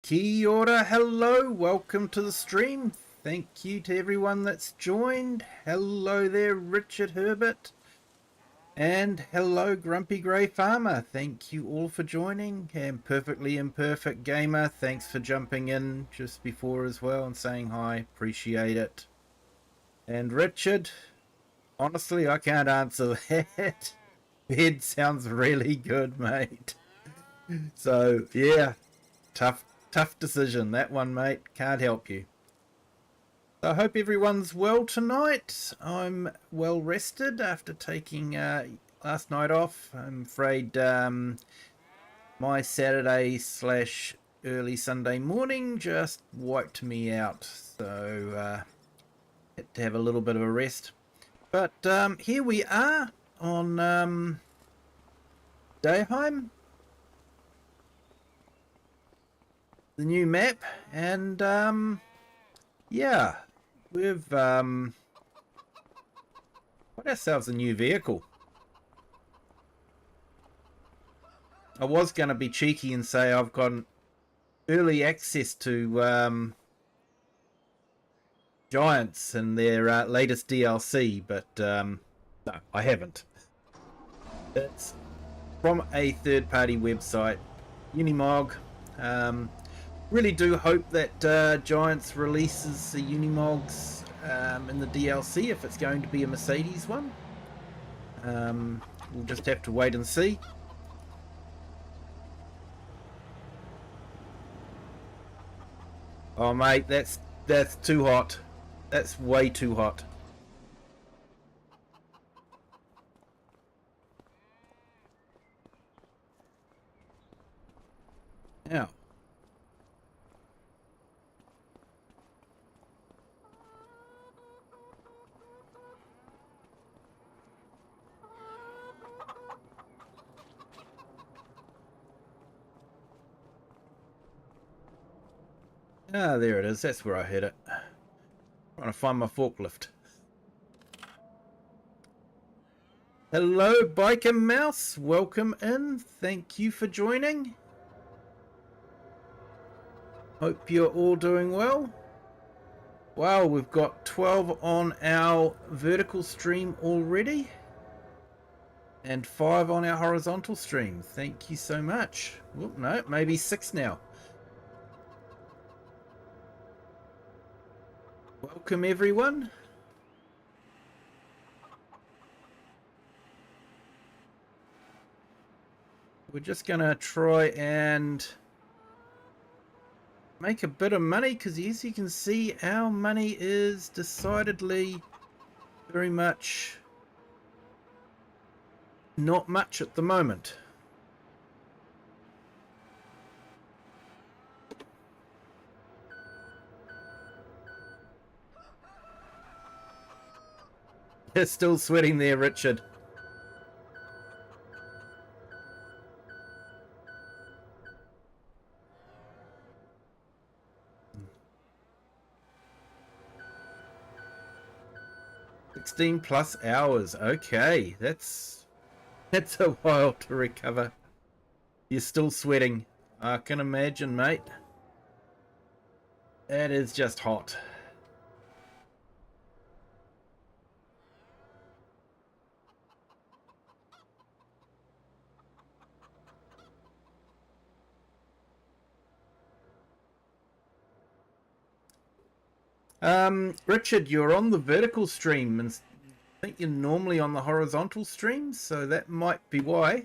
Kia ora, hello, welcome to the stream. Thank you to everyone that's joined. Hello there, Richard Herbert. And hello, Grumpy Grey Farmer. Thank you all for joining. And Perfectly Imperfect Gamer, thanks for jumping in just before as well and saying hi. Appreciate it. And Richard, honestly, I can't answer that. Bed sounds really good, mate. So, yeah, tough decision, that one, mate. Can't help you. I hope everyone's well tonight. I'm well rested after taking last night off. I'm afraid my Saturday / early Sunday morning just wiped me out. So had to have a little bit of a rest. But here we are on Daheim. The new map, and yeah, we've got ourselves a new vehicle. I was going to be cheeky and say I've got early access to Giants and their latest DLC, but no, I haven't. It's from a third-party website, Unimog. Really do hope that Giants releases the Unimogs in the DLC if it's going to be a Mercedes one. We'll just have to wait and see. Oh mate, that's too hot. That's way too hot. Now. Ah, there it is. That's where I hit it. Trying to find my forklift. Hello, Biker Mouse. Welcome in. Thank you for joining. Hope you're all doing well. Wow, we've got 12 on our vertical stream already. And 5 on our horizontal stream. Thank you so much. Whoop, no, maybe 6 now. Welcome everyone. We're just gonna try and make a bit of money because as you can see our money is decidedly very much not much at the moment. You're still sweating there, Richard. +16 hours. Okay, that's a while to recover. You're still sweating. I can imagine, mate. That is just hot. Richard, you're on the vertical stream, and I think you're normally on the horizontal stream, so that might be why.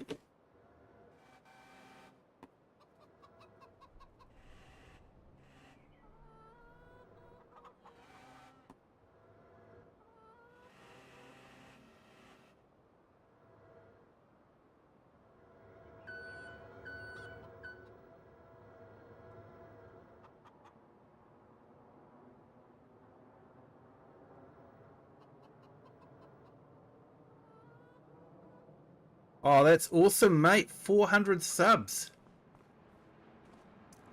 Oh, that's awesome, mate. 400 subs.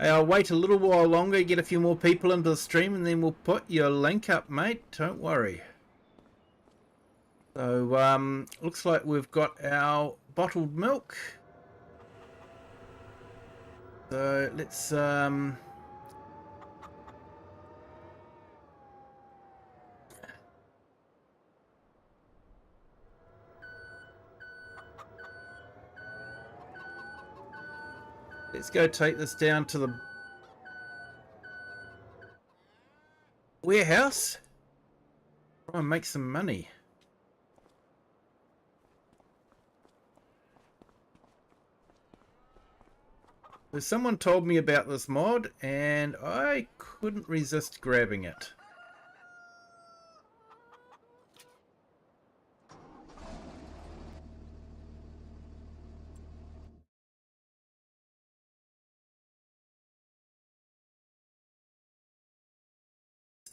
Hey, I'll wait a little while longer, get a few more people into the stream, and then we'll put your link up, mate. Don't worry. So, looks like we've got our bottled milk. So, let's Let's go take this down to the warehouse. Try and make some money. So someone told me about this mod and I couldn't resist grabbing it.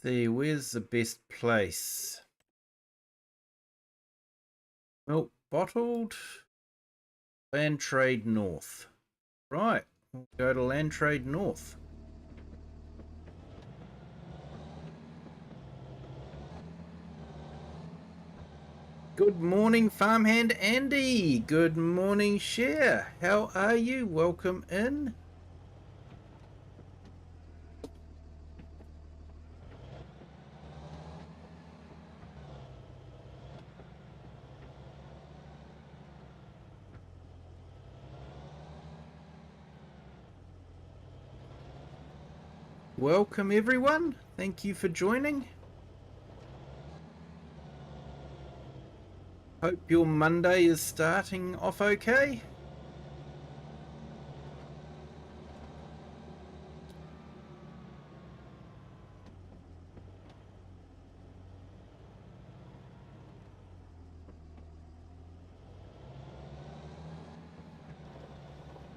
See, where's the best place? Milk bottled. Land Trade North. Right, we'll go to Land Trade North. Good morning, Farmhand Andy. Good morning, Cher. How are you? Welcome in. Welcome, everyone. Thank you for joining. Hope your Monday is starting off okay.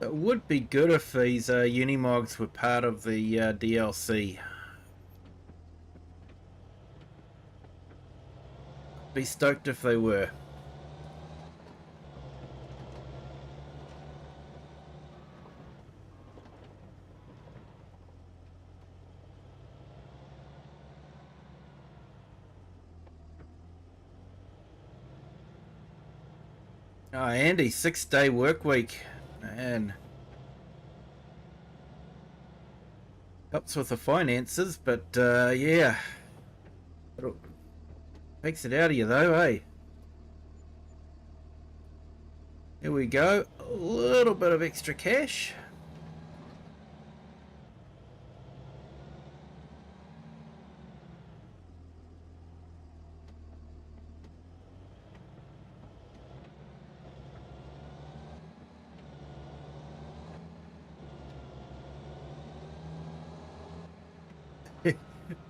It would be good if these Unimogs were part of the DLC. Be stoked if they were. Oh, Andy, 6-day work week. Man. Helps with the finances, but yeah. It takes it out of you though, eh? Here we go. A little bit of extra cash.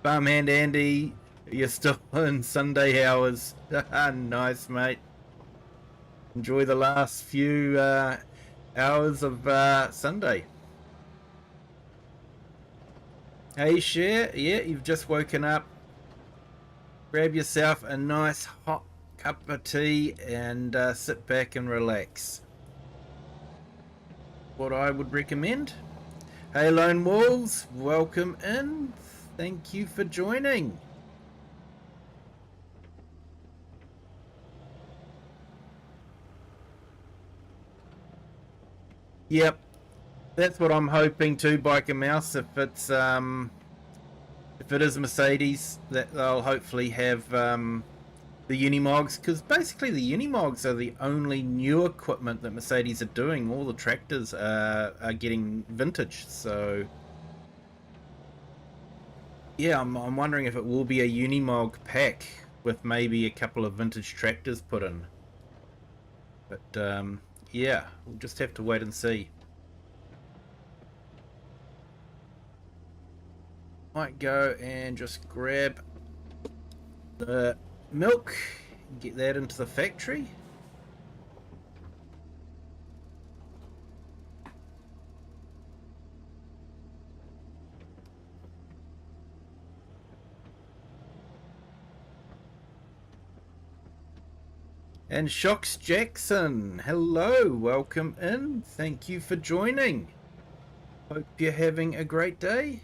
Farmhand Andy, you're still in Sunday hours. Nice, mate. Enjoy the last few hours of Sunday. Hey, Cher. Yeah, you've just woken up. Grab yourself a nice hot cup of tea and sit back and relax. What I would recommend. Hey, Lone Wolves. Welcome in. Thank you for joining. Yep, that's what I'm hoping too, Biker Mouse. If it is Mercedes, that they'll hopefully have the Unimogs, because basically the Unimogs are the only new equipment that Mercedes are doing. All the tractors are getting vintage, so yeah, I'm wondering if it will be a Unimog pack with maybe a couple of vintage tractors put in. But yeah, we'll just have to wait and see. Might go and just grab the milk and get that into the factory. And Shocks Jackson, hello, welcome in. Thank you for joining. Hope you're having a great day.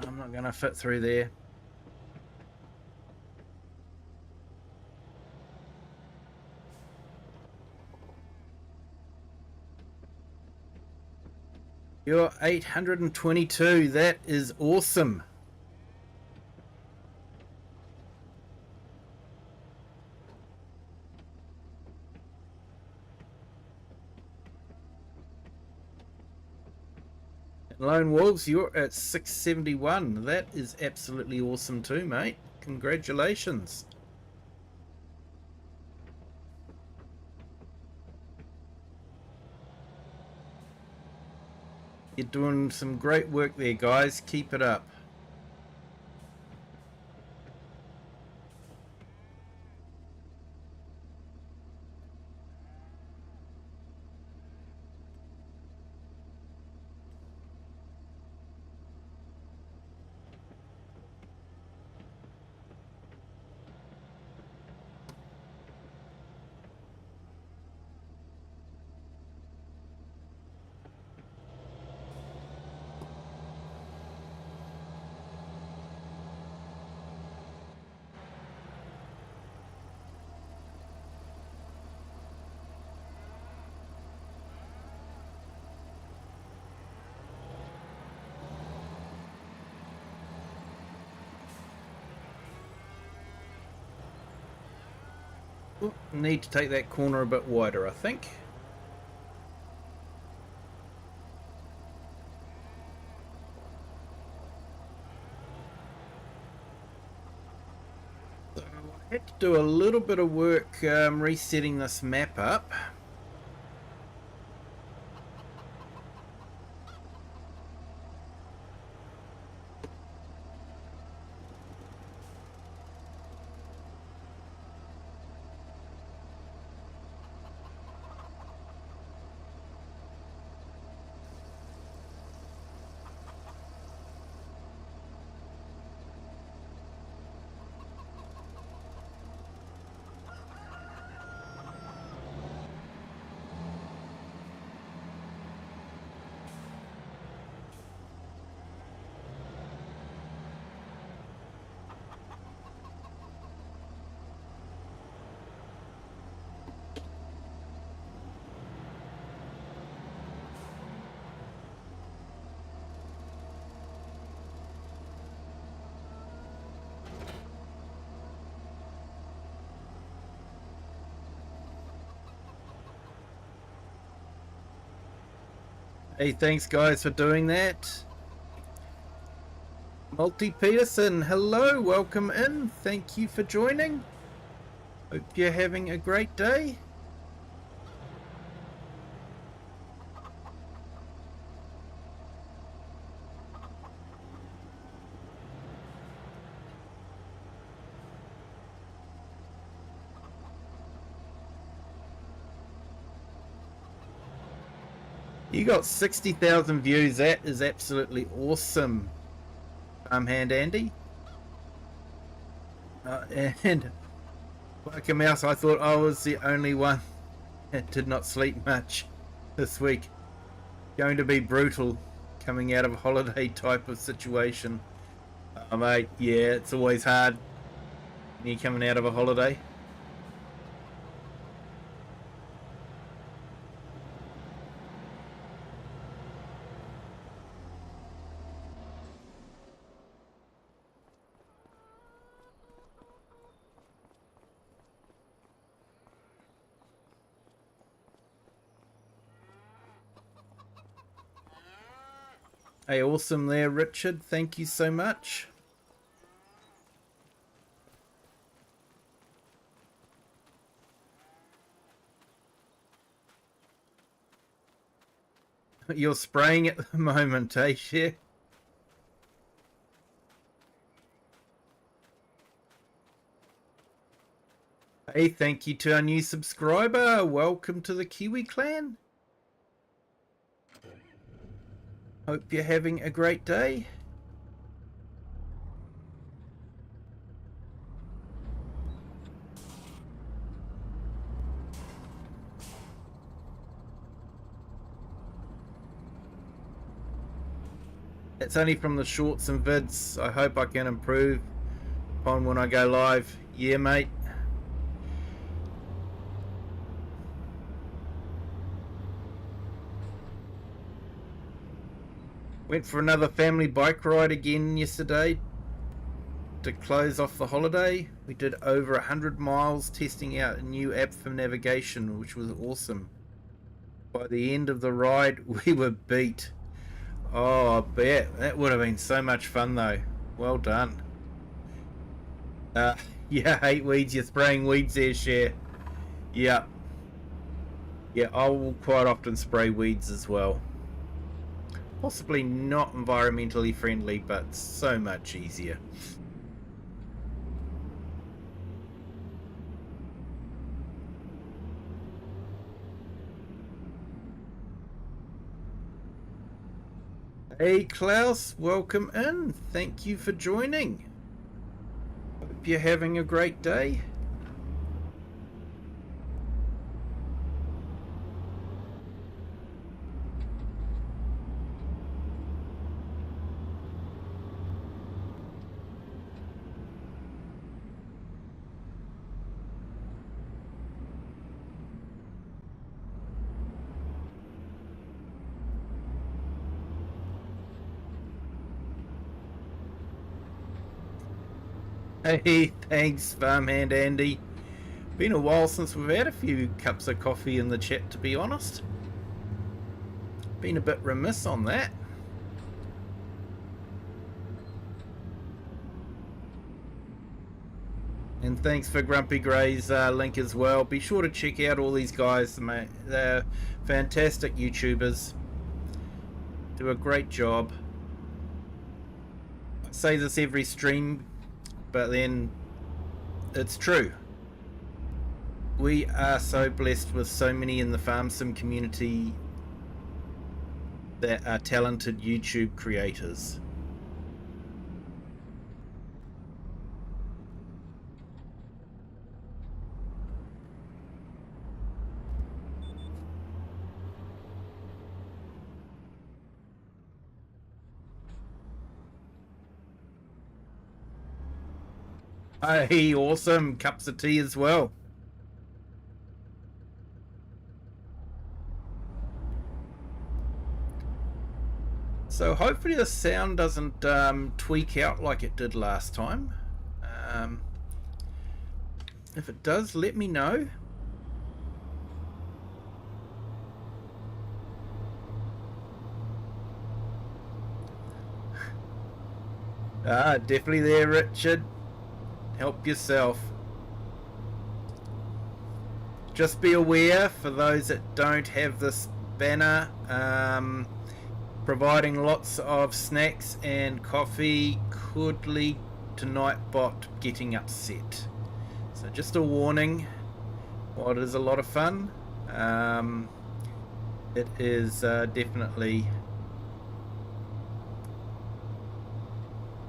I'm not going to fit through there. You're 822. That is awesome. Lone Wolves, you're at 671. That is absolutely awesome too, mate. Congratulations. You're doing some great work there, guys. Keep it up. Ooh, need to take that corner a bit wider, I think. So I had to do a little bit of work resetting this map up. Hey, thanks guys for doing that. Multi Peterson, hello, welcome in. Thank you for joining. Hope you're having a great day. You got 60,000 views. That is absolutely awesome. Hand Andy. And like a mouse, I thought I was the only one that did not sleep much this week. Going to be brutal coming out of a holiday type of situation. Mate, yeah, it's always hard when you're coming out of a holiday. Hey, awesome there, Richard. Thank you so much. You're spraying at the moment, eh, Cher? Hey, thank you to our new subscriber. Welcome to the Kiwi clan. Hope you're having a great day. It's only from the shorts and vids. I hope I can improve upon when I go live. Yeah, mate. Went for another family bike ride again yesterday to close off the holiday. We did over 100 miles testing out a new app for navigation, which was awesome. By the end of the ride, we were beat. Oh, I bet. That would have been so much fun, though. Well done. Yeah, hate weeds. You're spraying weeds there, Cher. Yeah. Yeah, I will quite often spray weeds as well. Possibly not environmentally friendly, but so much easier. Hey Klaus, welcome in. Thank you for joining. Hope you're having a great day. Hey, thanks, Farmhand Andy. Been a while since we've had a few cups of coffee in the chat, to be honest. Been a bit remiss on that. And thanks for Grumpy Grey's link as well. Be sure to check out all these guys, mate. They're fantastic YouTubers. Do a great job. I say this every stream, but then it's true. We are so blessed with so many in the farm sim community that are talented YouTube creators. Hey, awesome. Cups of tea as well. So hopefully the sound doesn't tweak out like it did last time. If it does, let me know. Definitely there, Richard. Help yourself. Just be aware, for those that don't have this banner, providing lots of snacks and coffee could lead to Nightbot getting upset. So just a warning. While it is a lot of fun, it is definitely...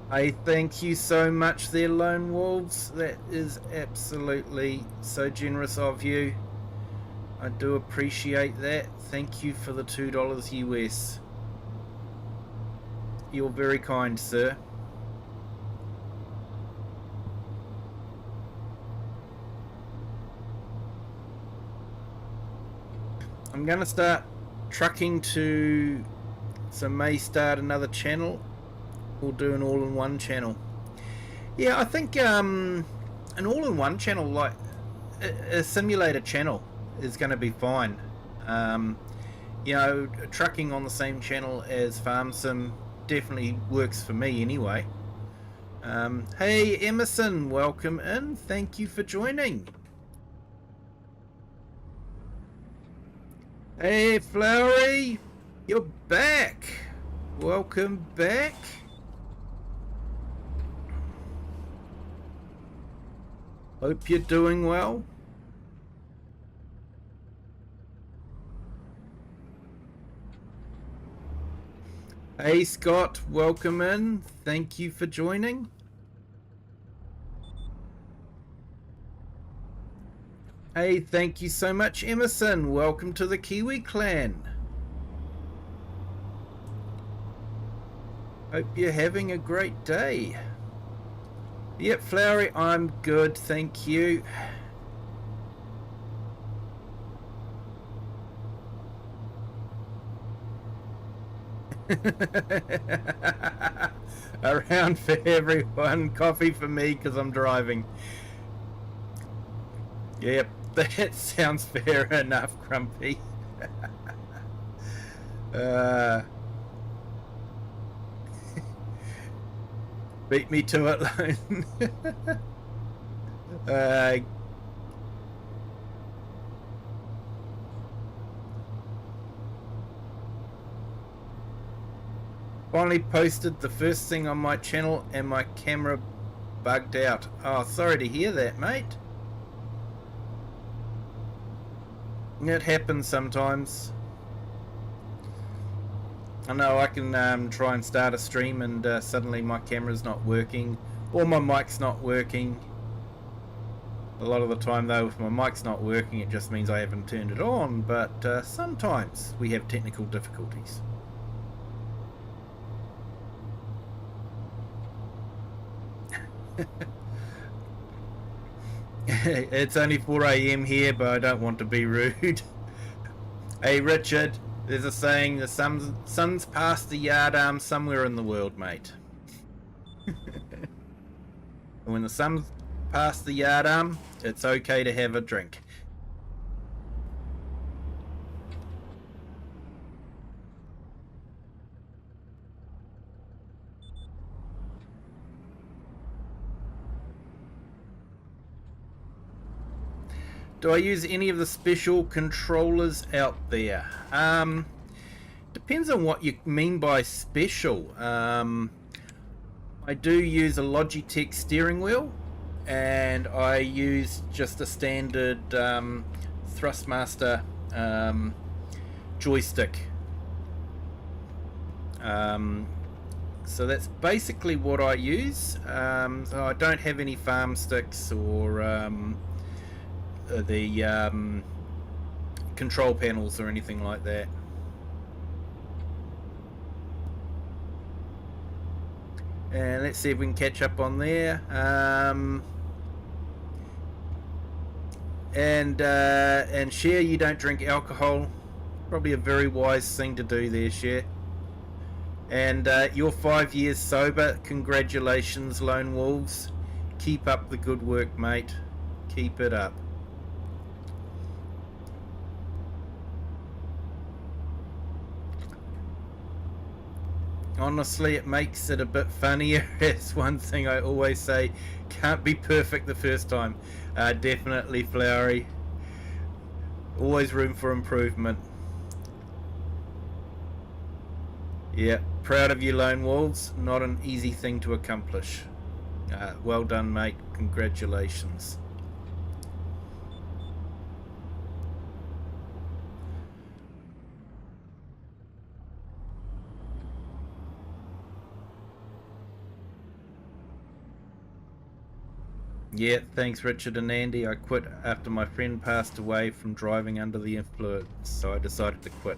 I thank you so much there, Lone Wolves. That is absolutely so generous of you. I do appreciate that. Thank you for the $2 US. You're very kind, sir. I'm going to start trucking to... So may start another channel. We'll do an all-in-one channel. Yeah, I think an all-in-one channel, like a simulator channel, is going to be fine. You know, trucking on the same channel as Farm Sim definitely works for me anyway. Hey Emerson, welcome in. Thank you for joining. Hey Flowery, you're back. Welcome back. Hope you're doing well. Hey Scott, welcome in. Thank you for joining. Hey, thank you so much, Emerson. Welcome to the Kiwi clan. Hope you're having a great day. Yep, Flowery, I'm good, thank you. Around for everyone, coffee for me because I'm driving. Yep, that sounds fair enough, Grumpy. Beat me to it, Lone. Finally posted the first thing on my channel and my camera bugged out. Oh, sorry to hear that, mate. It happens sometimes. I know I can try and start a stream and suddenly my camera's not working or my mic's not working. A lot of the time though, if my mic's not working, it just means I haven't turned it on, but sometimes we have technical difficulties. It's only 4 AM here, but I don't want to be rude. Hey Richard, there's a saying, the sun's past the yard arm somewhere in the world, mate. When the sun's past the yard arm, it's okay to have a drink. Do I use any of the special controllers out there? Depends on what you mean by special. I do use a Logitech steering wheel, and I use just a standard Thrustmaster joystick. So that's basically what I use. So I don't have any farm sticks or the control panels or anything like that. And let's see if we can catch up on there. And Cher, you don't drink alcohol. Probably a very wise thing to do there, Cher. And you're 5 years sober. Congratulations, Lone Wolves. Keep up the good work, mate. Keep it up. Honestly, it makes it a bit funnier. It's one thing I always say, can't be perfect the first time. Definitely, Flowery. Always room for improvement. Yeah, proud of you, Lone Wolves. Not an easy thing to accomplish. Well done, mate. Congratulations. Yeah, thanks Richard and Andy. I quit after my friend passed away from driving under the influence, so I decided to quit.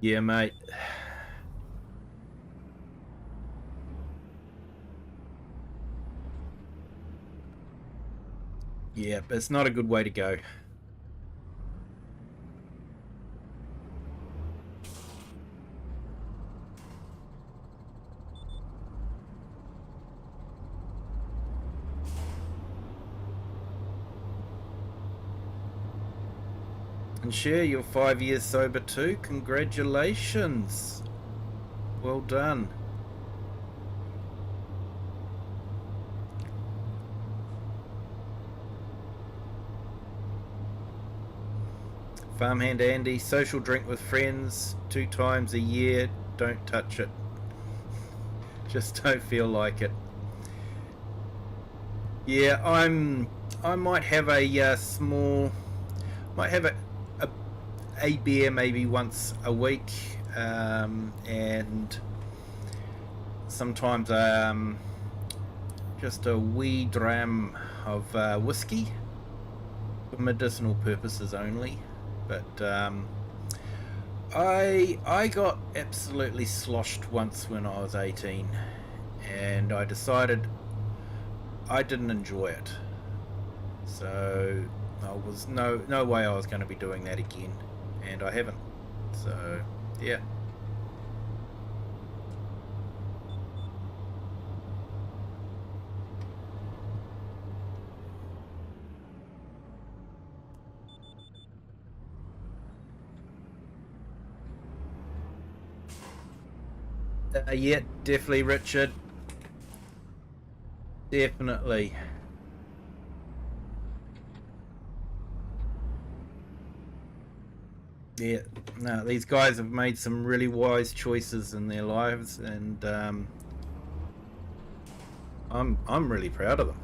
Yeah, mate. Yeah, but it's not a good way to go. And Cher, you're 5 years sober too. Congratulations. Well done. Farmhand Andy, social drink with friends 2 times a year. Don't touch it. Just don't feel like it. Yeah, I might have a small, might have a beer maybe once a week, and sometimes just a wee dram of whiskey for medicinal purposes only. But I got absolutely sloshed once when I was 18, and I decided I didn't enjoy it. So I was no way I was going to be doing that again, and I haven't. So yeah. Yeah, definitely, Richard. Definitely. Yeah, no, these guys have made some really wise choices in their lives, and I'm really proud of them.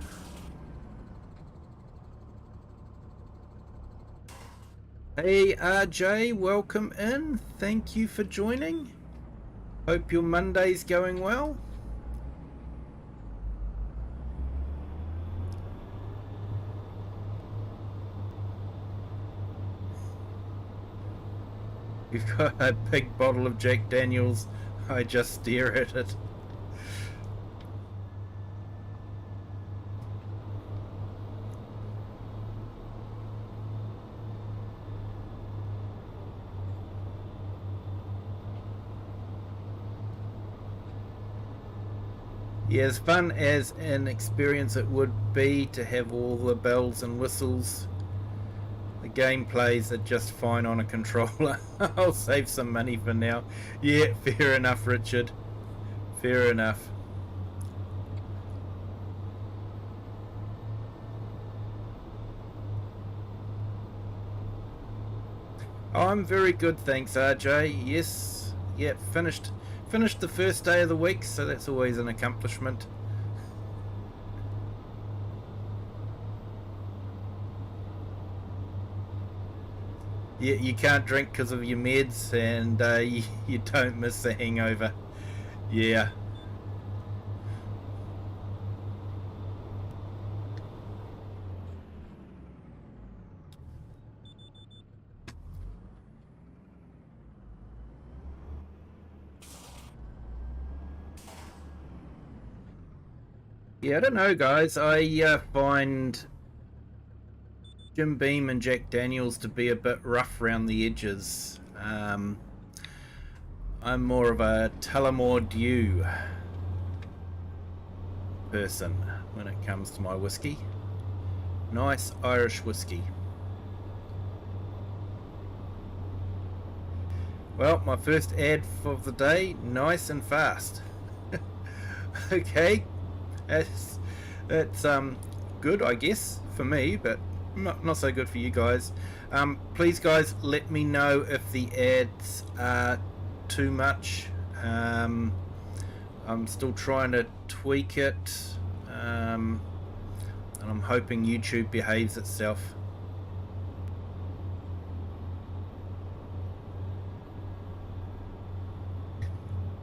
Hey RJ, welcome in. Thank you for joining. Hope your Monday's going well. You've got a big bottle of Jack Daniels. I just stare at it. Yeah, as fun as an experience it would be to have all the bells and whistles, the game plays are just fine on a controller. I'll save some money for now. Yeah, fair enough, Richard. Fair enough. I'm very good, thanks, RJ. Yes, yeah, finished the first day of the week, so that's always an accomplishment. You can't drink because of your meds, and you don't miss the hangover. Yeah. Yeah, I don't know, guys. I find Jim Beam and Jack Daniels to be a bit rough around the edges. I'm more of a Tullamore Dew person when it comes to my whiskey. Nice Irish whiskey. Well, my first ad of the day, nice and fast. Okay, that's good, I guess, for me, but not so good for you guys. Please, guys, let me know if the ads are too much. I'm still trying to tweak it, and I'm hoping YouTube behaves itself.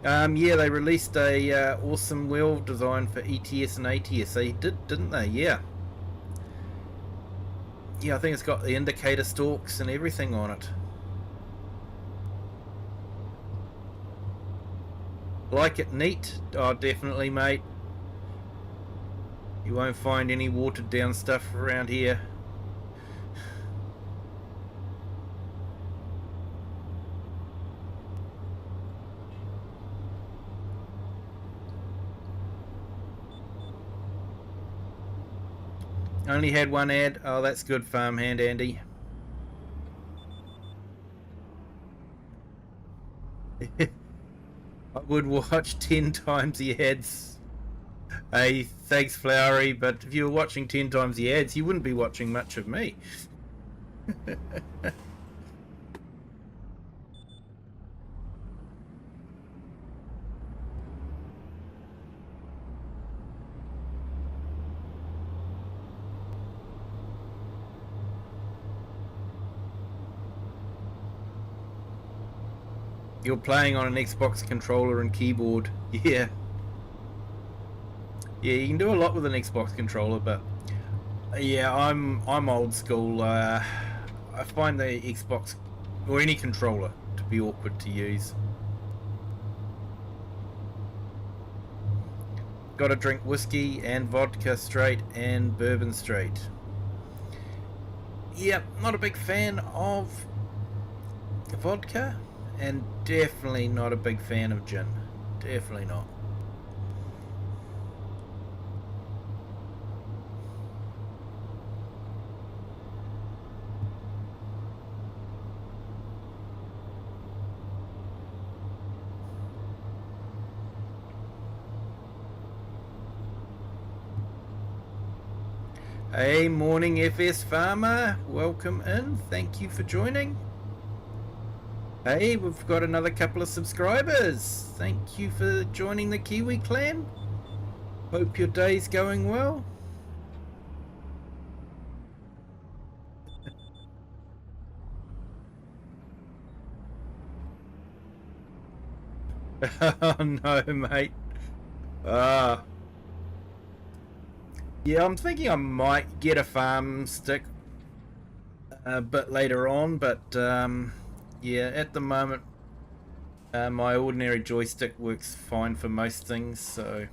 Yeah, they released a awesome wheel design for ETS and ATS. They did, didn't they? Yeah. Yeah, I think it's got the indicator stalks and everything on it. Like it neat? Oh, definitely, mate. You won't find any watered down stuff around here. Only had one ad. Oh, that's good, farmhand Andy. I would watch 10 times the ads. Hey, thanks, Flowery, but if you were watching 10 times the ads, you wouldn't be watching much of me. You're playing on an Xbox controller and keyboard. Yeah. Yeah, you can do a lot with an Xbox controller, but yeah, I'm old school. I find the Xbox or any controller to be awkward to use. Got to drink whiskey and vodka straight and bourbon straight. Yep, not a big fan of vodka, and definitely not a big fan of gin. Definitely not. Hey, morning FS Farmer. Welcome in. Thank you for joining. Hey, we've got another couple of subscribers. Thank you for joining the Kiwi clan. Hope your day's going well. Oh no, mate. Yeah, I'm thinking I might get a farm stick a bit later on, but yeah, at the moment my ordinary joystick works fine for most things, so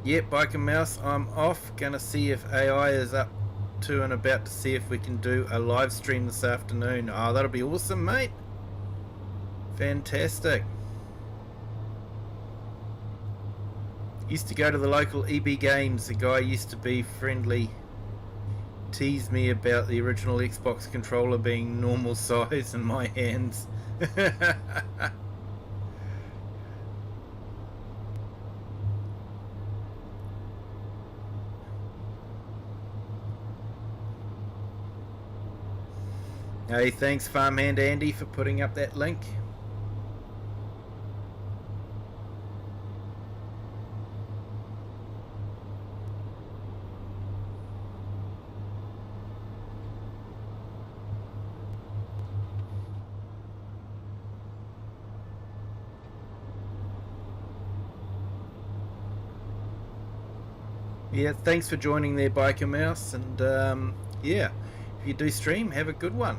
yep, Bike and Mouse, I'm off. Gonna see if AI is up to and about to see if we can do a live stream this afternoon. Oh, that'll be awesome, mate. Fantastic. Used to go to the local EB Games. The guy used to be friendly. Teased me about the original Xbox controller being normal size in my hands. Hey, thanks Farmhand Andy for putting up that link. Yeah, thanks for joining there, Biker Mouse, and yeah, if you do stream, have a good one.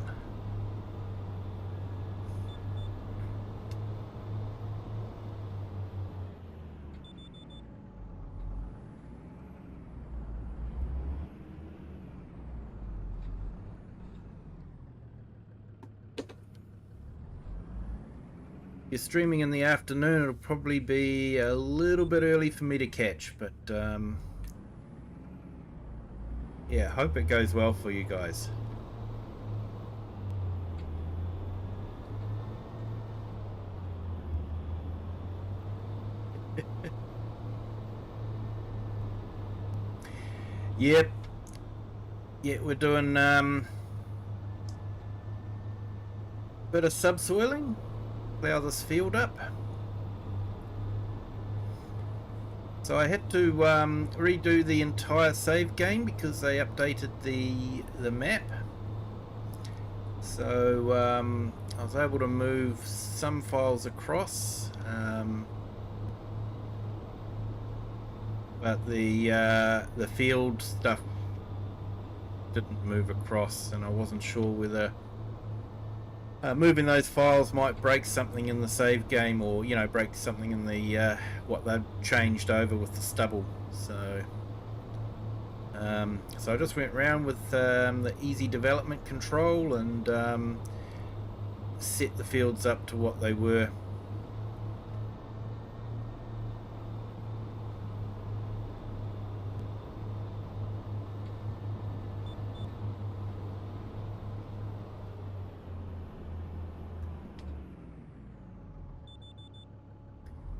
You're streaming in the afternoon, it'll probably be a little bit early for me to catch, but yeah, hope it goes well for you guys. Yep. Yeah, we're doing bit of subsoiling, plough this field up. So I had to redo the entire save game because they updated the map. So I was able to move some files across, but the field stuff didn't move across, and I wasn't sure whether moving those files might break something in the save game, or you know, break something in the what they've changed over with the stubble. So so I just went around with the easy development control and set the fields up to what they were.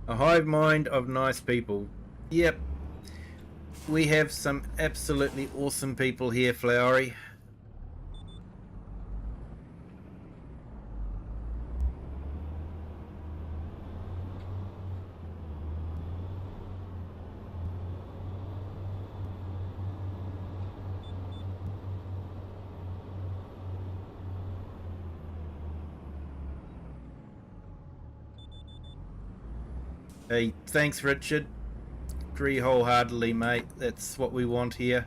A hive mind of nice people. Yep. We have some absolutely awesome people here, Flowery. Hey, thanks Richard. Agree wholeheartedly, mate. That's what we want here.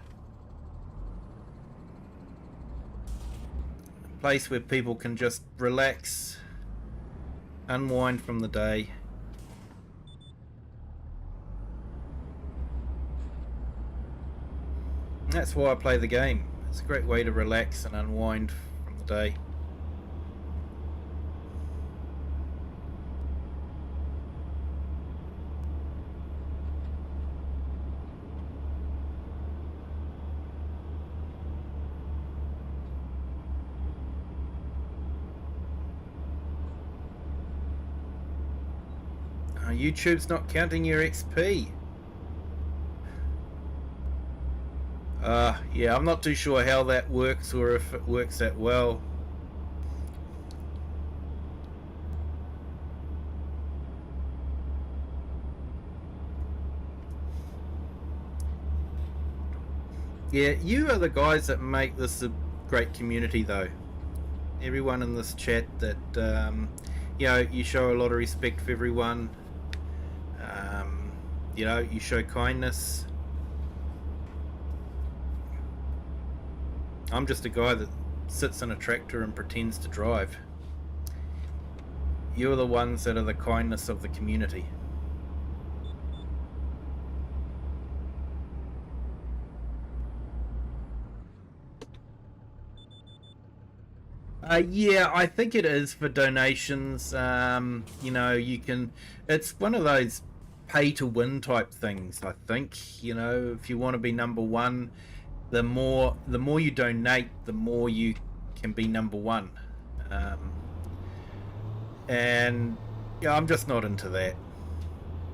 A place where people can just relax, unwind from the day. And that's why I play the game. It's a great way to relax and unwind from the day. YouTube's not counting your XP. Yeah, I'm not too sure how that works or if it works that well. Yeah, you are the guys that make this a great community, though. Everyone in this chat that, you know, you show a lot of respect for everyone. You know, you show kindness. I'm just a guy that sits in a tractor and pretends to drive. You're the ones that are the kindness of the community. Yeah, I think it is for donations. You know, you can. It's one of those pay to win type things. I think, you know, if you want to be number one, the more you donate, the more you can be number one. And yeah, I'm just not into that.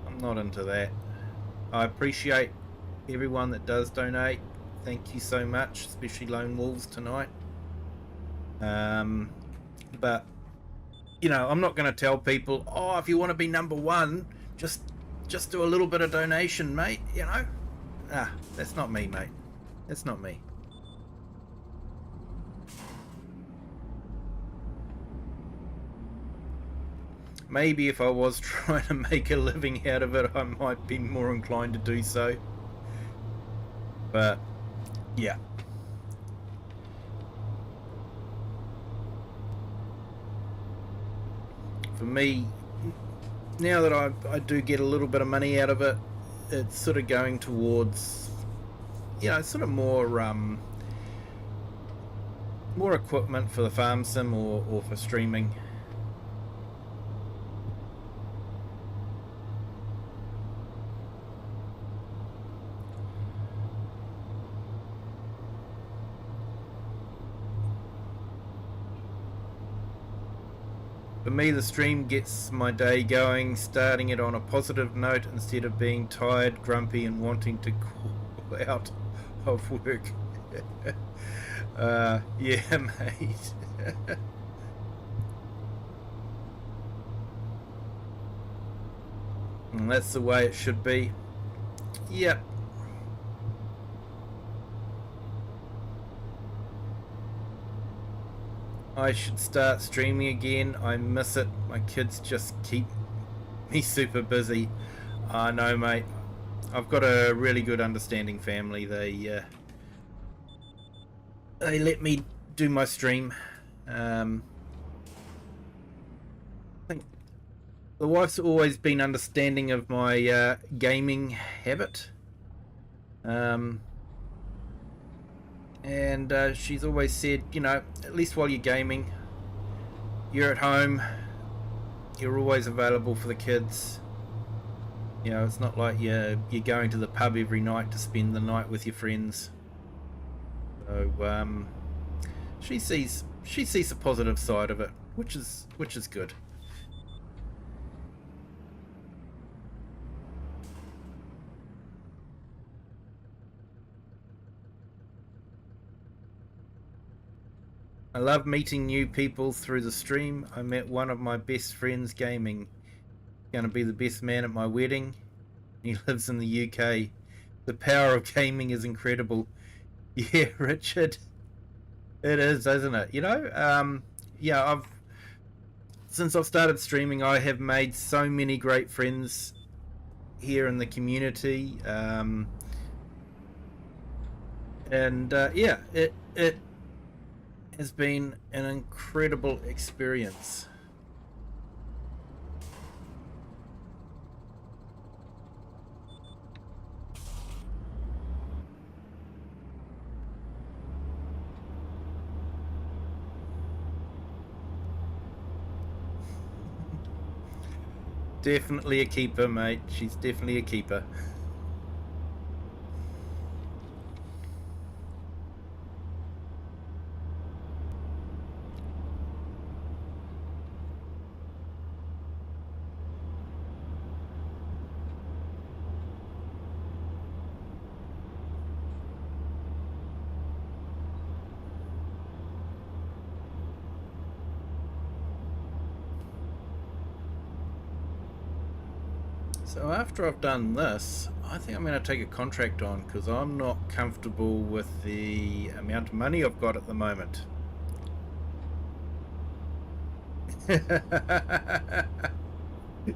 I'm not into that. I appreciate everyone that does donate. Thank you so much, especially Lone Wolves tonight. But you know, I'm not going to tell people, oh, if you want to be number one, just do a little bit of donation, mate. You know, that's not me, mate. That's not me. Maybe if I was trying to make a living out of it, I might be more inclined to do so. But yeah. For me, now that I do get a little bit of money out of it, it's sort of going towards, you know, sort of more equipment for the farm sim or for streaming. For me, the stream gets my day going, starting it on a positive note instead of being tired, grumpy, and wanting to call out of work. Yeah, mate. And that's the way it should be. Yep. I should start streaming again. I miss it. My kids just keep me super busy. No, mate. I've got a really good understanding family. They let me do my stream. I think the wife's always been understanding of my gaming habit. And she's always said, you know, at least while you're gaming, you're at home, you're always available for the kids. You know, it's not like you're going to the pub every night to spend the night with your friends. So she sees the positive side of it, which is good. I love meeting new people through the stream. I met one of my best friends gaming. Going to be the best man at my wedding. He lives in the UK. The power of gaming is incredible. Yeah, Richard. It is, isn't it? You know, yeah, since I've started streaming, I have made so many great friends here in the community. Yeah, it has been an incredible experience. Definitely a keeper, mate. She's definitely a keeper. So after I've done this, I think I'm going to take a contract on because I'm not comfortable with the amount of money I've got at the moment.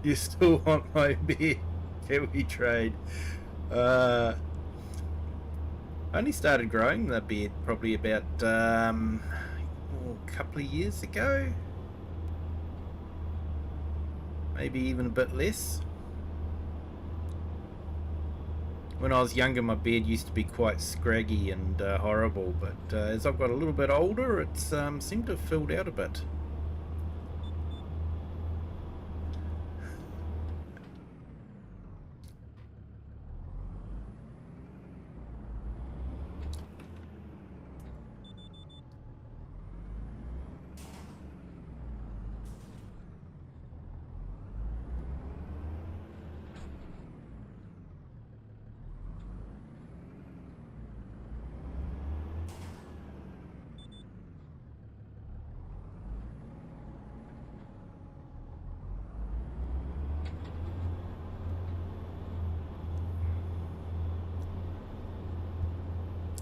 You still want my beard? Kiwi trade. I only started growing the beard probably about a couple of years ago. Maybe even a bit less. When I was younger, my beard used to be quite scraggy and horrible, but as I've got a little bit older, it's seemed to have filled out a bit.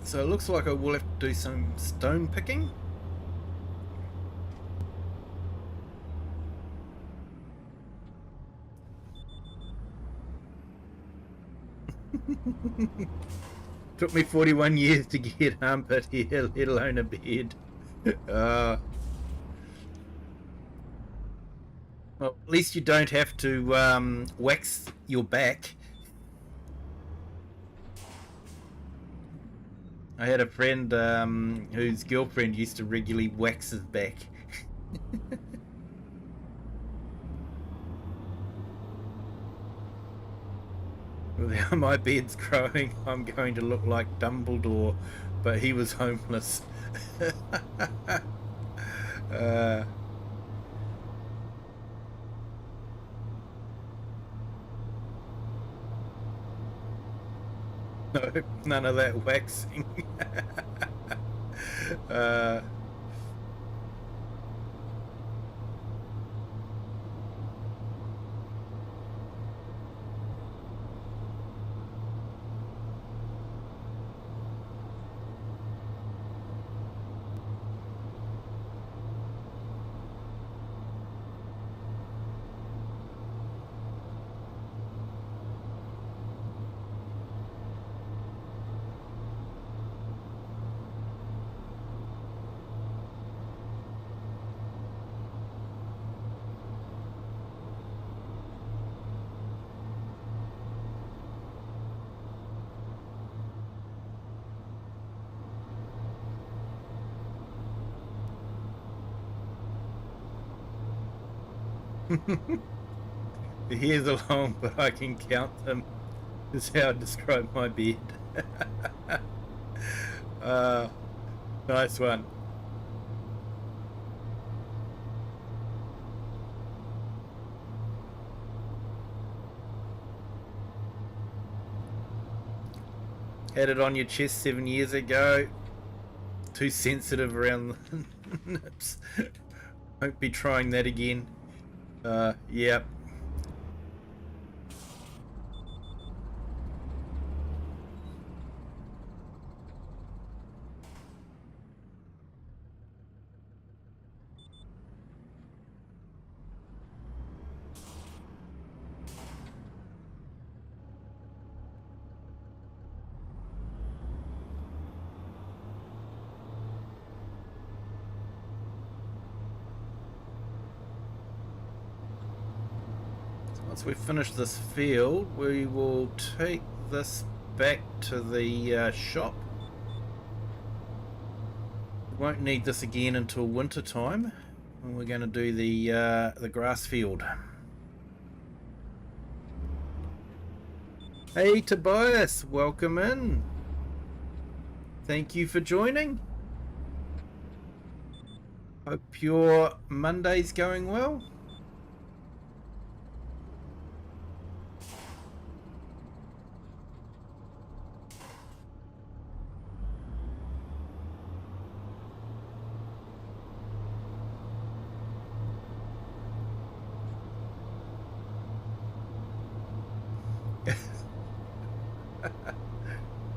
So it looks like I will have to do some stone picking. Took me 41 years to get armpit here, let alone a beard. Well, at least you don't have to wax your back. I had a friend whose girlfriend used to regularly wax his back. With how my beard's growing, I'm going to look like Dumbledore, but he was homeless. No, none of that waxing. The hairs are long, but I can count them. Is how I describe my beard. Nice one. Had it on your chest 7 years ago. Too sensitive around the nips. Won't be trying that again. Yeah. Once we finish this field, we will take this back to the shop. We won't need this again until winter time, and we're going to do the grass field. Hey Tobias, welcome in. Thank you for joining. Hope your Monday's going well.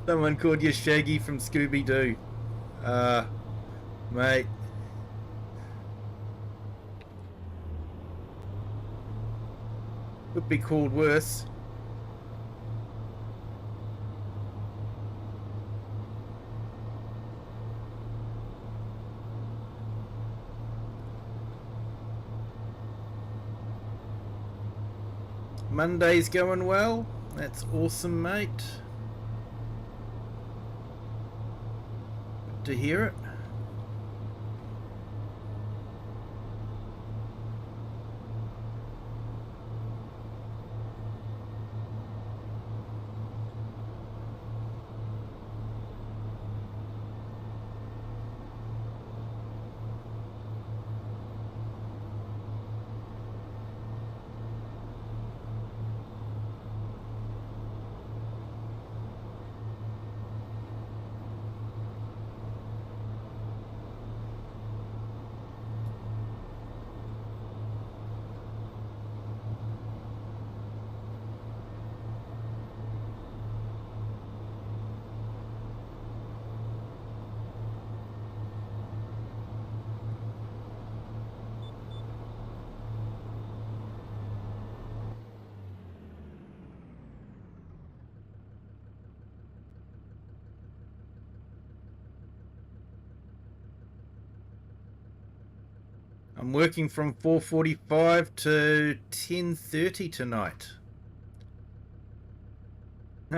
Someone called you Shaggy from Scooby-Doo. Mate. Could be called worse. Monday's going well. That's awesome, mate. Good to hear it. I'm working from 4:45 to 10:30 tonight.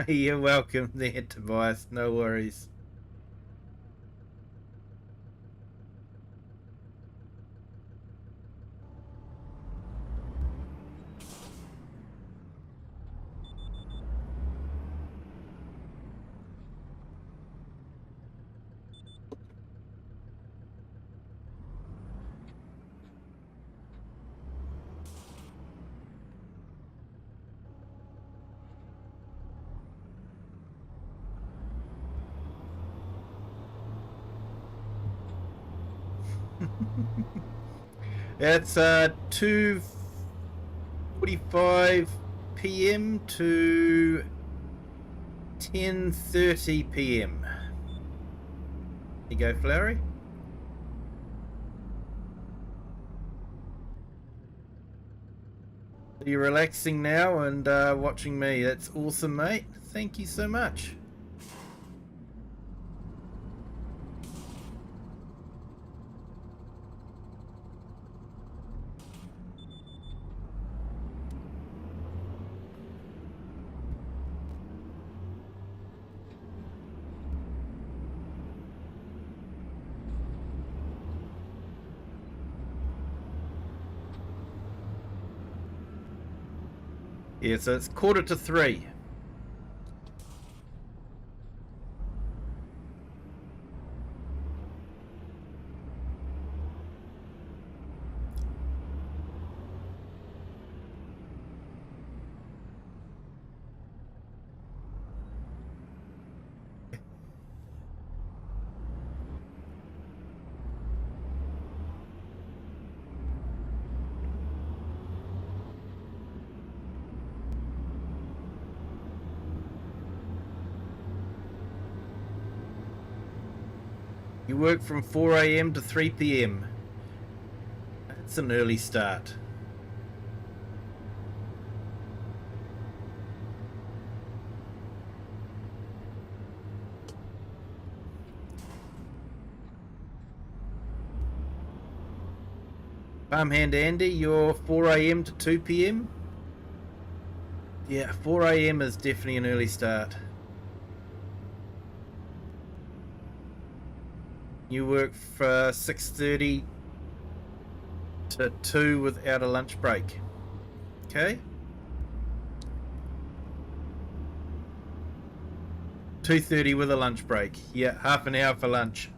You're welcome there, Tobias. No worries. It's 2:45 p.m. to 10:30 p.m. You go, Flowery. You're relaxing now and watching me. That's awesome, mate. Thank you so much. Yeah, so it's 2:45. You work from 4 a.m. to 3 p.m. That's an early start. Farmhand Andy, you're 4 a.m. to 2 p.m. Yeah, 4 a.m. is definitely an early start. You work for 6:30 to 2 without a lunch break. Okay? 2:30 with a lunch break. Yeah, half an hour for lunch.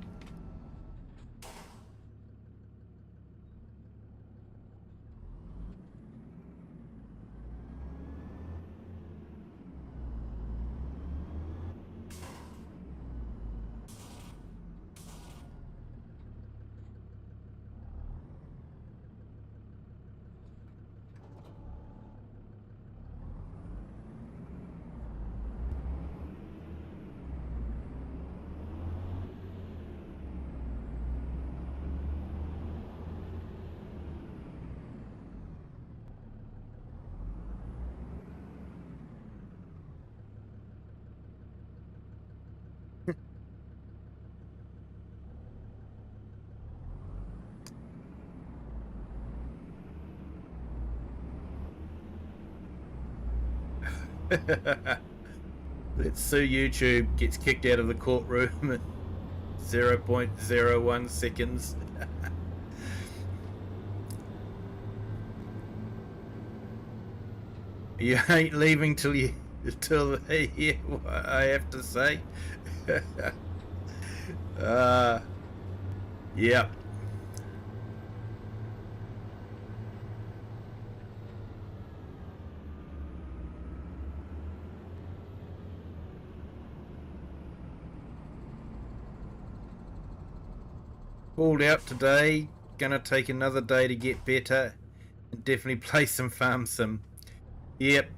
Let's sue YouTube, gets kicked out of the courtroom in 0.01 seconds. You ain't leaving till they hear what I have to say. Yeah. Called out today, gonna take another day to get better and definitely play some farm sim. Yep,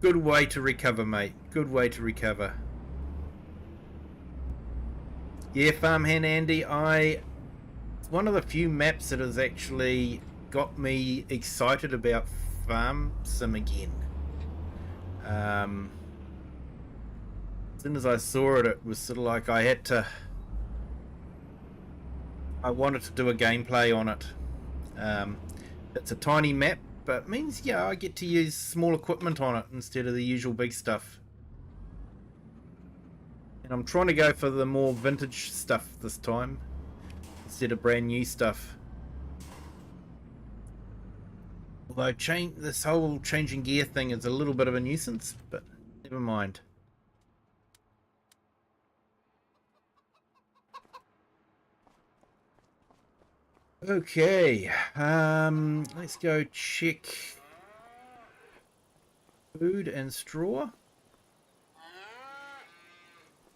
good way to recover, mate. Good way to recover. Yeah, Farmhand Andy, it's one of the few maps that has actually got me excited about farm sim again. As soon as I saw it, it was sort of like I wanted to do a gameplay on it. It's a tiny map, but it means, yeah, I get to use small equipment on it instead of the usual big stuff. And I'm trying to go for the more vintage stuff this time, instead of brand new stuff. Although this whole changing gear thing is a little bit of a nuisance, but never mind. Okay, let's go check food and straw.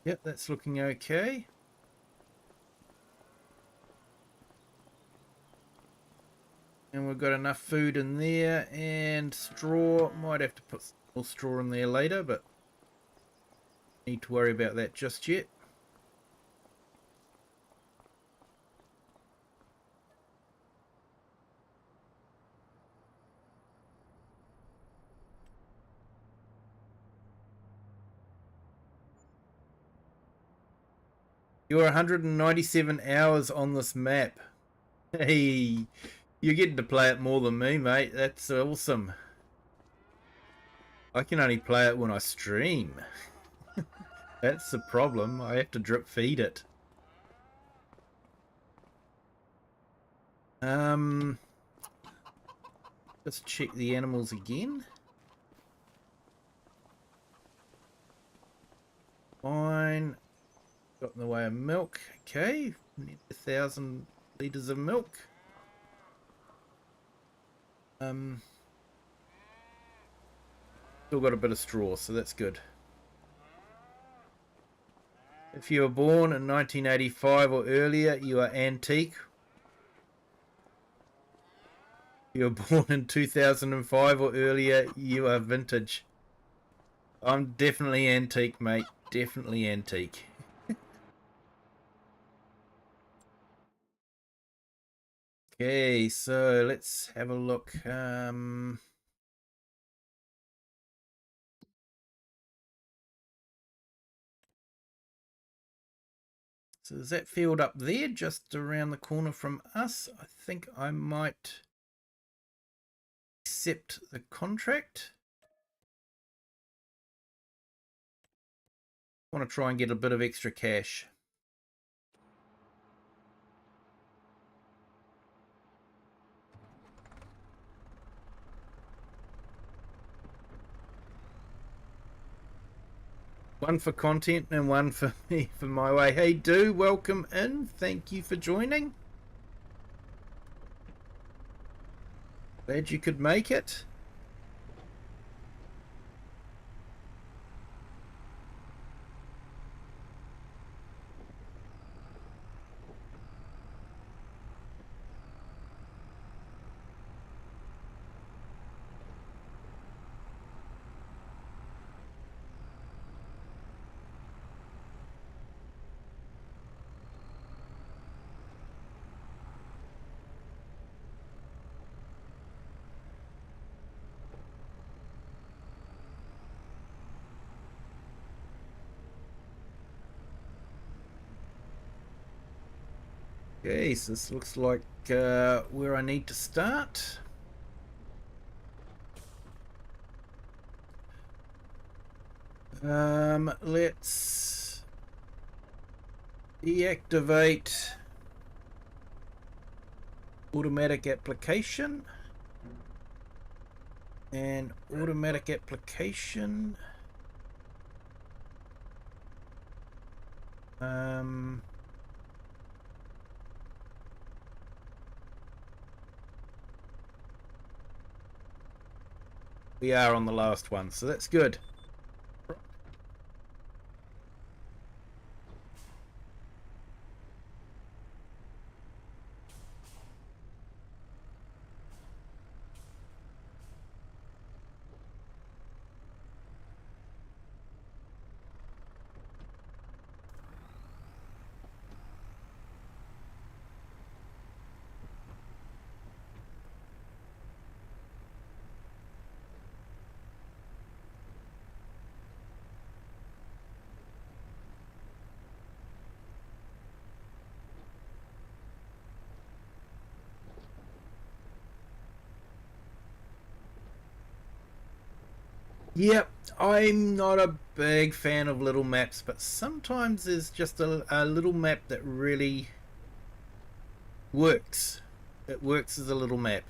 Yep, that's looking okay. And we've got enough food in there, and straw. Might have to put more straw in there later, but need to worry about that just yet. You're 197 hours on this map. Hey, you're getting to play it more than me, mate. That's awesome. I can only play it when I stream. That's the problem. I have to drip feed it. Let's check the animals again. Fine. Got in the way of milk. Okay. Need 1,000 litres of milk. Still got a bit of straw, so that's good. If you were born in 1985 or earlier, you are antique. If you were born in 2005 or earlier, you are vintage. I'm definitely antique, mate. Definitely antique. Okay, so let's have a look. So is that field up there, just around the corner from us? I think I might accept the contract. I want to try and get a bit of extra cash. One for content and one for me, for my way. Hey, do welcome in. Thank you for joining. Glad you could make it. Okay, so this looks like where I need to start. Let's deactivate automatic application and automatic application. We are on the last one, so that's good. Yep, I'm not a big fan of little maps, but sometimes there's just a little map that really works. It works as a little map.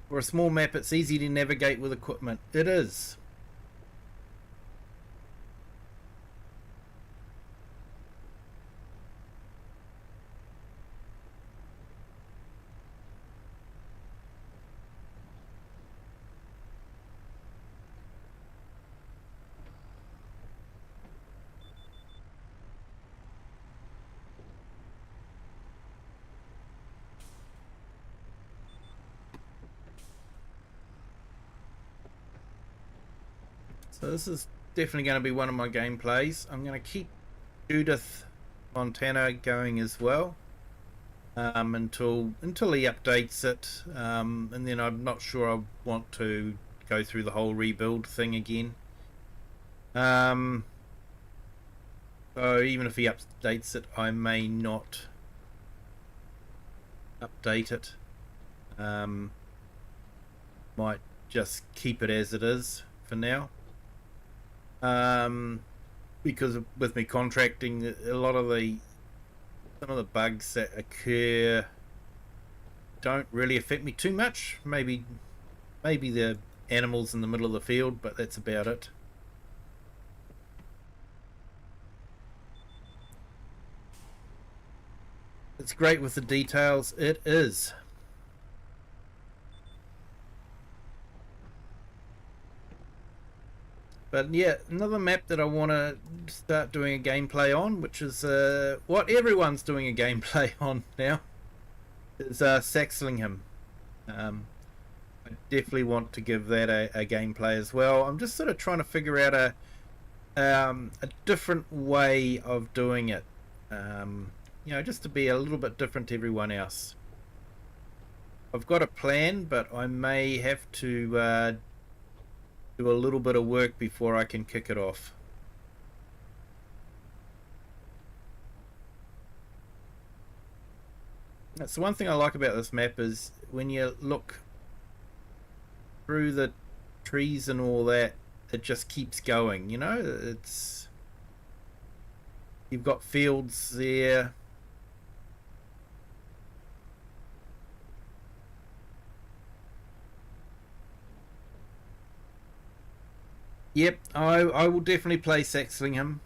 For a small map, it's easy to navigate with equipment. It is. So this is definitely going to be one of my gameplays. I'm going to keep Judith Montana going as well until he updates it, and then I'm not sure I want to go through the whole rebuild thing again. So even if he updates it, I may not update it. Might just keep it as it is for now. Because with me contracting, a lot of some of the bugs that occur don't really affect me too much. Maybe the animals in the middle of the field, but that's about it. It's great with the details. It is. But yeah, another map that I want to start doing a gameplay on, which is what everyone's doing a gameplay on now, is Saxlingham. I definitely want to give that a gameplay as well. I'm just sort of trying to figure out a different way of doing it. You know, just to be a little bit different to everyone else. I've got a plan, but I may have to do a little bit of work before I can kick it off. That's the one thing I like about this map, is when you look through the trees and all that, it just keeps going, you know. You've got fields there. Yep, I will definitely play Saxlingham.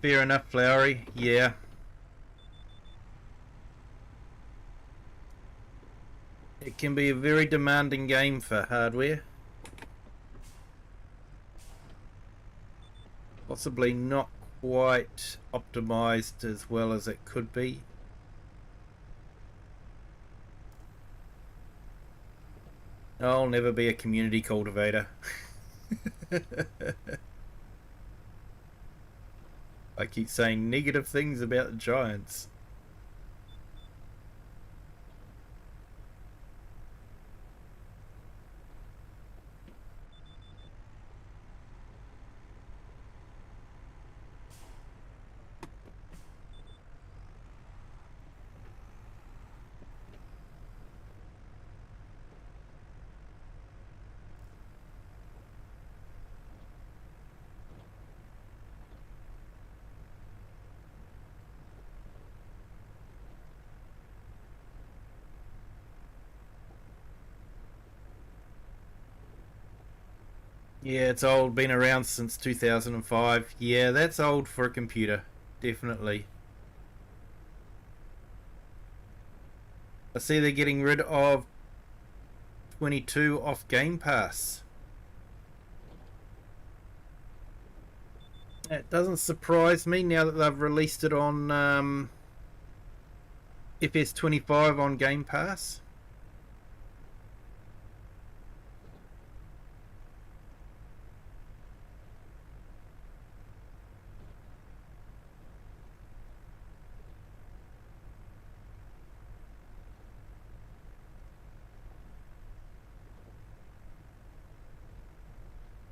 Fair enough, Flowery. Yeah. It can be a very demanding game for hardware. Possibly not quite optimized as well as it could be. I'll never be a community cultivator. I keep saying negative things about the Giants. Yeah, it's old. Been around since 2005. Yeah, that's old for a computer. Definitely. I see they're getting rid of 22 off Game Pass. That doesn't surprise me now that they've released it on FS25 on Game Pass.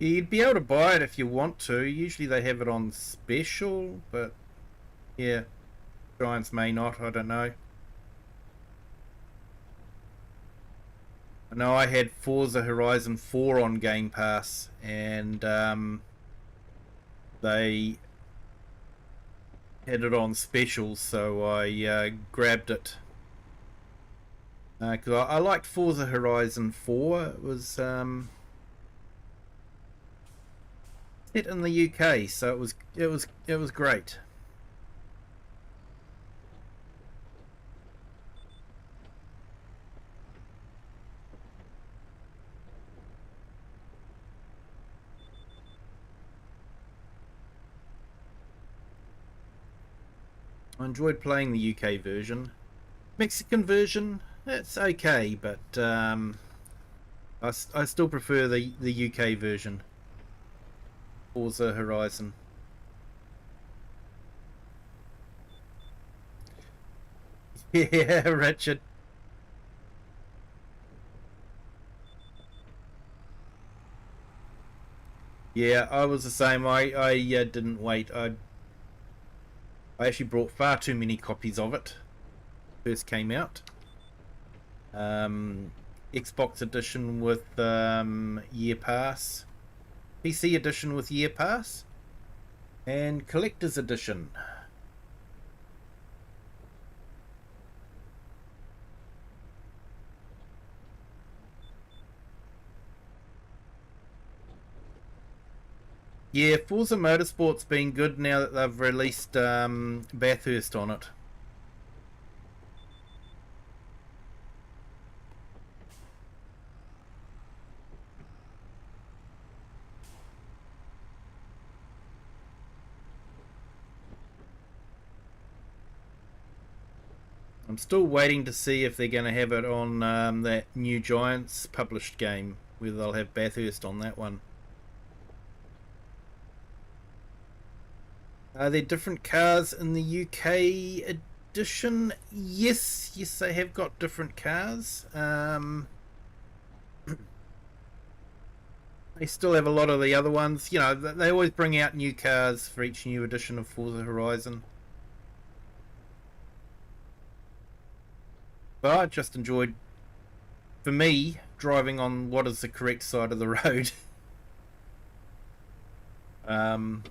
You'd be able to buy it if you want to. Usually they have it on special, but yeah, Giants may not. I don't know. I know I had Forza Horizon 4 on Game Pass, and they had it on special, so I grabbed it. Because I liked Forza Horizon 4. It was set in the UK, so it was great. I enjoyed playing the UK version. Mexican version, it's okay, but I still prefer the UK version. Forza Horizon. Yeah, Richard. Yeah, I was the same. I didn't wait. I actually brought far too many copies of it. First came out. Xbox edition with year pass, PC edition with year pass, and collector's edition. Yeah, Forza Motorsport's been good now that they've released Bathurst on it. I'm still waiting to see if they're going to have it on that new Giants published game, whether they'll have Bathurst on that one. Are there different cars in the UK edition? Yes, they have got different cars. They still have a lot of the other ones. You know, they always bring out new cars for each new edition of Forza Horizon. But I just enjoyed, for me, driving on what is the correct side of the road. um,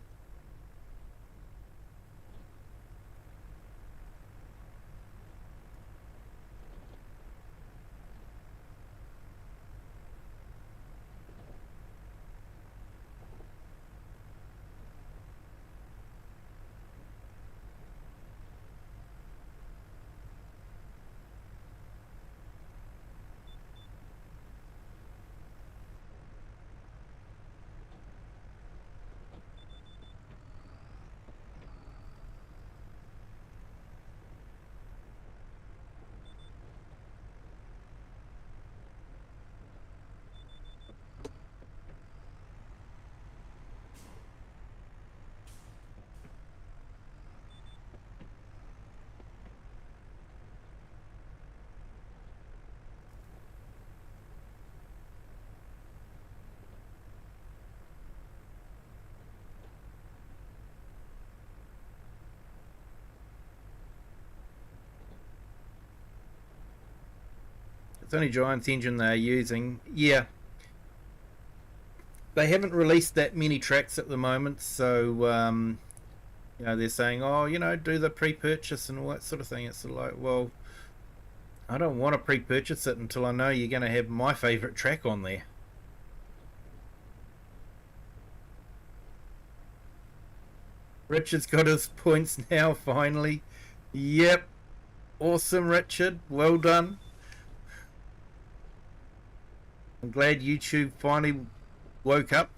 It's only Giant's engine they're using. Yeah, they haven't released that many tracks at the moment, so you know, they're saying, oh, you know, do the pre-purchase and all that sort of thing. It's sort of like, well, I don't want to pre-purchase it until I know you're going to have my favourite track on there. Richard's got his points now, finally. Yep. Awesome, Richard. Well done. I'm glad YouTube finally woke up.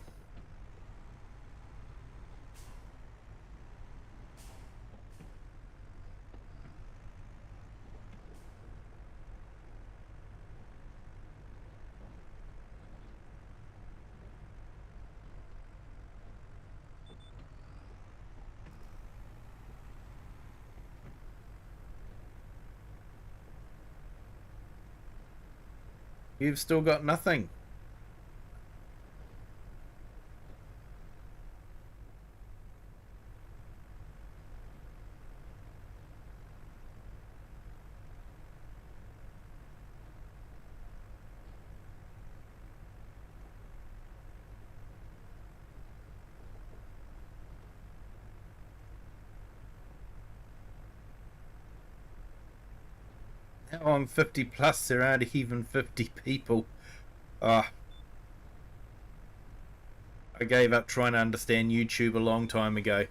You've still got nothing. Now I'm 50 plus, there aren't even 50 people. Ah, I gave up trying to understand YouTube a long time ago.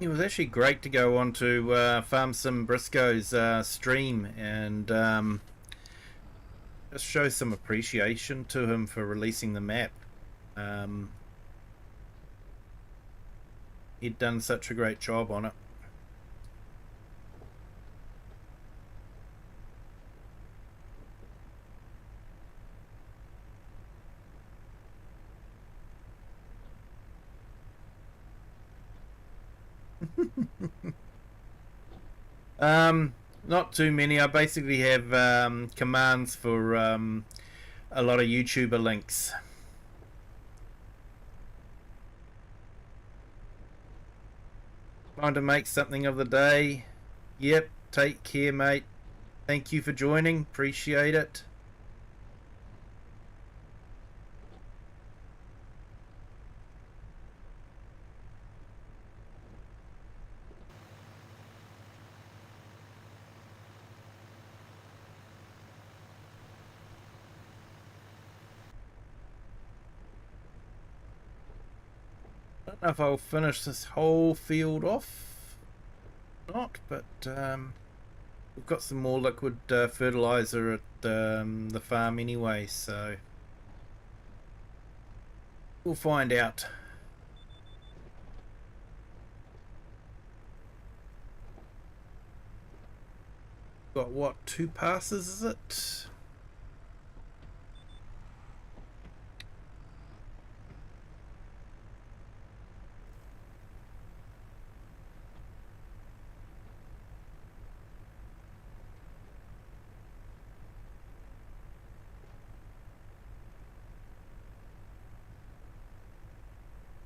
It was actually great to go on to Farm Sim Briscoe's stream and just show some appreciation to him for releasing the map. He'd done such a great job on it. Not too many. I basically have commands for a lot of YouTuber links. Trying to make something of the day. Yep, take care, mate. Thank you for joining. Appreciate it. I don't know if I'll finish this whole field off or not, but we've got some more liquid fertilizer at the farm anyway, so we'll find out. Got what, 2 passes is it?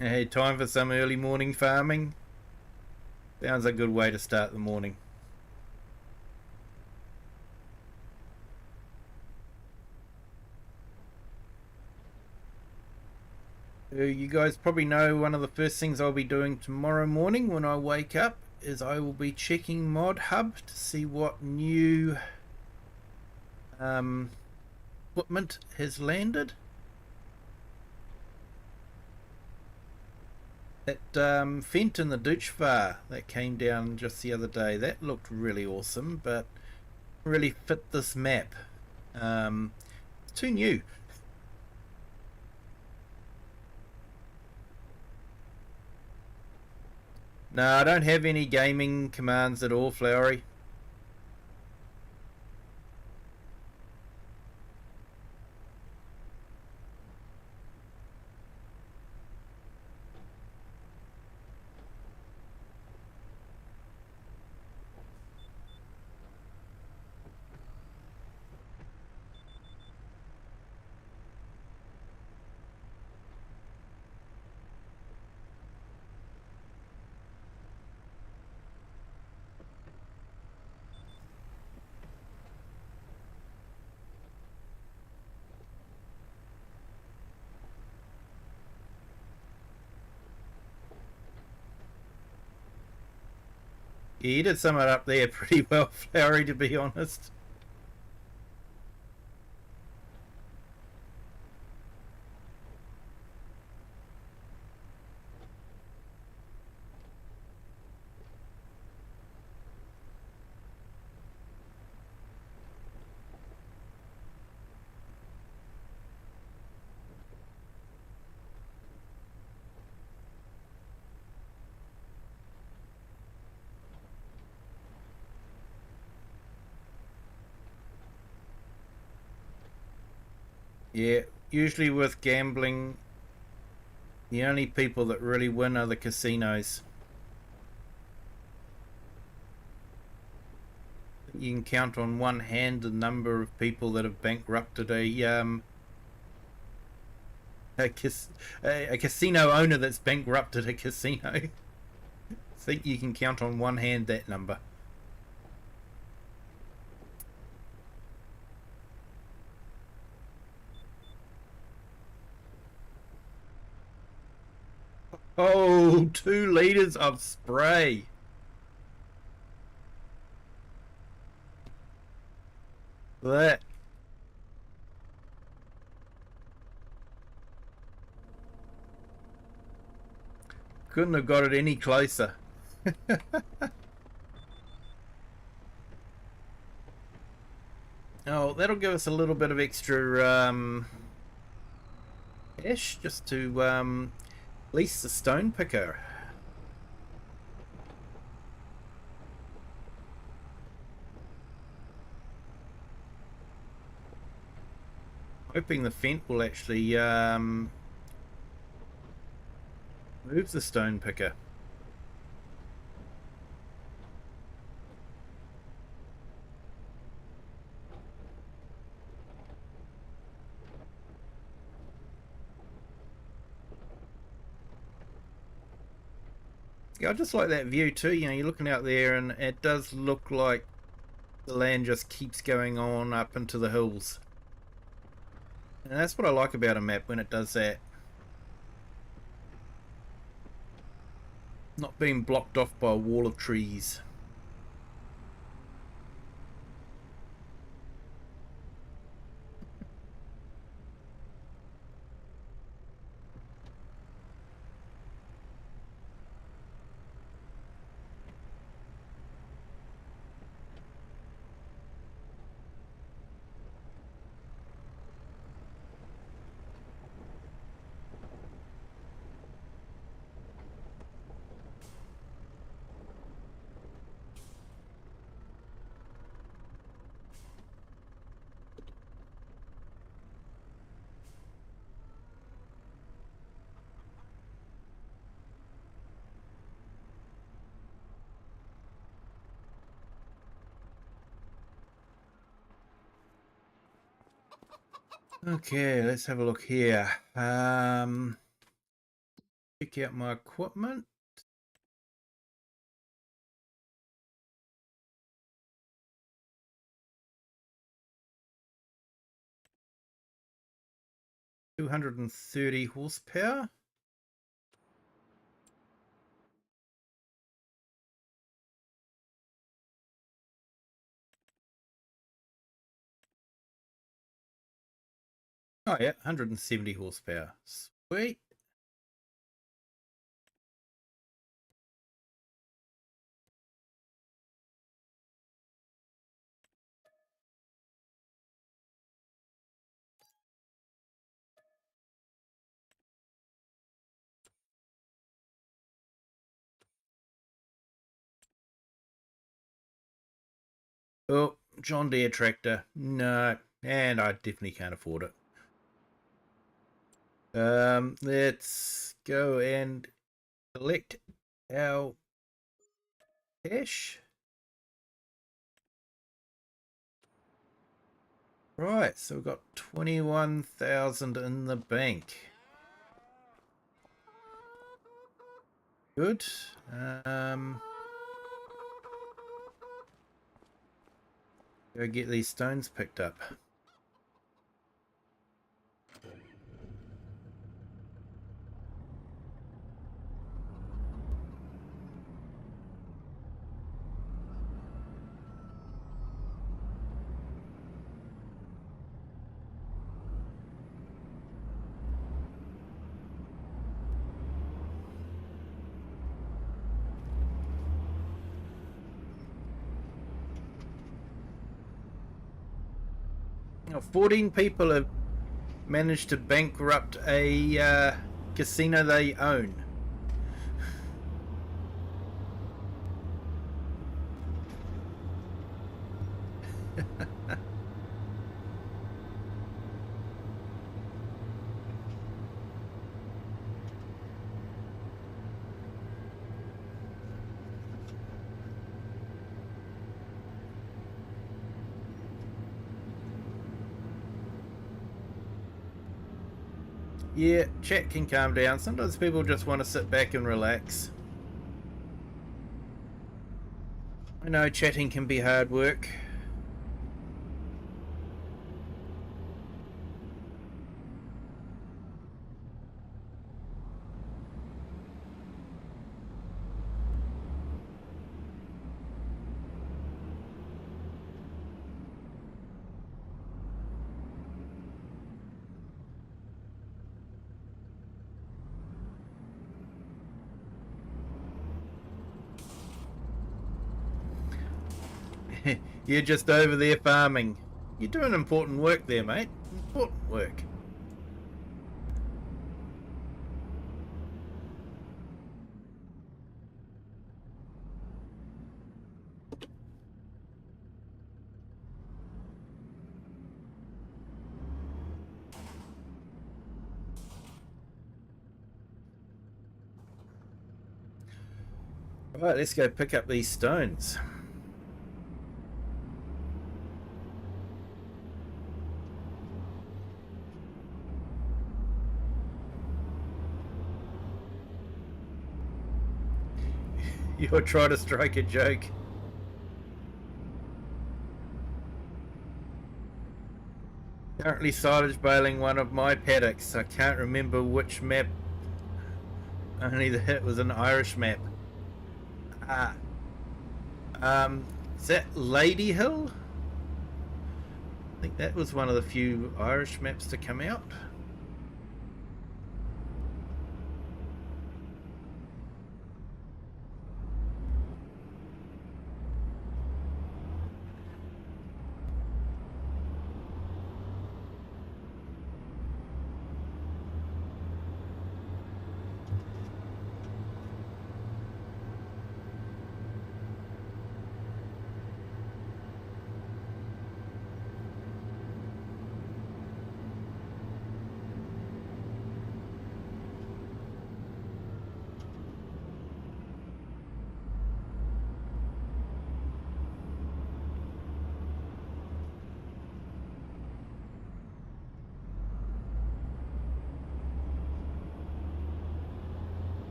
Hey, time for some early morning farming. Sounds a good way to start the morning. You guys probably know one of the first things I'll be doing tomorrow morning when I wake up is I will be checking Mod Hub to see what new equipment has landed. That Fent in the Dutchvar that came down just the other day, that looked really awesome, but really fit this map. It's too new. No, I don't have any gaming commands at all, Flowery. Yeah, you did sum it up there pretty well, Flowery, to be honest. Yeah, usually with gambling, the only people that really win are the casinos. You can count on one hand the number of people that have bankrupted a, cas- a casino owner that's bankrupted a casino. I think you can count on one hand that number. Oh, 2 liters of spray. That couldn't have got it any closer. Oh, that'll give us a little bit of extra cash just to lease the stone picker. Hoping the Fent will actually move the stone picker. Yeah, I just like that view too. You know, you're looking out there and it does look like the land just keeps going on up into the hills. And that's what I like about a map when it does that. Not being blocked off by a wall of trees. Okay, let's have a look here. Check out my equipment. $230 horsepower. Oh yeah, 170 horsepower. Sweet. Oh, John Deere tractor. No, and I definitely can't afford it. Let's go and collect our cash. Right, so we've got 21,000 in the bank. Good. Go get these stones picked up. Now, 14 people have managed to bankrupt a casino they own. Yeah, chat can calm down. Sometimes people just want to sit back and relax. I know chatting can be hard work. You're just over there farming. You're doing important work there, mate. Important work. Right, let's go pick up these stones. You're trying to strike a joke. Currently silage baling one of my paddocks. I can't remember which map. Only the hit was an Irish map. Ah. Is that Lady Hill? I think that was one of the few Irish maps to come out.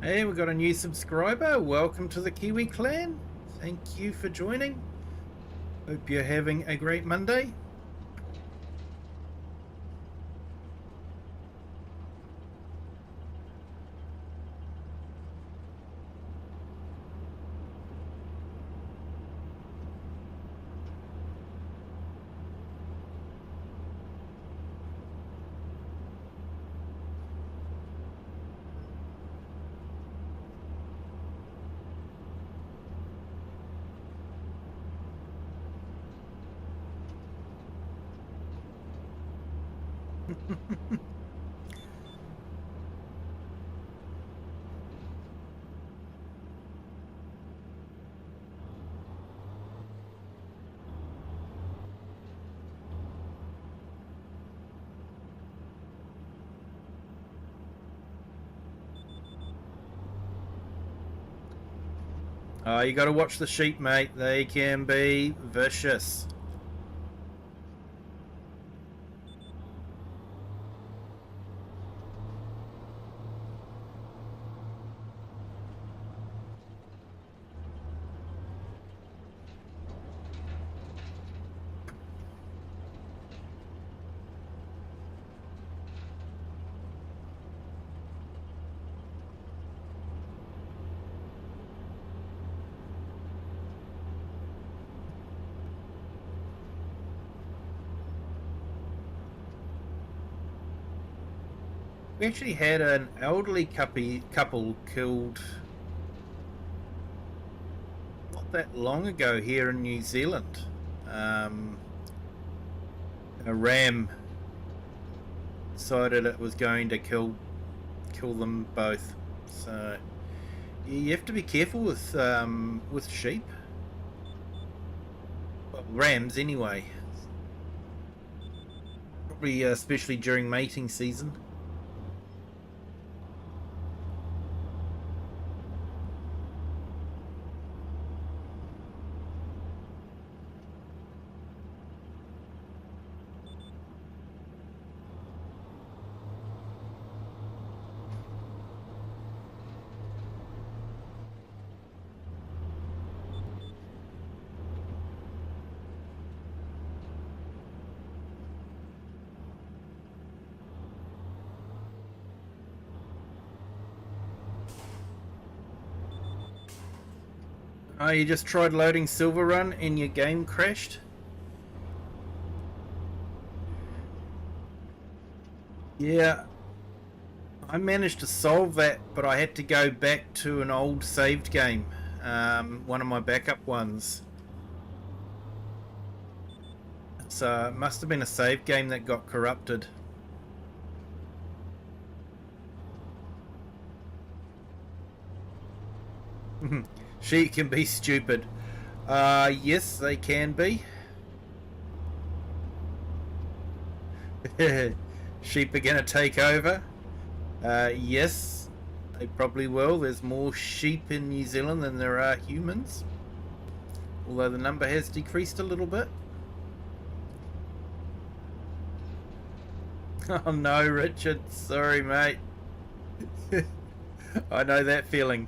Hey, we've got a new subscriber. Welcome to the Kiwi clan. Thank you for joining. Hope you're having a great Monday. You got to watch the sheep, mate. They can be vicious. We actually had an elderly couple killed not that long ago here in New Zealand. A ram decided it was going to kill them both. So you have to be careful with sheep. Well, rams anyway. Probably especially during mating season. Oh, you just tried loading Silver Run and your game crashed? Yeah, I managed to solve that, but I had to go back to an old saved game, one of my backup ones. So it must have been a save game that got corrupted. She can be stupid. Yes, they can be. Sheep are gonna take over. Yes, they probably will. There's more sheep in New Zealand than there are humans. Although the number has decreased a little bit. Oh no, Richard. Sorry, mate. I know that feeling.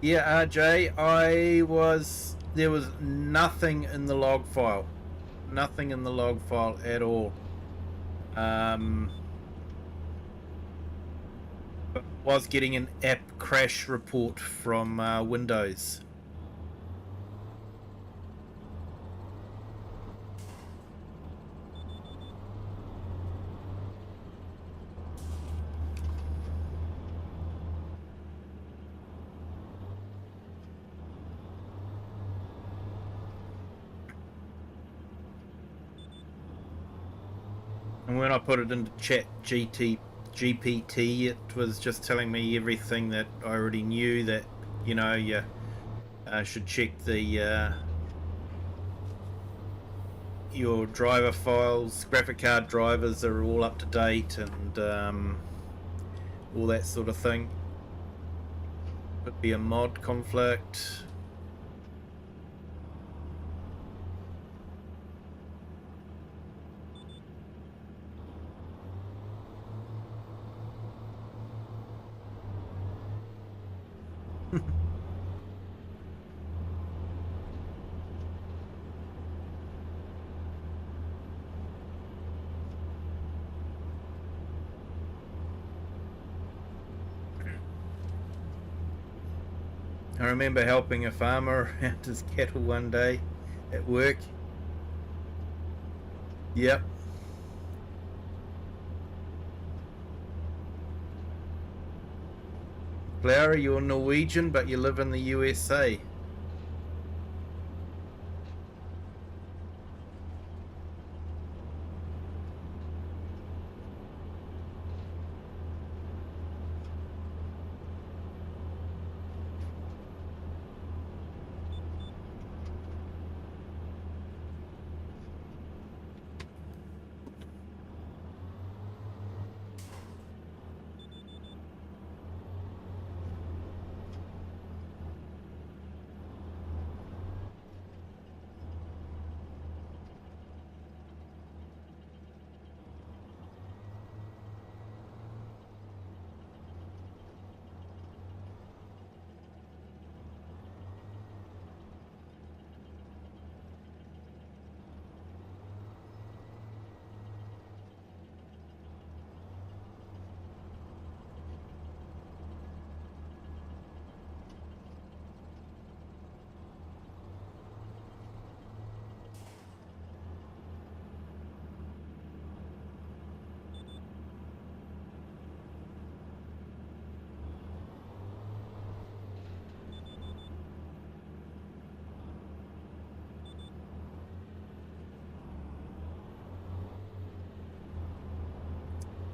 Yeah, RJ, there was nothing in the log file. Nothing in the log file at all. But was getting an app crash report from Windows. And when I put it into GPT, it was just telling me everything that I already knew, that, you know, you should check your driver files, graphic card drivers are all up to date, and all that sort of thing. Could be a mod conflict. I remember helping a farmer around his cattle one day at work. Yep. Flower, you're Norwegian, but you live in the USA.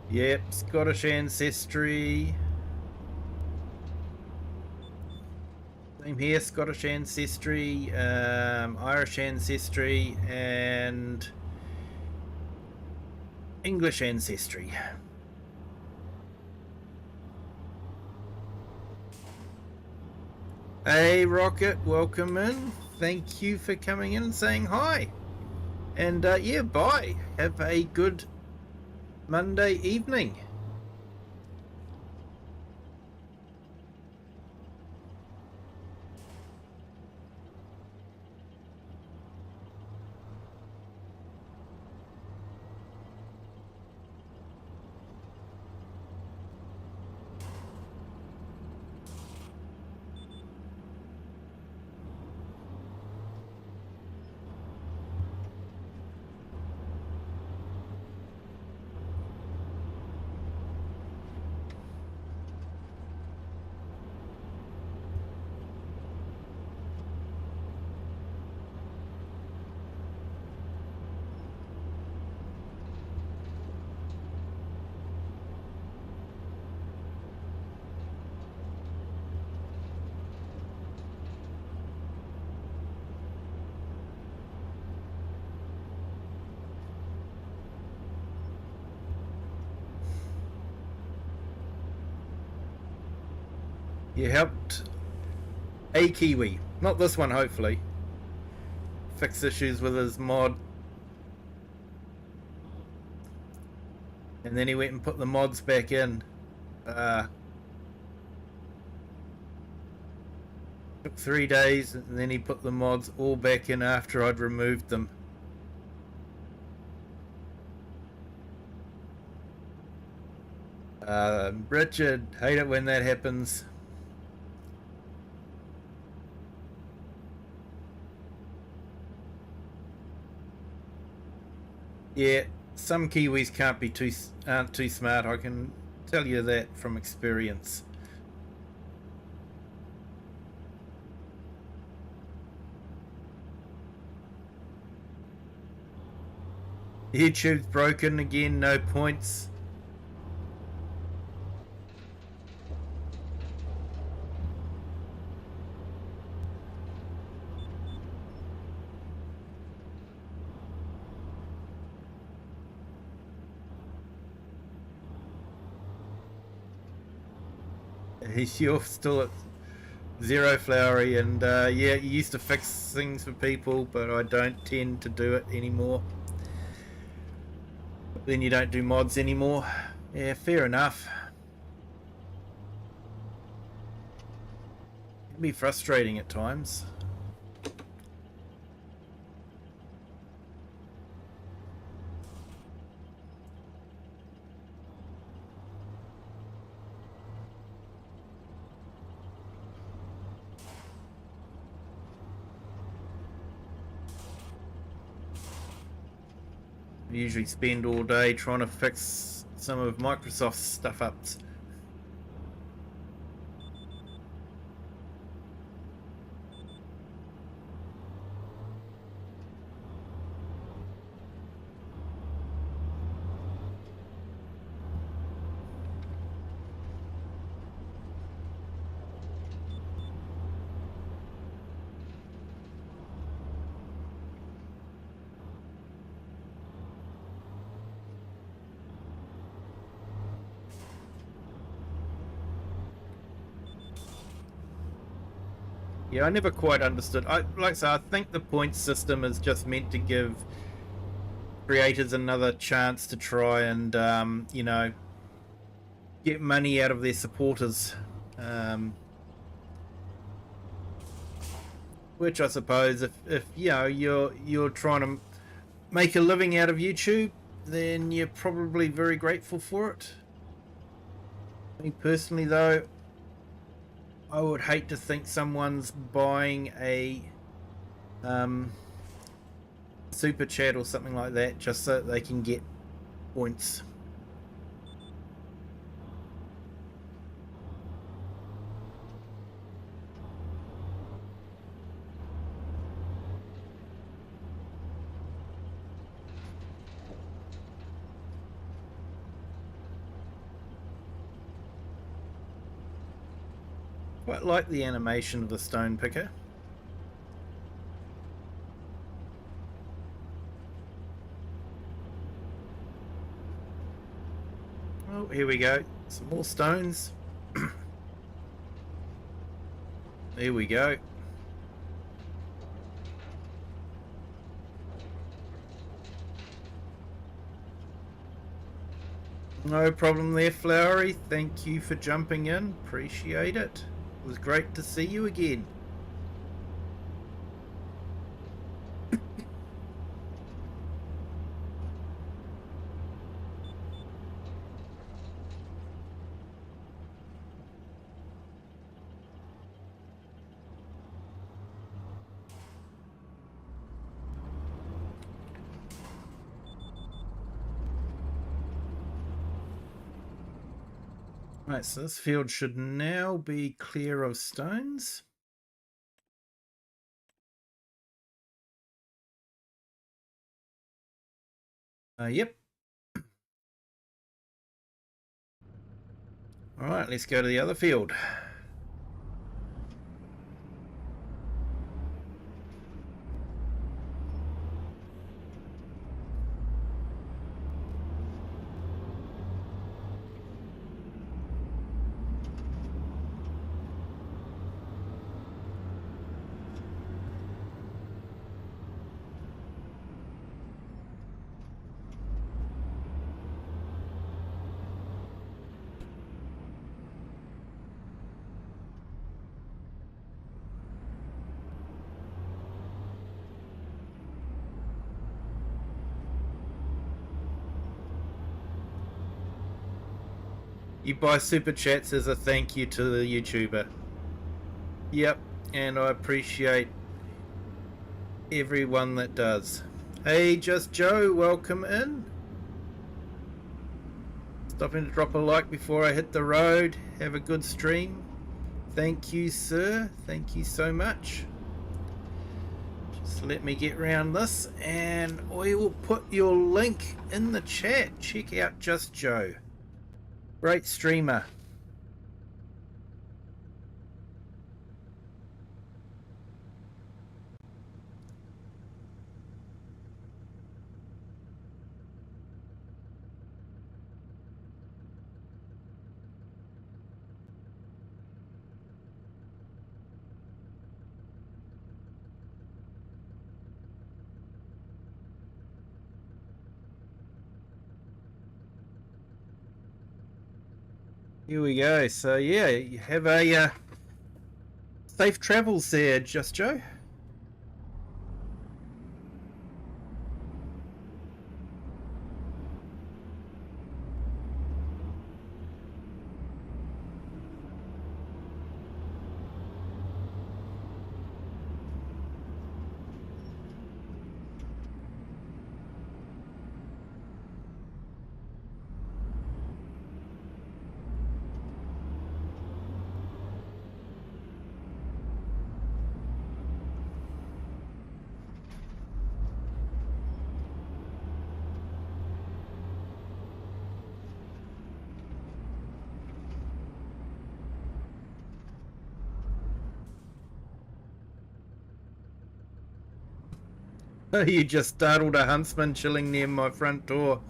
Yep, Scottish ancestry. Same here, Scottish ancestry, Irish ancestry, and English ancestry. Hey Rocket, welcome in. Thank you for coming in and saying hi. And yeah, bye. Have a good Monday evening. You helped a Kiwi, not this one, hopefully, fix issues with his mod. And then he went and put the mods back in. Took 3 days, and then he put the mods all back in after I'd removed them. Richard, hate it when that happens. Yeah, some Kiwis aren't too smart. I can tell you that from experience. YouTube's broken again. No points. You're still at 0 Flowery, and yeah, you used to fix things for people, but I don't tend to do it anymore. But then you don't do mods anymore. Yeah, fair enough. It can be frustrating at times. usually spend all day trying to fix some of Microsoft's stuff ups. Yeah, I never quite understood. Like I say, I think the point system is just meant to give creators another chance to try and, you know, get money out of their supporters. Which I suppose, if you know you're trying to make a living out of YouTube, then you're probably very grateful for it. Me personally, though, I would hate to think someone's buying a super chat or something like that just so that they can get points. Quite like the animation of the stone picker. Oh, here we go. Some more stones. There we go. No problem there, Flowery. Thank you for jumping in. Appreciate it. It was great to see you again. Right, so this field should now be clear of stones. Yep. All right, let's go to the other field. You buy super chats as a thank you to the YouTuber. Yep, and I appreciate everyone that does. Hey, Just Joe, welcome in. Stopping to drop a like before I hit the road. Have a good stream. Thank you, sir. Thank you so much. Just let me get around this, and I will put your link in the chat. Check out Just Joe. Great streamer. Here we go. So yeah, you have a safe travels there, Just Joe. You just startled a huntsman chilling near my front door.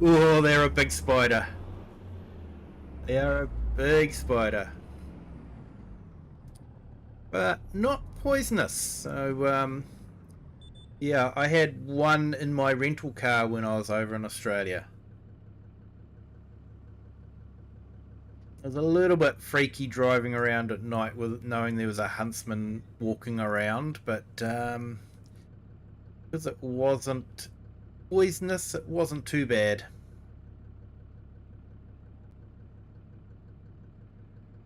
Oh, they're a big spider. They are a big spider. But not poisonous. So, yeah, I had one in my rental car when I was over in Australia. It was a little bit freaky driving around at night with knowing there was a huntsman walking around, but because it wasn't poisonous, it wasn't too bad.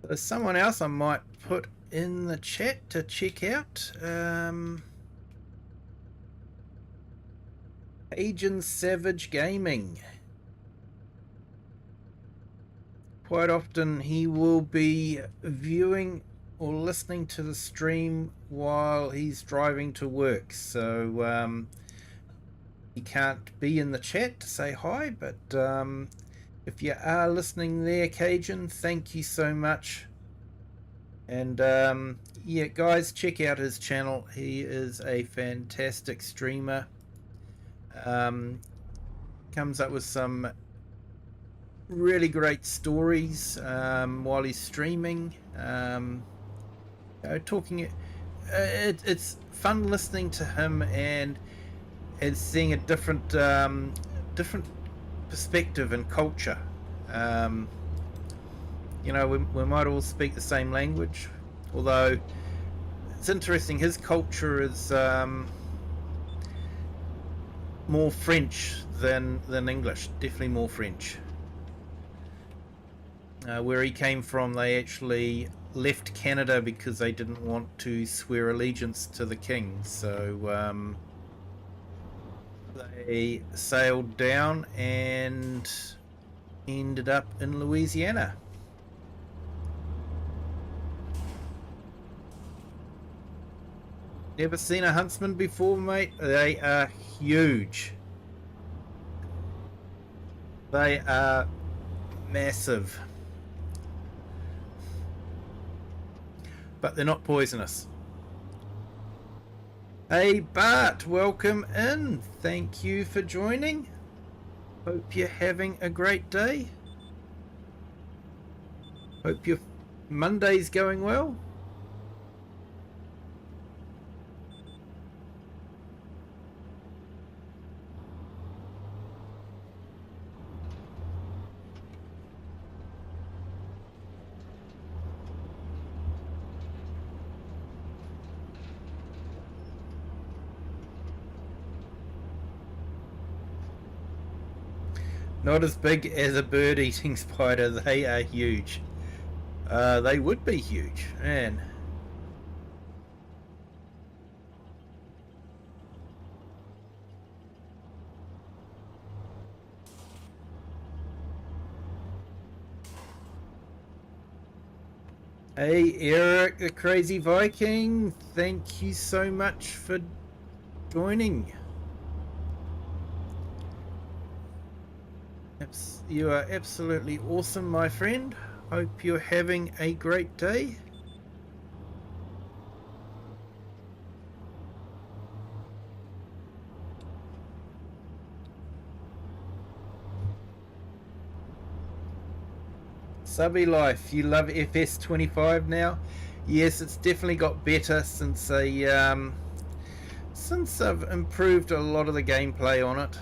There's someone else I might put in the chat to check out. Agent Savage Gaming. Quite often he will be viewing or listening to the stream while he's driving to work, so he can't be in the chat to say hi, but if you are listening there, Cajun, thank you so much. And yeah, guys, check out his channel. He is a fantastic streamer. Comes up with some really great stories while he's streaming. Talking, it's fun listening to him and seeing a different perspective and culture. You know, we might all speak the same language, although it's interesting. His culture is more French than English. Definitely more French. Where he came from, they actually left Canada because they didn't want to swear allegiance to the king. So they sailed down and ended up in Louisiana. Never seen a huntsman before, mate? They are huge. They are massive. But they're not poisonous. Hey Bart, welcome in. Thank you for joining. Hope you're having a great day. Hope your Monday's going well. Not as big as a bird-eating spider. They are huge. They would be huge, man. Hey Eric, the Crazy Viking, thank you so much for joining. You are absolutely awesome, my friend. Hope you're having a great day. Subby Life, you love FS25 now? Yes, it's definitely got better since I've improved a lot of the gameplay on it.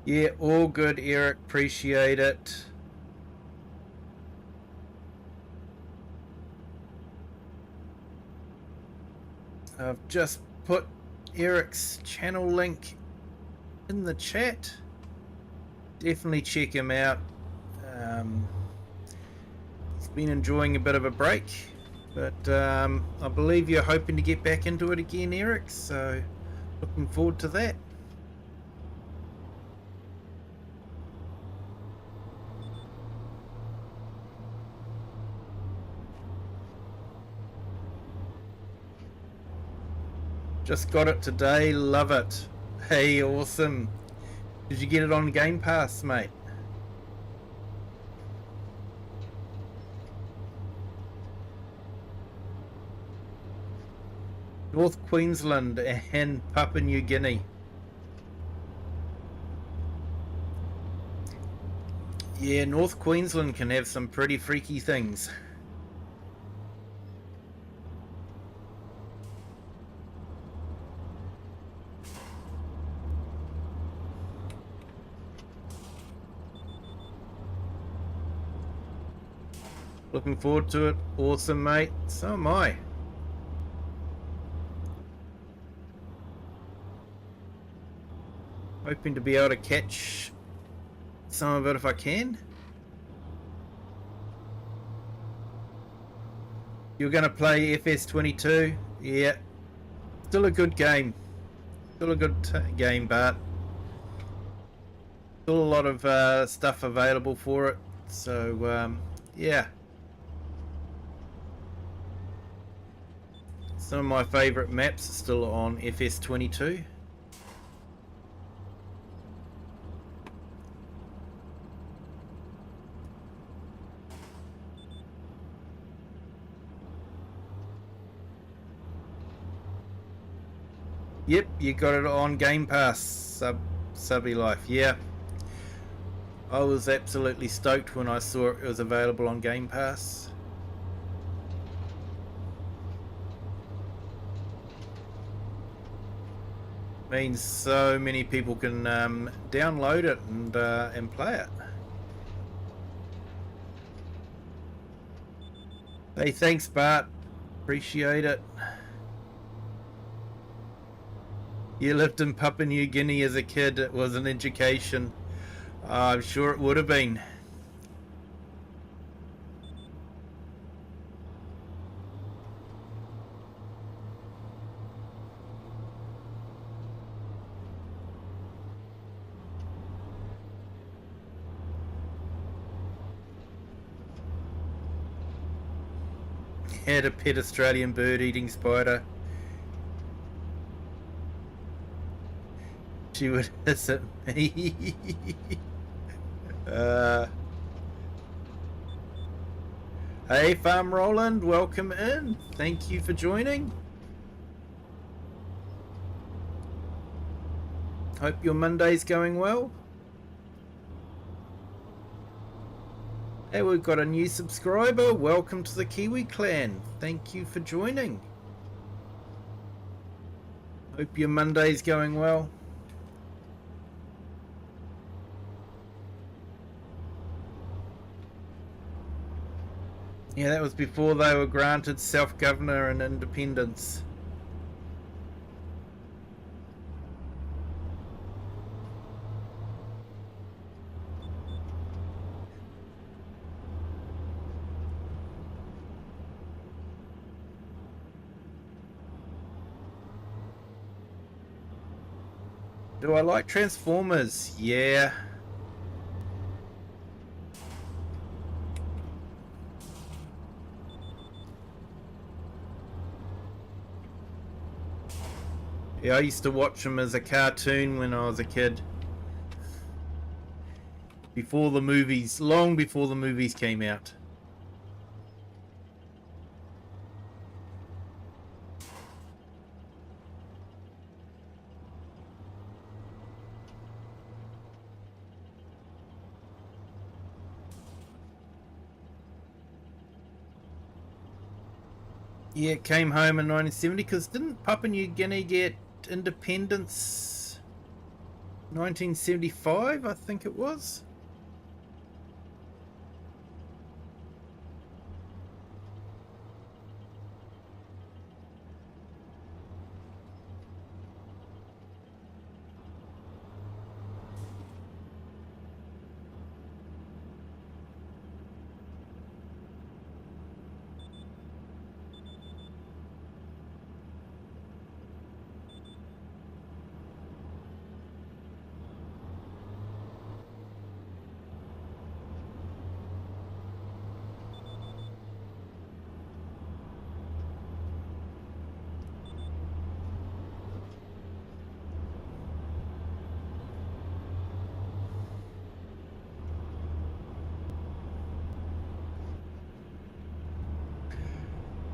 Yeah, all good, Eric. Appreciate it. I've just put Eric's channel link in the chat. Definitely check him out. He's been enjoying a bit of a break, but I believe you're hoping to get back into it again, Eric, so looking forward to that. Just got it today, love it. Hey, awesome. Did you get it on Game Pass, mate? North Queensland and Papua New Guinea. Yeah, North Queensland can have some pretty freaky things. Looking forward to it. Awesome, mate. So am I. Hoping to be able to catch some of it if I can. You're going to play FS22? Yeah. Still a good game. Still a good game, but still a lot of stuff available for it. So, yeah. Some of my favourite maps are still on FS22. Yep, you got it on Game Pass, Subby Life. Yeah, I was absolutely stoked when I saw it was available on Game Pass. Means so many people can download it and play it. Hey, thanks, Bart. Appreciate it. You lived in Papua New Guinea as a kid. It was an education. I'm sure it would have been. Had a pet Australian bird-eating spider. She would hiss at me. Hey, Farm Roland, welcome in. Thank you for joining. Hope your Monday's going well. Hey, we've got a new subscriber. Welcome to the Kiwi clan. Thank you for joining. Hope your Monday's going well. Yeah, that was before they were granted self-governor and independence. Do I like Transformers? Yeah. Yeah, I used to watch them as a cartoon when I was a kid. Before the movies, long before the movies came out. Yeah, it came home in 1970 because didn't Papua New Guinea get independence 1975, I think it was?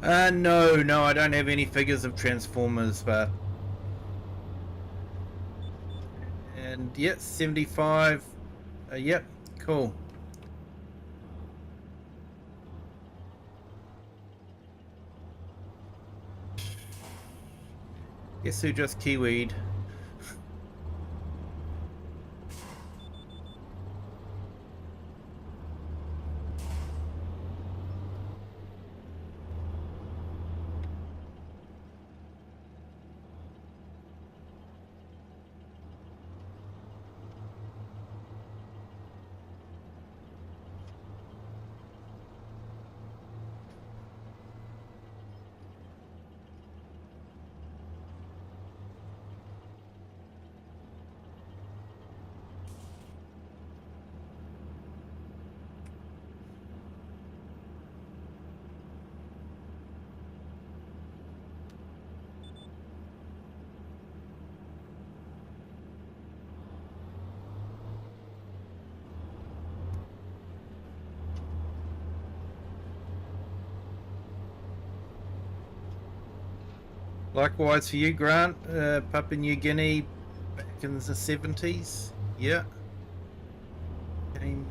No, I don't have any figures of Transformers, but... And, yep, 75. Yep, cool. Guess who just Kiwi'd? Likewise for you, Grant. Papua New Guinea back in the 70s. Yeah. Game.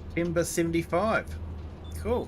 September 75. Cool.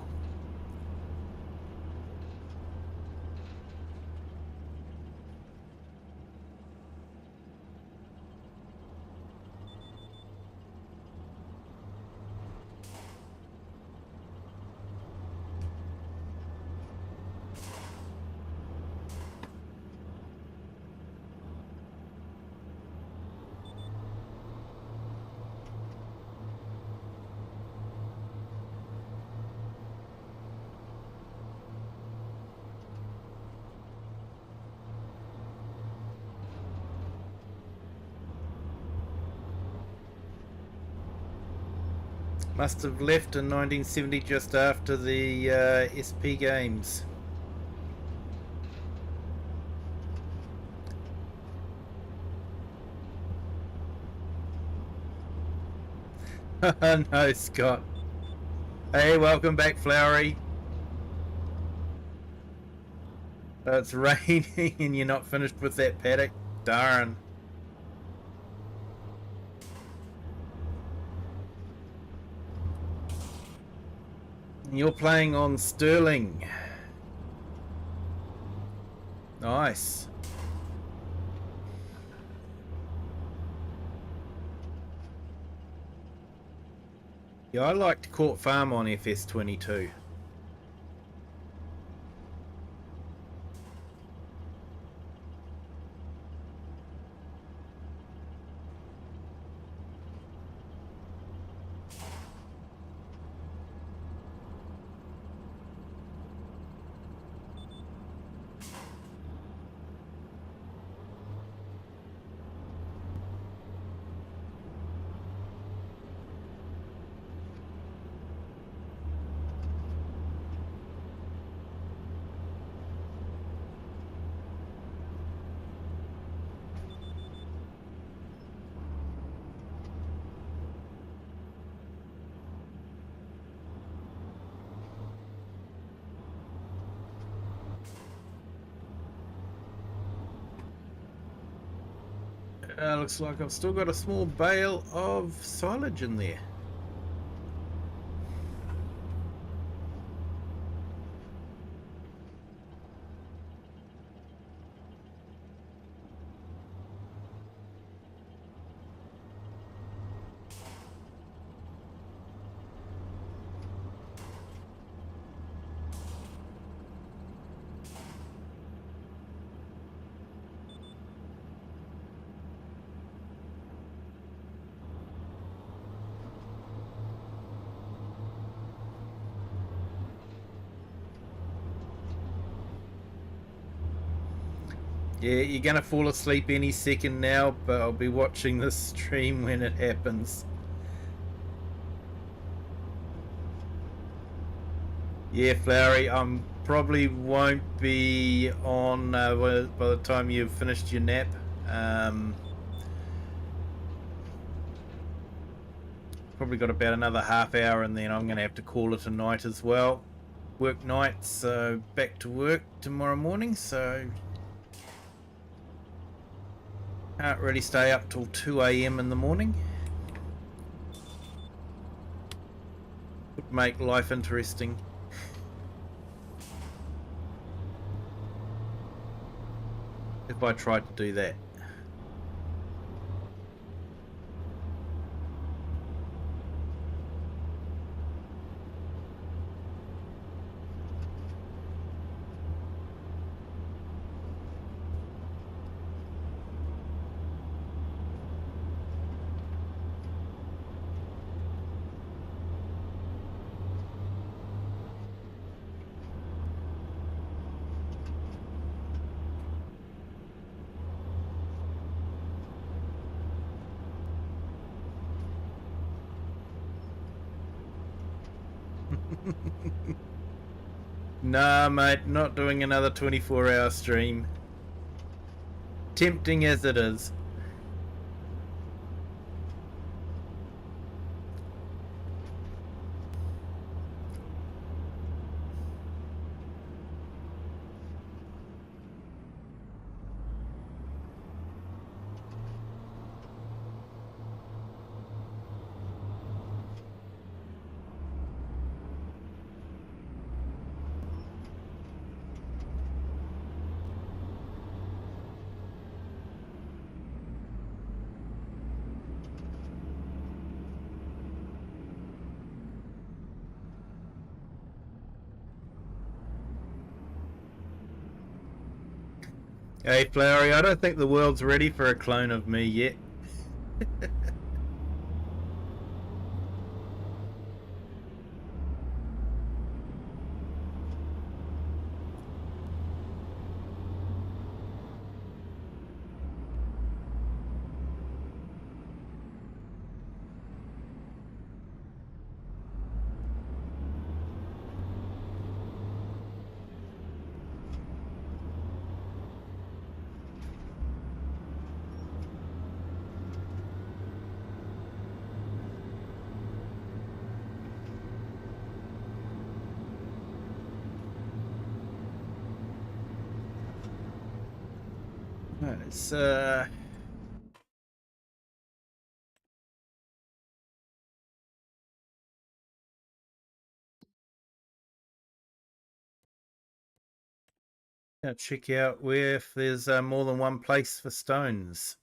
Must have left in 1970 just after the SP Games. No, Scott. Hey, welcome back, Flowery. It's raining and you're not finished with that paddock? Darn. You're playing on Sterling. Nice. Yeah, I liked Court Farm on FS22. Looks like I've still got a small bale of silage in there. Yeah, you're gonna fall asleep any second now, but I'll be watching this stream when it happens. Yeah, Flowery, probably won't be on by the time you've finished your nap. Probably got about another half hour and then I'm going to have to call it a night as well. Work night, so back to work tomorrow morning, so can't really stay up till 2 AM in the morning. Would make life interesting. If I tried to do that. Nah, mate, not doing another 24-hour stream. Tempting as it is. Hey, Flowery, I don't think the world's ready for a clone of me yet. Let's check out where if there's more than one place for stones.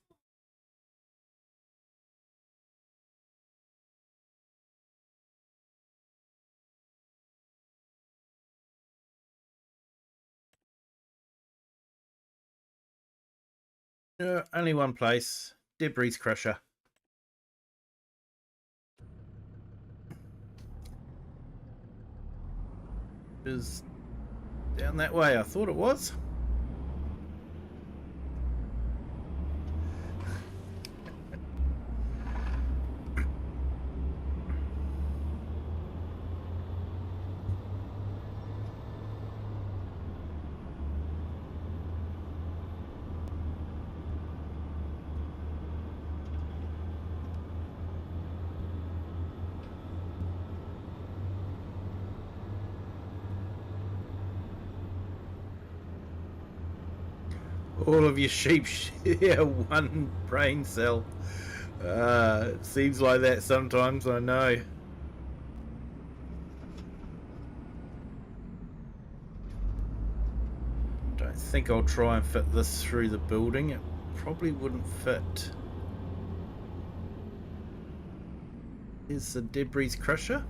Only one place. Debris Crusher. Is down that way, I thought it was. All of your sheep share one brain cell. It seems like that sometimes, I know. Don't think I'll try and fit this through the building. It probably wouldn't fit. Here's the Debris Crusher.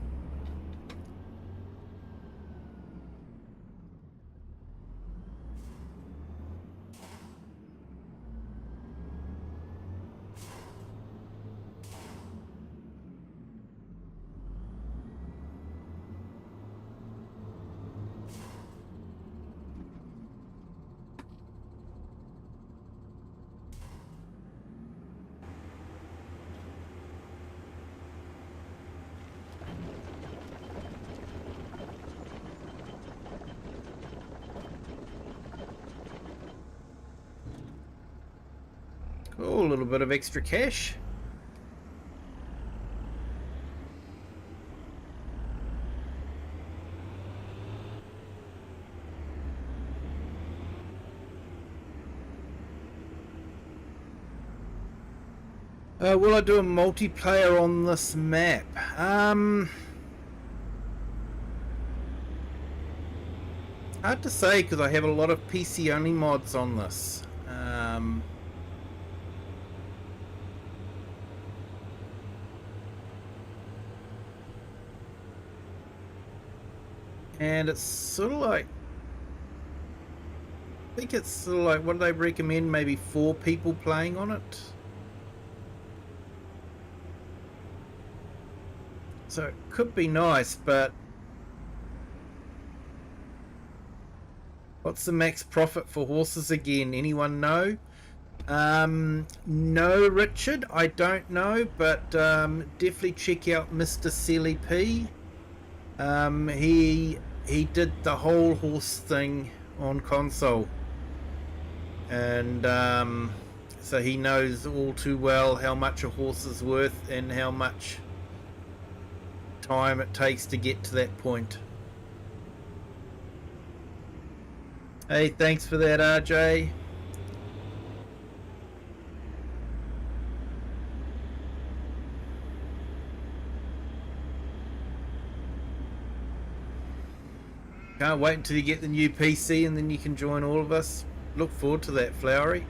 Cool, a little bit of extra cash. Will I do a multiplayer on this map? Hard to say because I have a lot of PC only mods on this. And it's sort of like, I think it's sort of like, what do they recommend? Maybe 4 people playing on it. So it could be nice, but what's the max profit for horses again? Anyone know? No, Richard, I don't know, but definitely check out Mr. Selly P. He did the whole horse thing on console, and so he knows all too well how much a horse is worth and how much time it takes to get to that point. Hey, thanks for that, RJ. Can't wait until you get the new PC and then you can join all of us. Look forward to that, Flowery.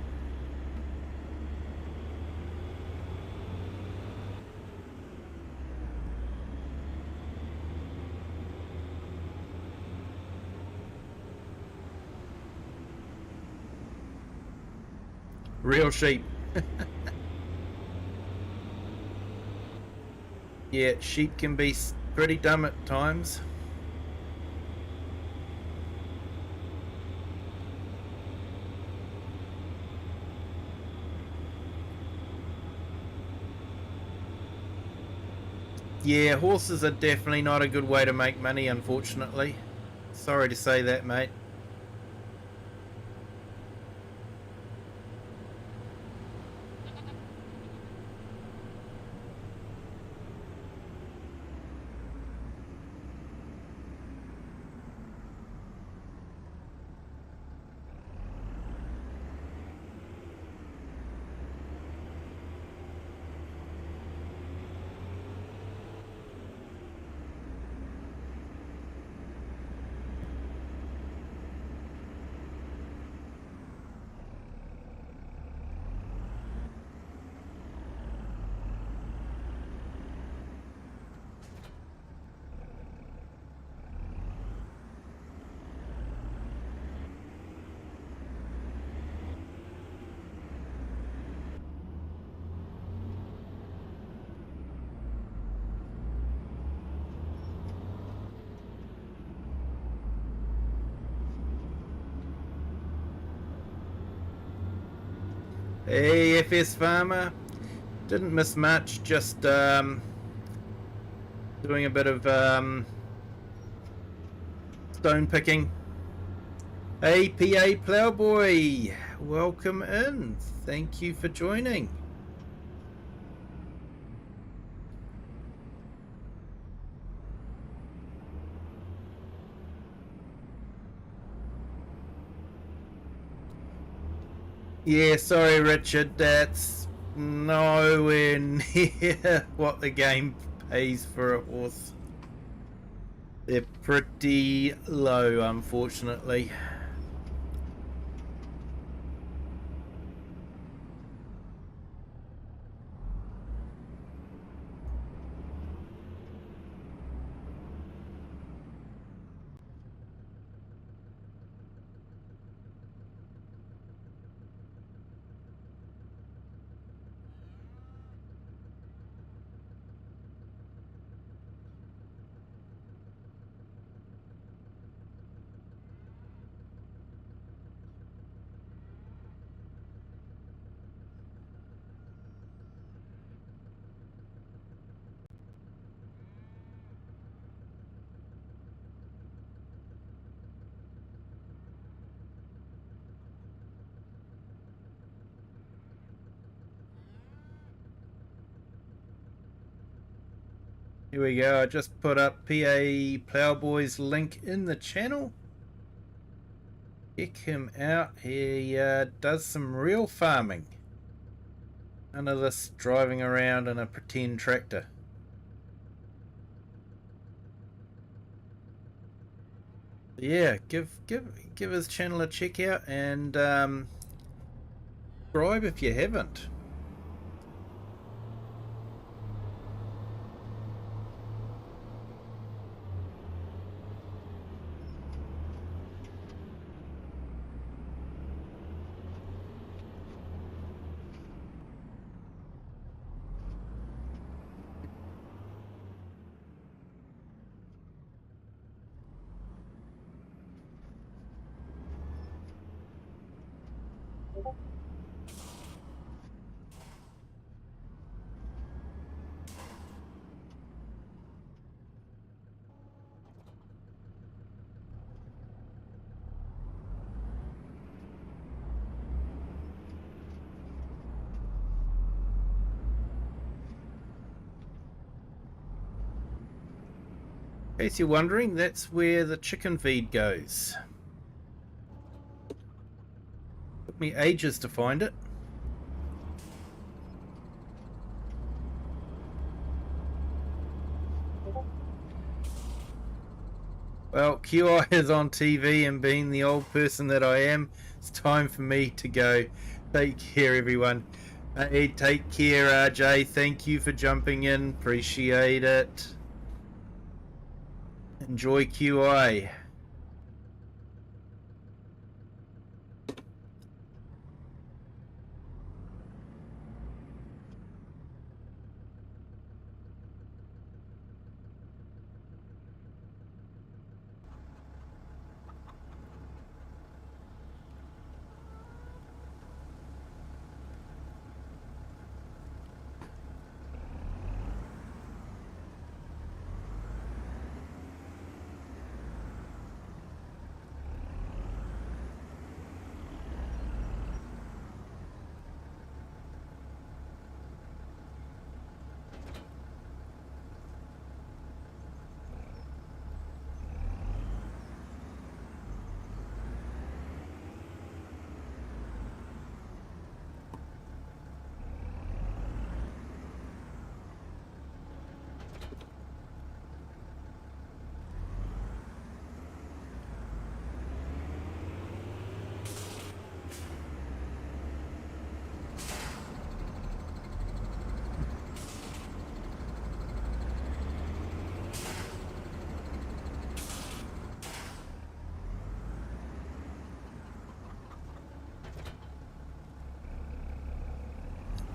Real sheep. Yeah, sheep can be pretty dumb at times. Yeah, horses are definitely not a good way to make money, unfortunately. Sorry to say that, mate. Hey, FS Farmer. Didn't miss much, just doing a bit of stone picking. Hey, PA Plowboy. Welcome in. Thank you for joining. Yeah, sorry, Richard. That's nowhere near what the game pays for a horse. They're pretty low, unfortunately. Here we go. I just put up PA Plowboy's link in the channel. Check him out. He does some real farming. None of this driving around in a pretend tractor. Yeah, give his channel a check out and subscribe if you haven't. In case you're wondering, that's where the chicken feed goes. Took me ages to find it. Well, QI is on TV, and being the old person that I am, it's time for me to go. Take care, everyone. Hey, take care, RJ. Thank you for jumping in. Appreciate it. Enjoy QI.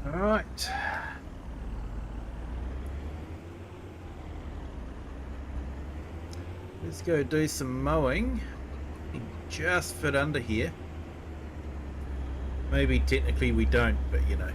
Alright. Let's go do some mowing. We just fit under here. Maybe technically we don't, but you know.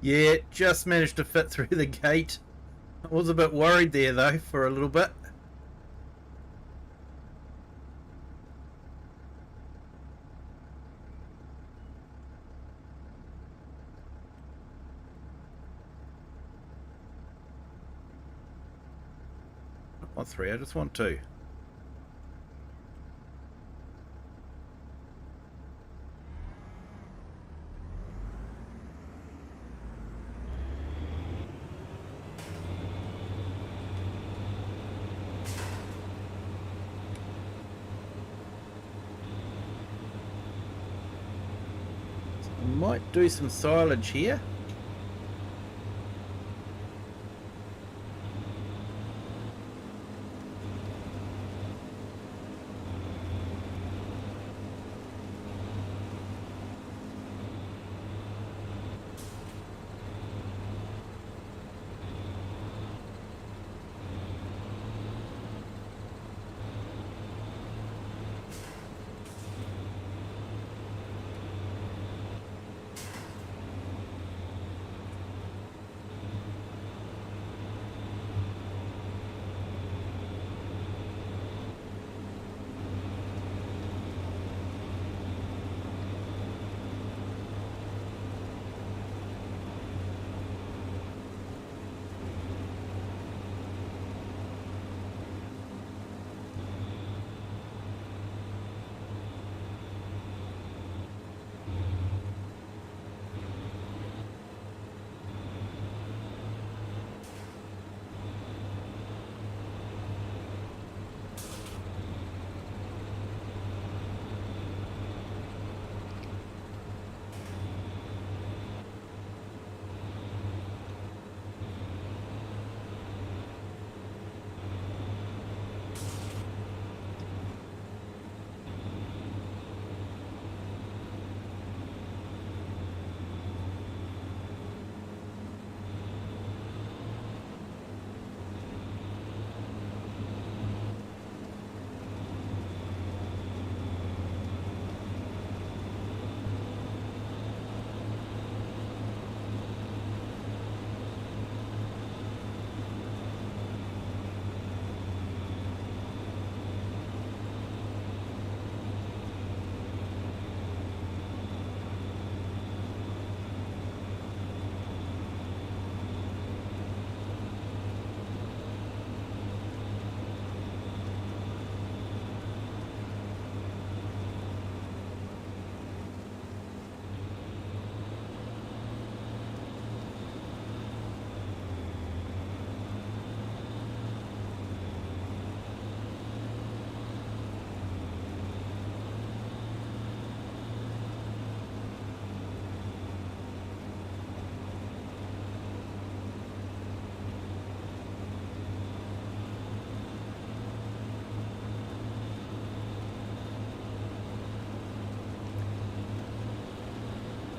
Yeah, just managed to fit through the gate. I was a bit worried there though for a little bit. I don't want 3, I just want 2. Might do some silage here.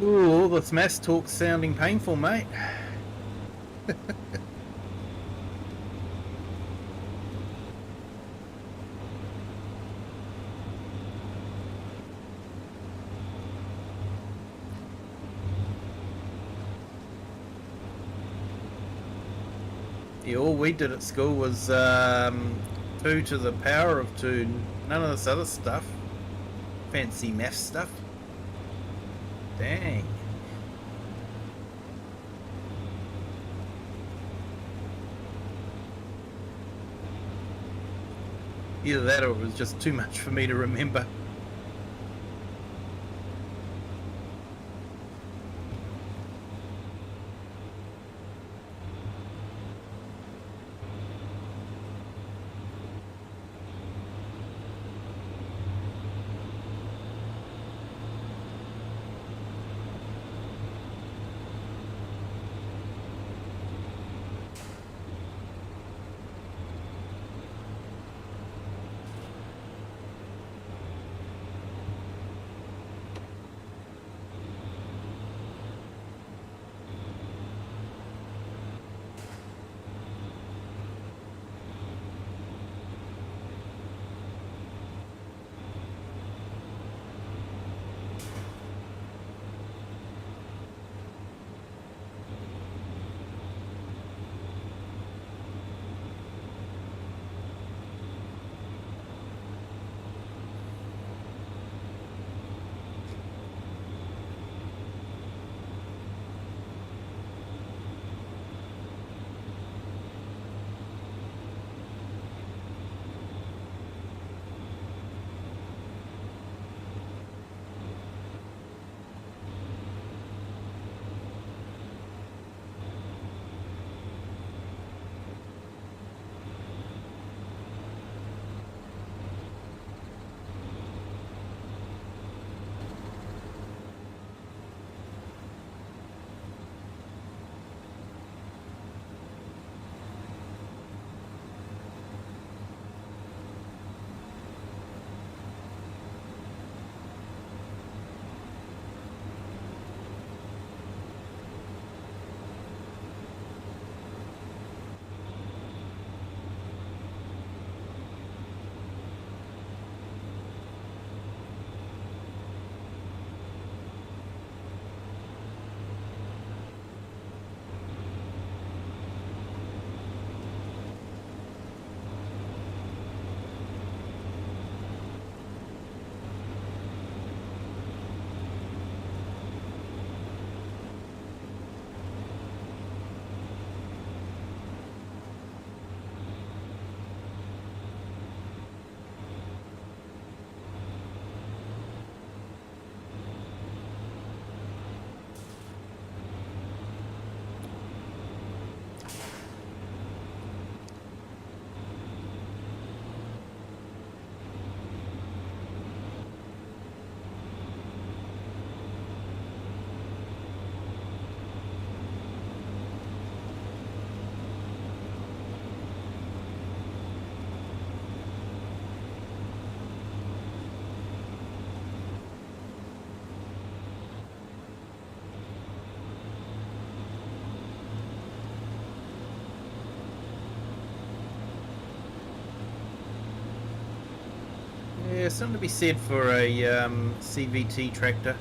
Ooh, all this mass talk's sounding painful, mate. Yeah, all we did at school was 2 to the power of 2. None of this other stuff. Fancy math stuff. Dang. Either that or it was just too much for me to remember. Yeah, something to be said for a CVT tractor.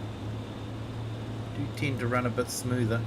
Do tend to run a bit smoother.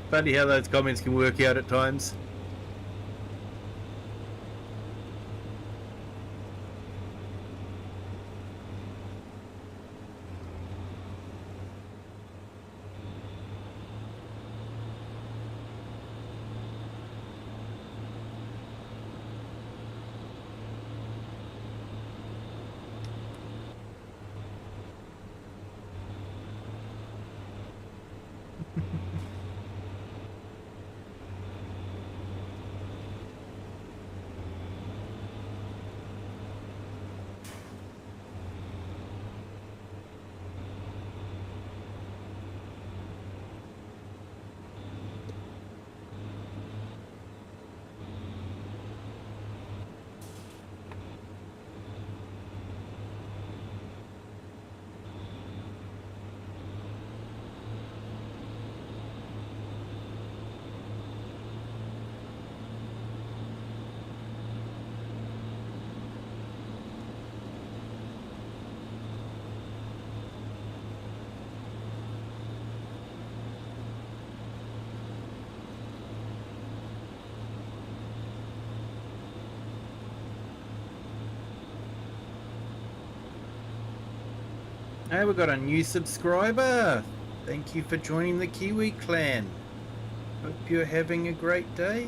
Funny how those comments can work out at times. Hey, we've got a new subscriber. Thank you for joining the Kiwi clan. Hope you're having a great day.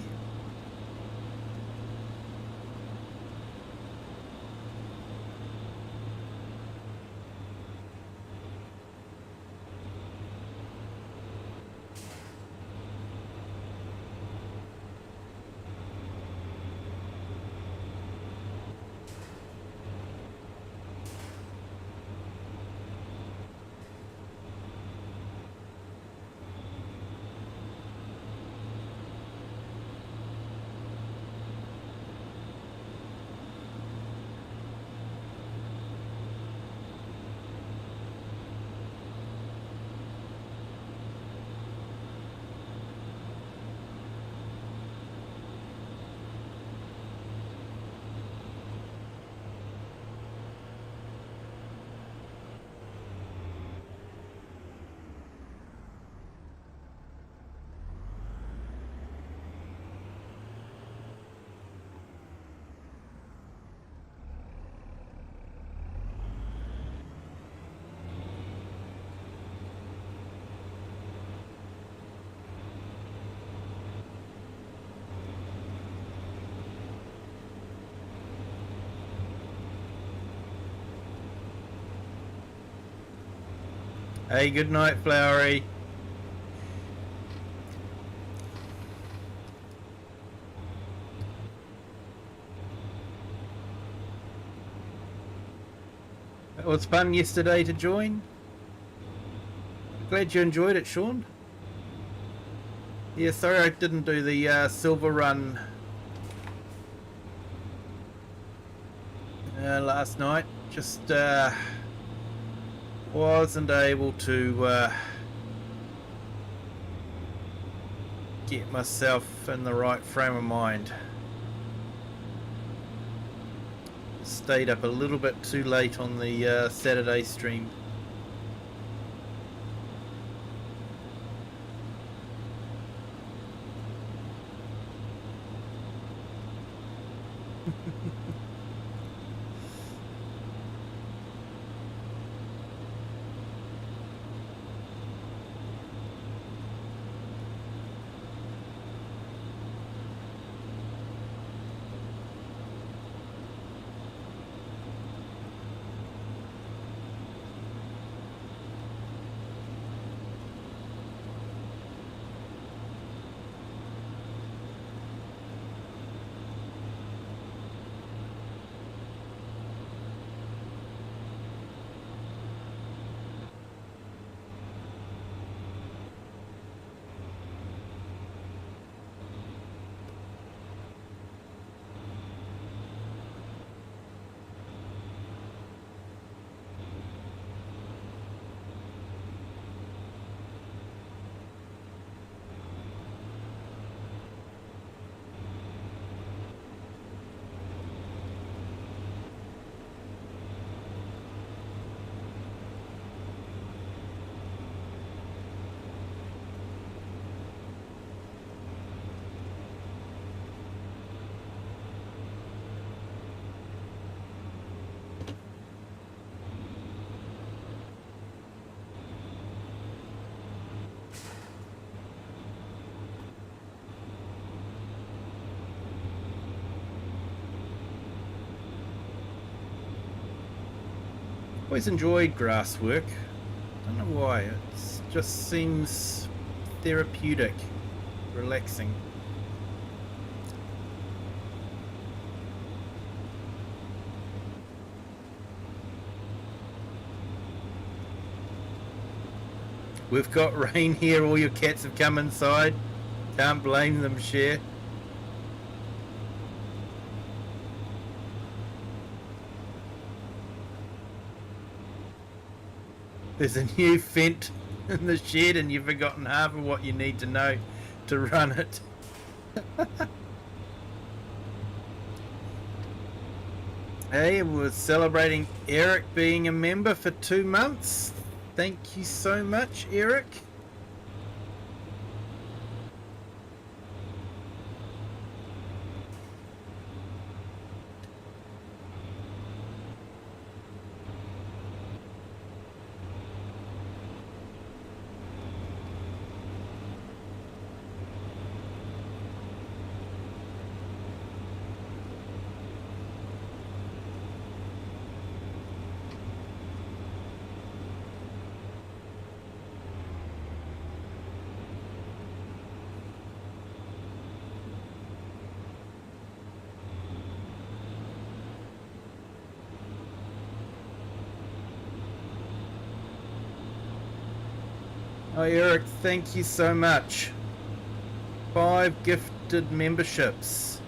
Hey, good night, Flowery. It was fun yesterday to join. Glad you enjoyed it, Sean. Yeah, sorry I didn't do the silver run last night. Just wasn't able to get myself in the right frame of mind. Stayed up a little bit too late on the Saturday stream. Always enjoyed grass work. Don't know why. It just seems therapeutic, relaxing. We've got rain here. All your cats have come inside. Can't blame them, Cher. There's a new vent in the shed and you've forgotten half of what you need to know to run it. Hey, we're celebrating Eric being a member for 2 months. Thank you so much, Eric. Oh, Eric, thank you so much. 5 gifted memberships.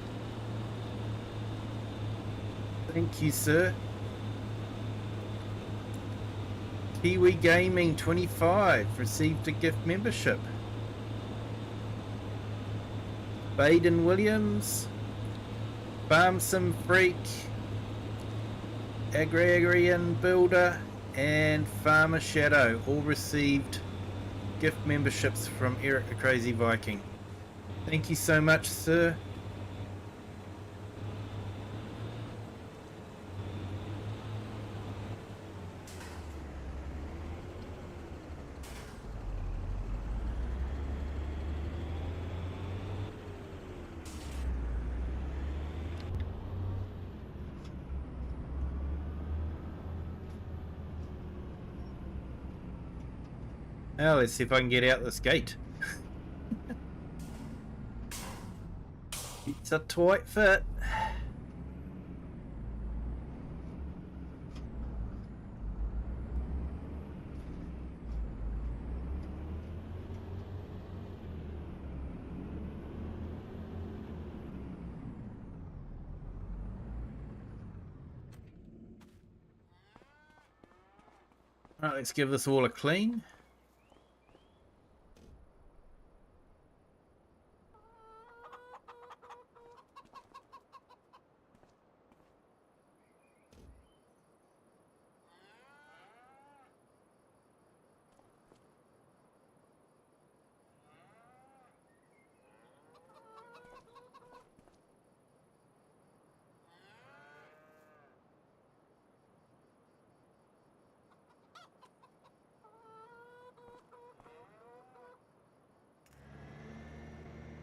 Thank you, sir. Kiwi Gaming 25 received a gift membership. Baden Williams, Farm Sim Freak, Agrarian Builder, and Farmer Shadow all received gift memberships from Eric the Crazy Viking. Thank you so much, sir. Now let's see if I can get out this gate. It's a tight fit. All right, let's give this all a clean.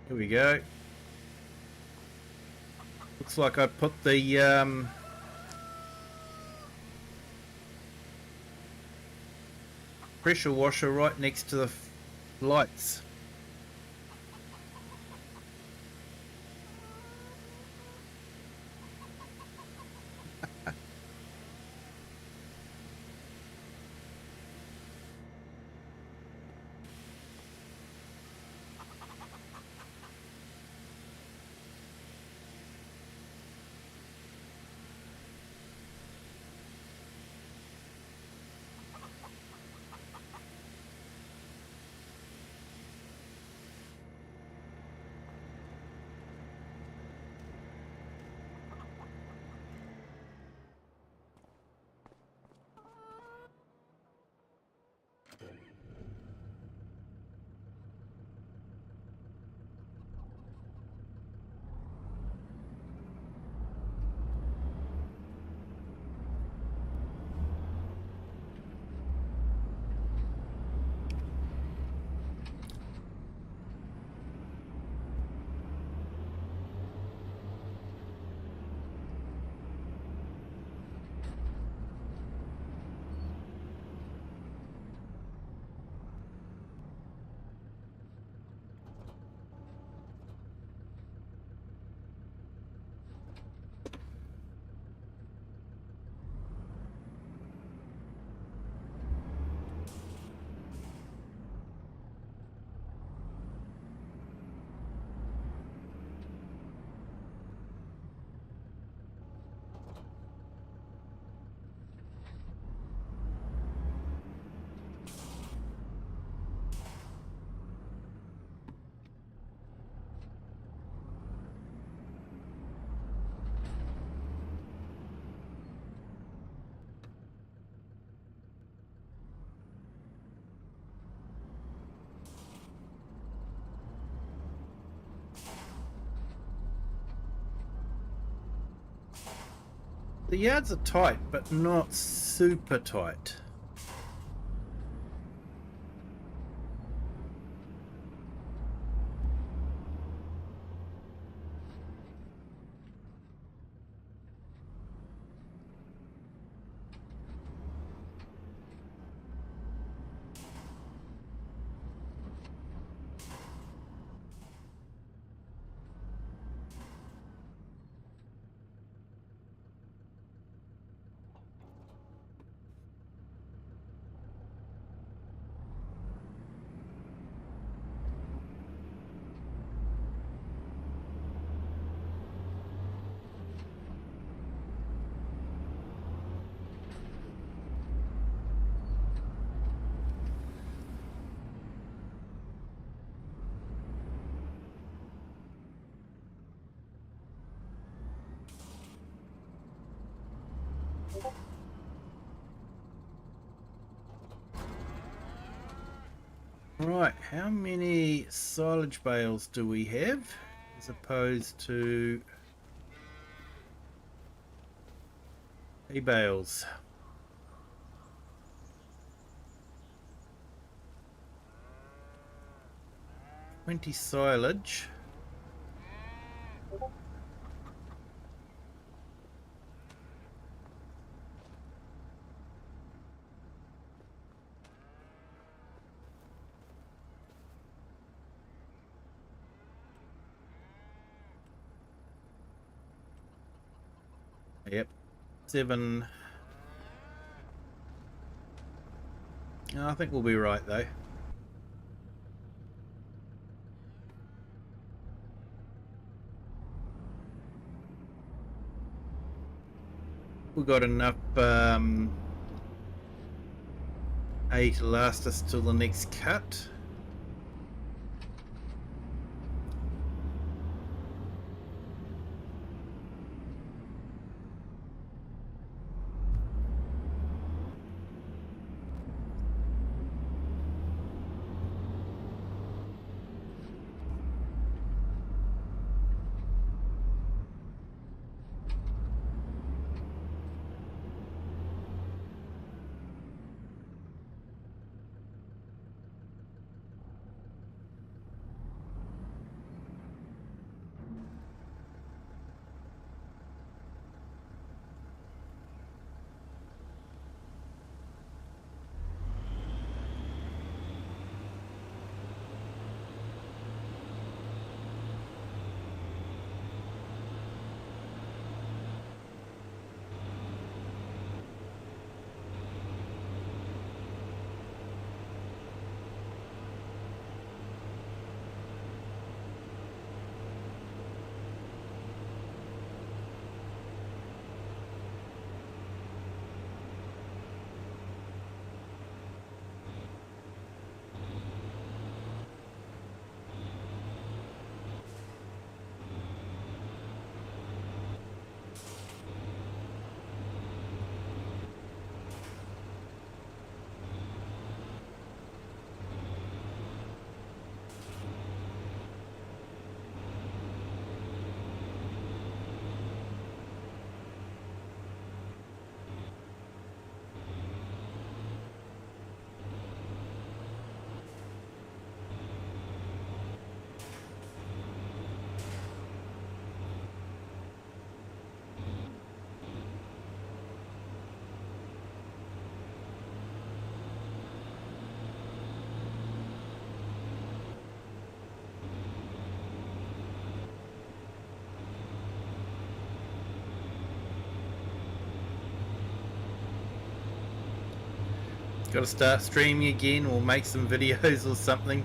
Here we go. Looks like I put the pressure washer right next to the lights. The yards are tight, but not super tight. Right, how many silage bales do we have as opposed to hay bales? 20 silage. Yep, 7. Oh, I think we'll be right though. We've got enough hay to last us till the next cut. Got to start streaming again or make some videos or something.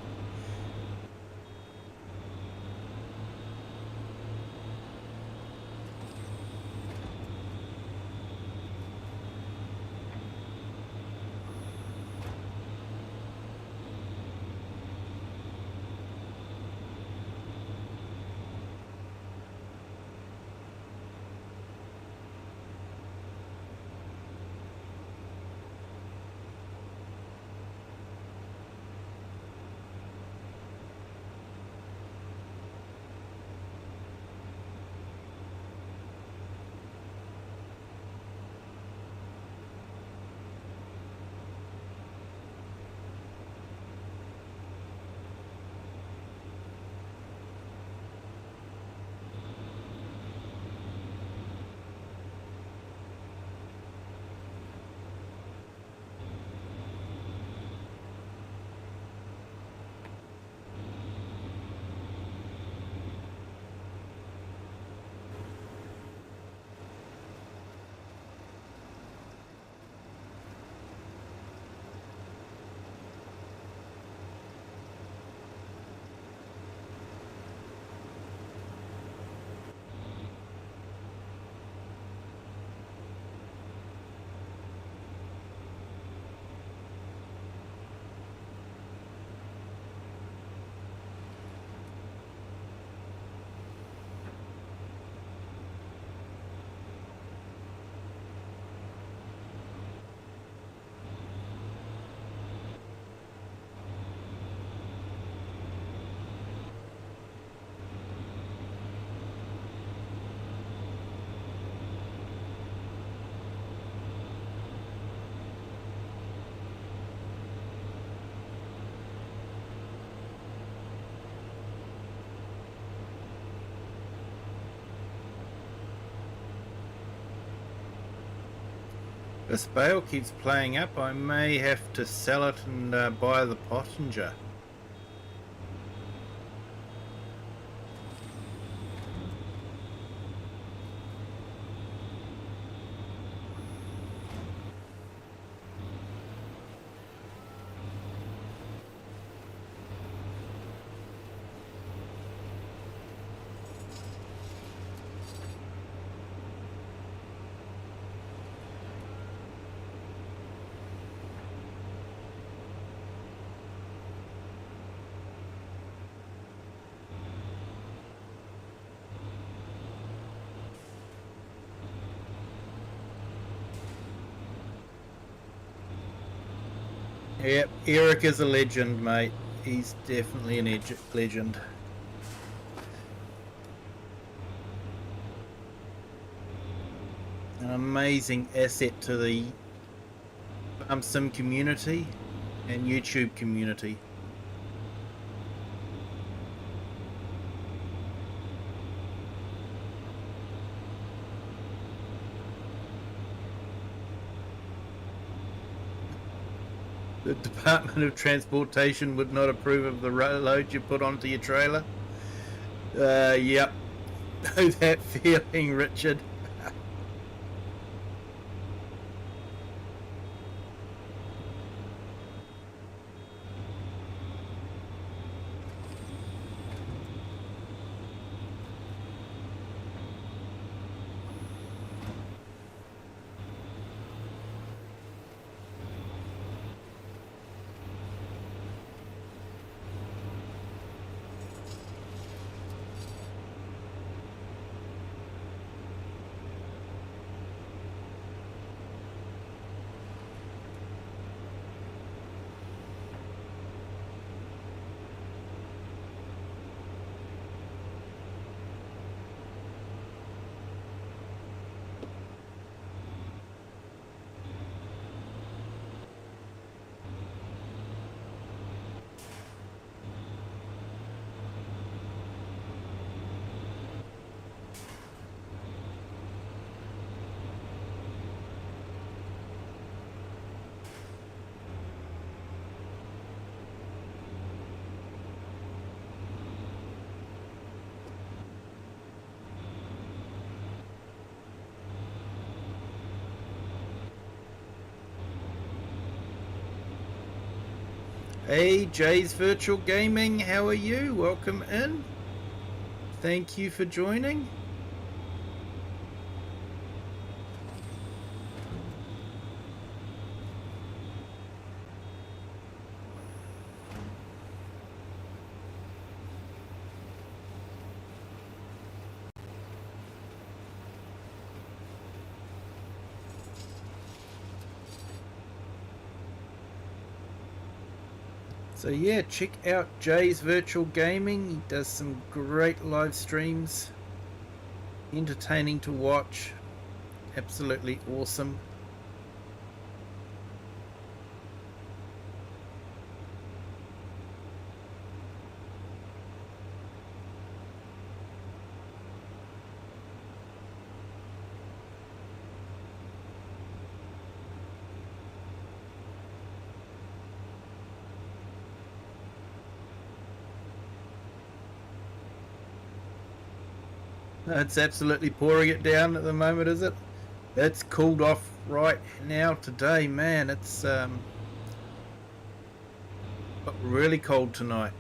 this bale keeps playing up. I may have to sell it and buy the Pottinger. Yep, Eric is a legend, mate. He's definitely an legend. An amazing asset to the sim community and YouTube community. The Department of Transportation would not approve of the load you put onto your trailer. Yep. Know that feeling, Richard. Hey, Jay's Virtual Gaming, how are you? Welcome in. Thank you for joining. So yeah, check out Jay's Virtual Gaming. He does some great live streams. Entertaining to watch. Absolutely awesome. It's absolutely pouring it down at the moment, is it? It's cooled off right now today, man. It's got really cold tonight.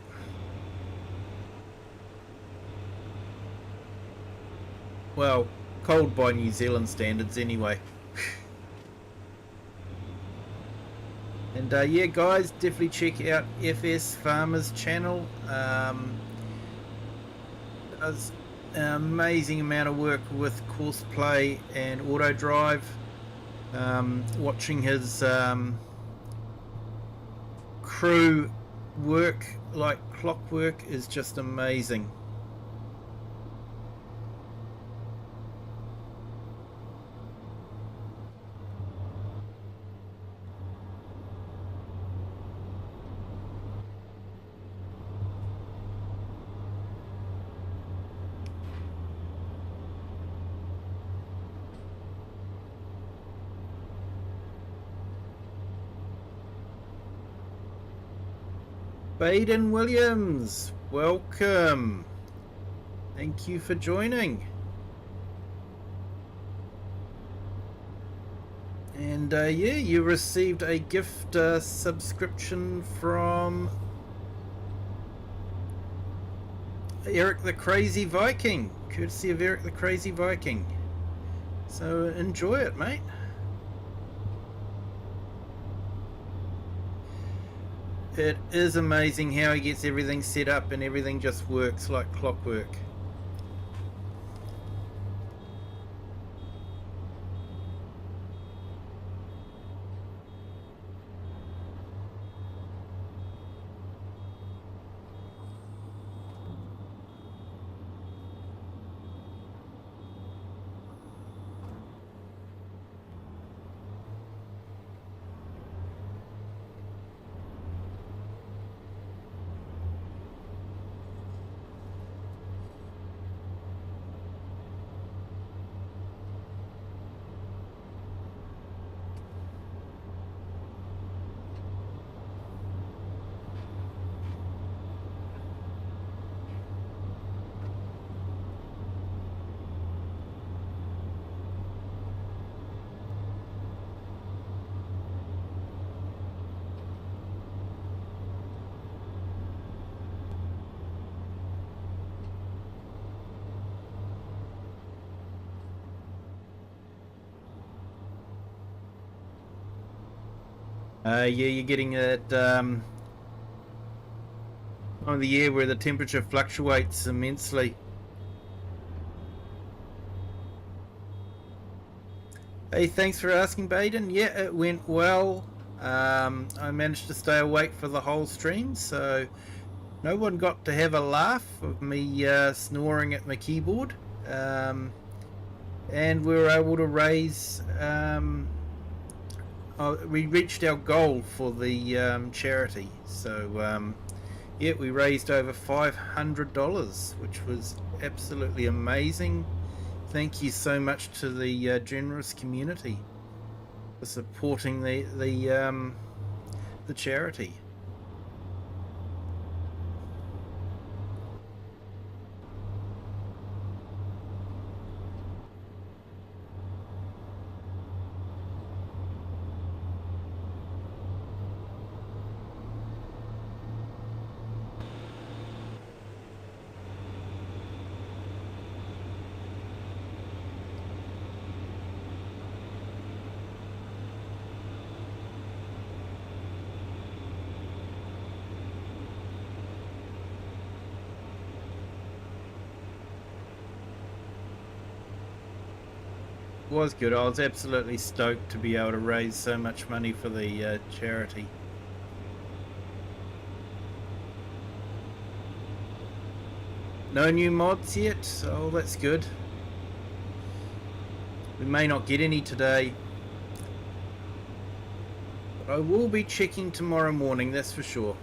Well, cold by New Zealand standards anyway. And yeah, guys, definitely check out FS Farmer's channel. Does an amazing amount of work with course play and auto drive. Watching his crew work like clockwork is just amazing. Baden Williams, welcome. Thank you for joining. And yeah, you received a gift subscription from Eric the Crazy Viking, courtesy of Eric the Crazy Viking. So enjoy it, mate. It is amazing how he gets everything set up and everything just works like clockwork. Yeah, you're getting that time of the year where the temperature fluctuates immensely. Hey, thanks for asking, Baden. Yeah, it went well. I managed to stay awake for the whole stream, so no one got to have a laugh of me snoring at my keyboard. And we were able to raise... we reached our goal for the charity, so yeah, we raised over $500, which was absolutely amazing. Thank you so much to the generous community for supporting the charity. Was good. I was absolutely stoked to be able to raise so much money for the charity. No new mods yet? Oh, that's good. We may not get any today, but I will be checking tomorrow morning, that's for sure.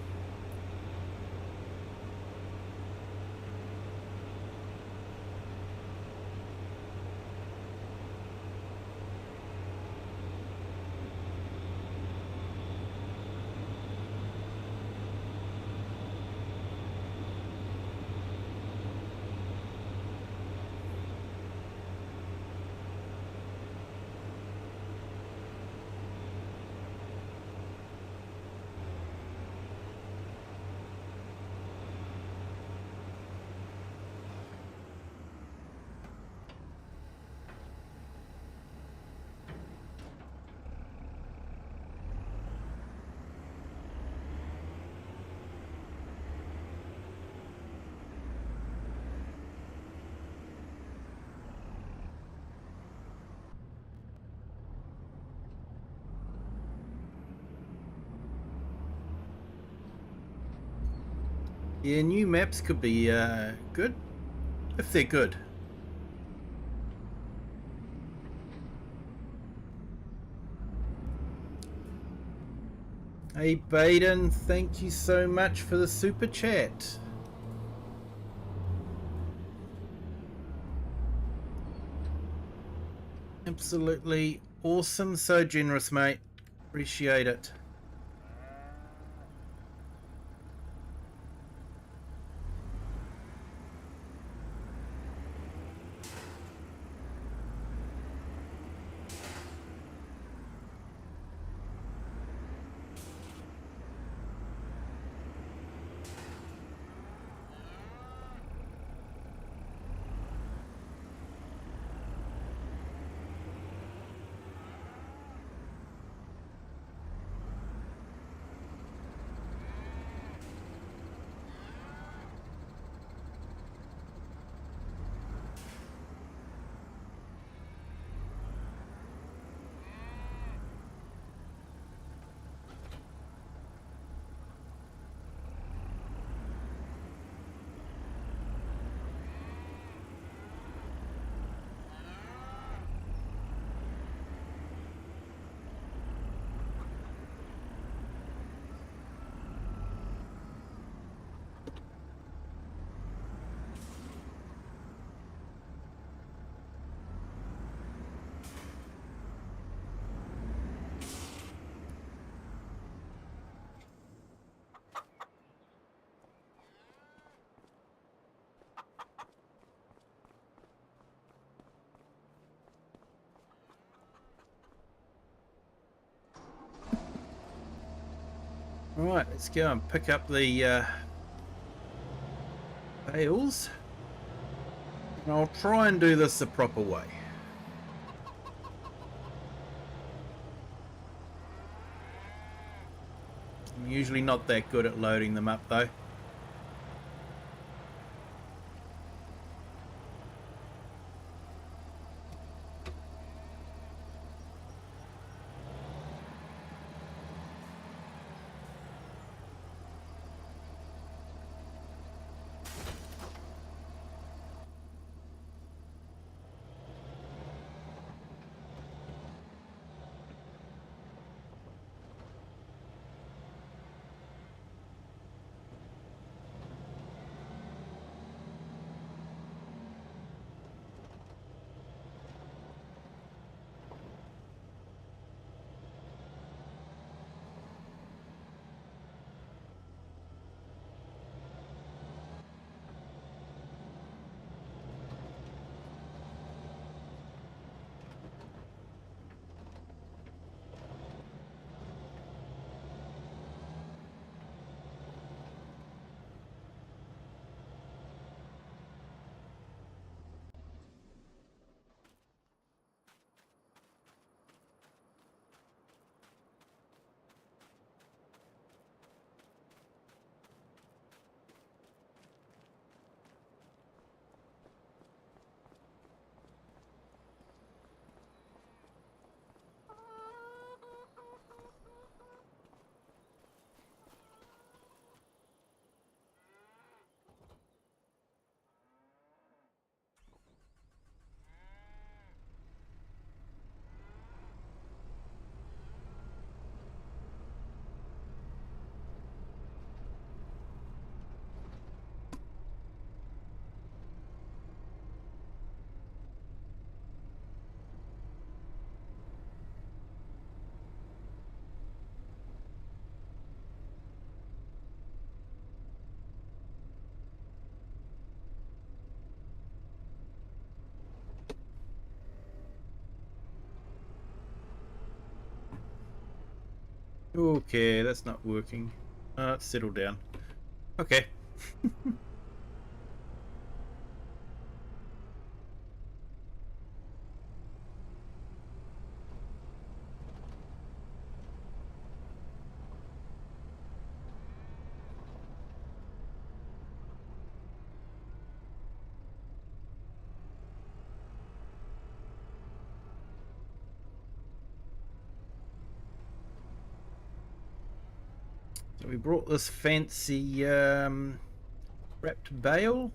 Yeah, new maps could be good, if they're good. Hey Baden, thank you so much for the super chat. Absolutely awesome, so generous, mate. Appreciate it. Right, let's go and pick up the bales. And I'll try and do this the proper way. I'm usually not that good at loading them up though. Okay, that's not working. Settle down. Okay. So we brought this fancy wrapped bale.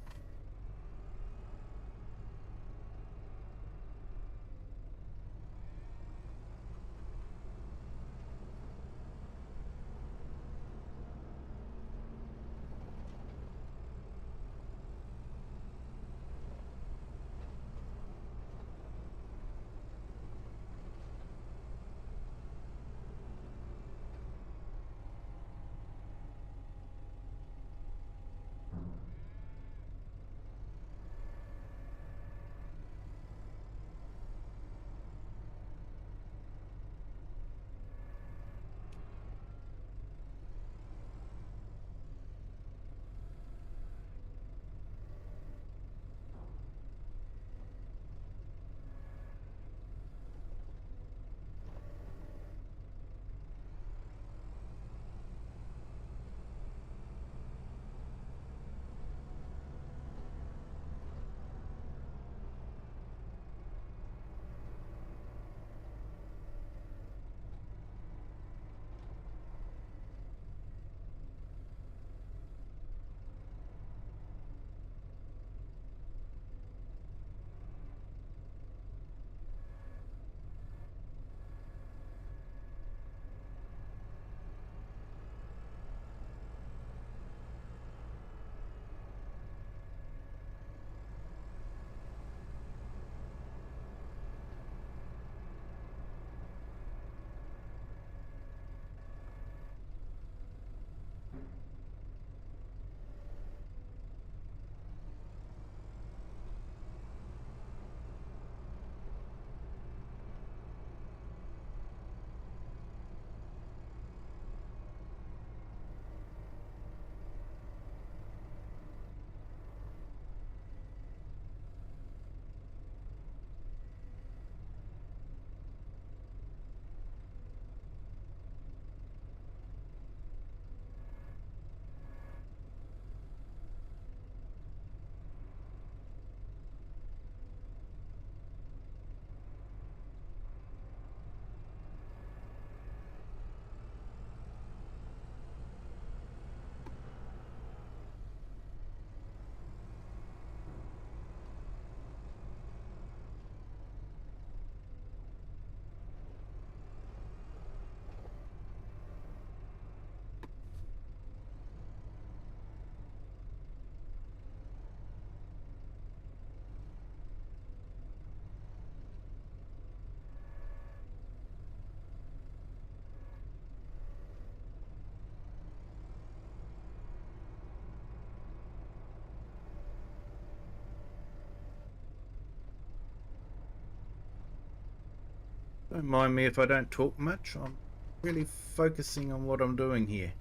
Don't mind me if I don't talk much. I'm really focusing on what I'm doing here.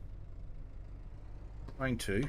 Trying to.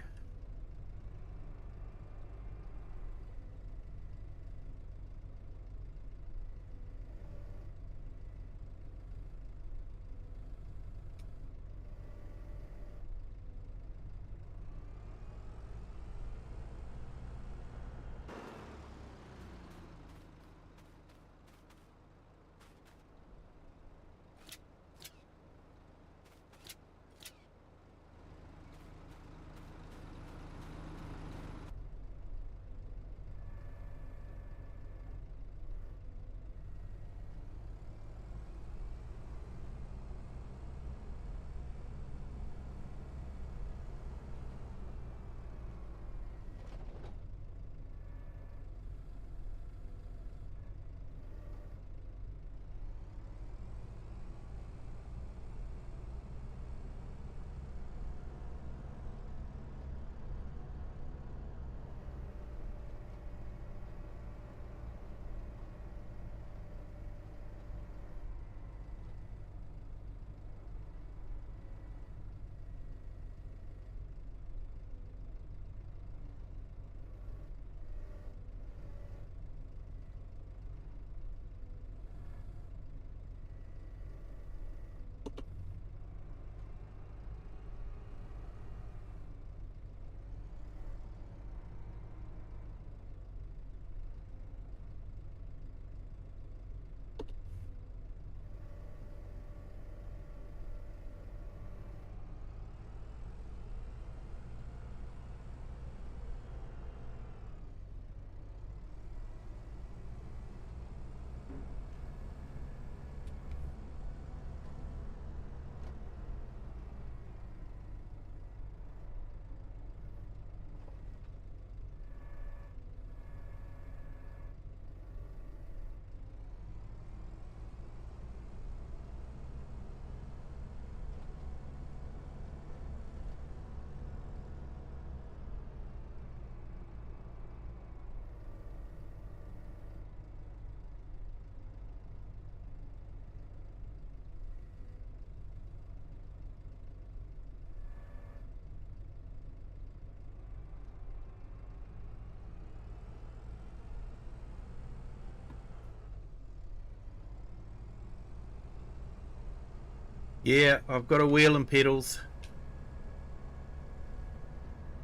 Yeah, I've got a wheel and pedals.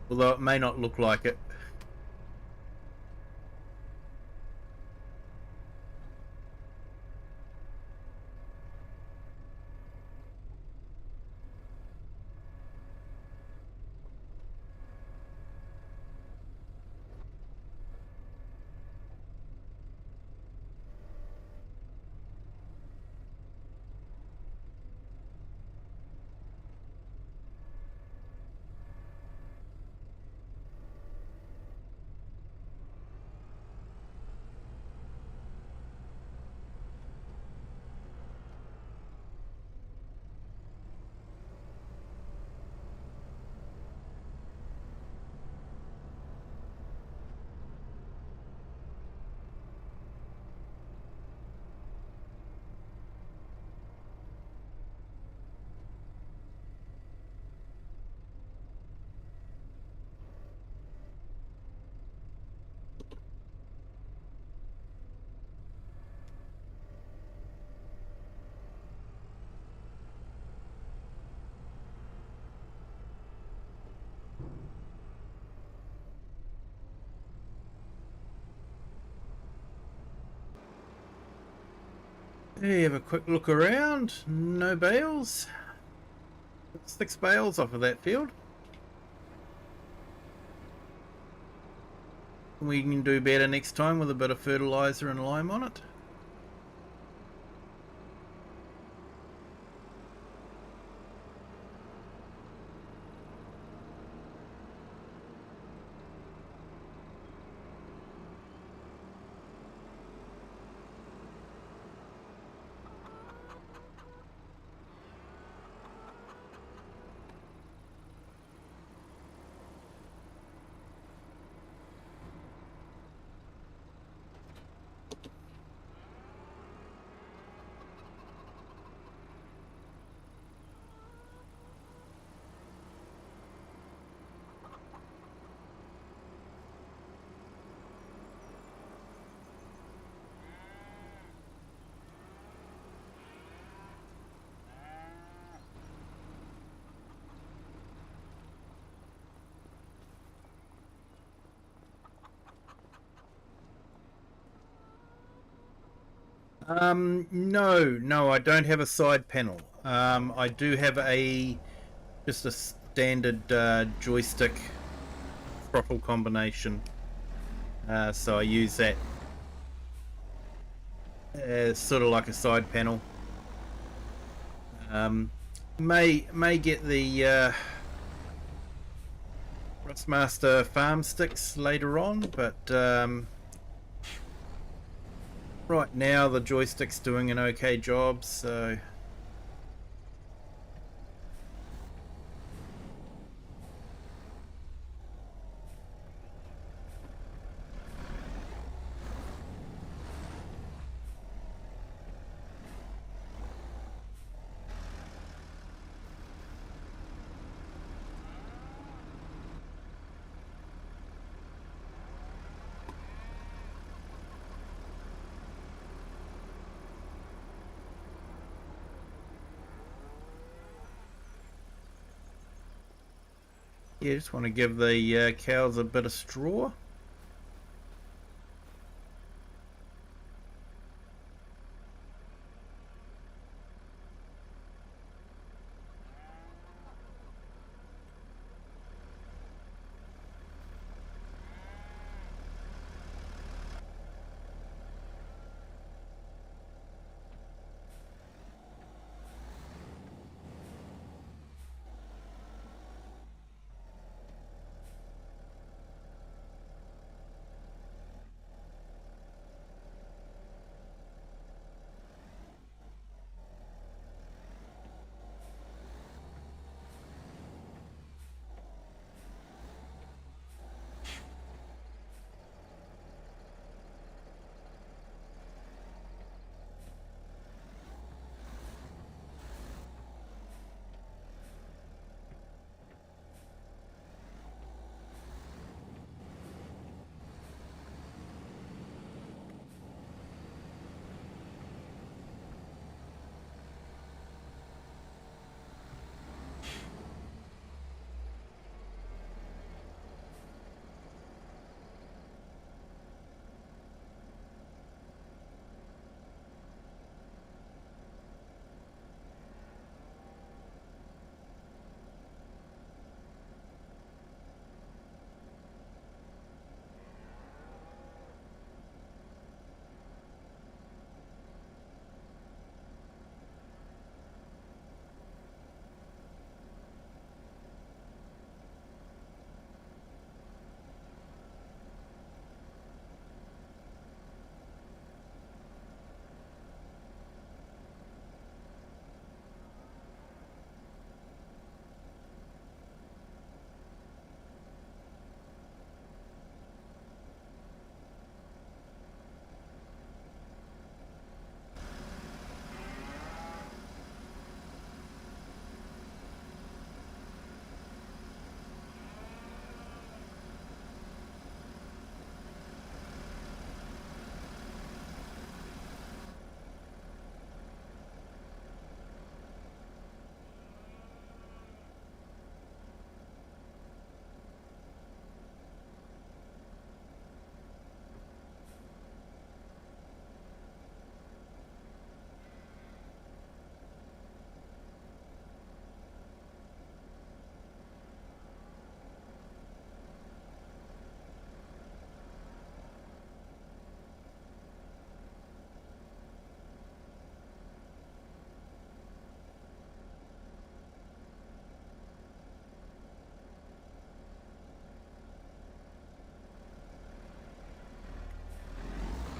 Although it may not look like it. Hey, have a quick look around. No bales. 6 bales off of that field. We can do better next time with a bit of fertilizer and lime on it. No, I don't have a side panel. I do have just a standard joystick throttle combination. So I use that as sort of like a side panel. May get the Rustmaster farm sticks later on, but right now the joystick's doing an okay job, so yeah, just want to give the cows a bit of straw.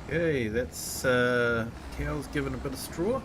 Okay, that's cows given a bit of straw.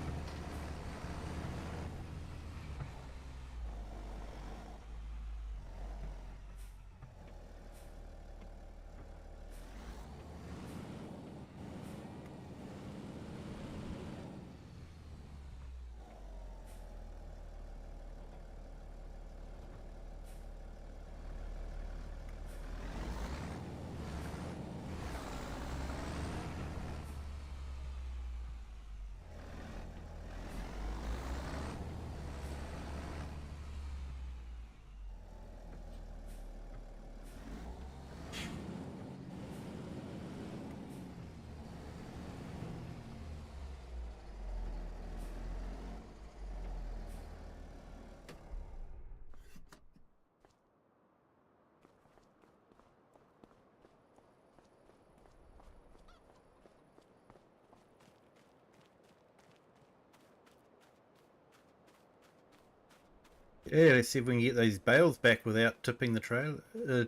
Yeah, let's see if we can get these bales back without tipping the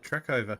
truck over.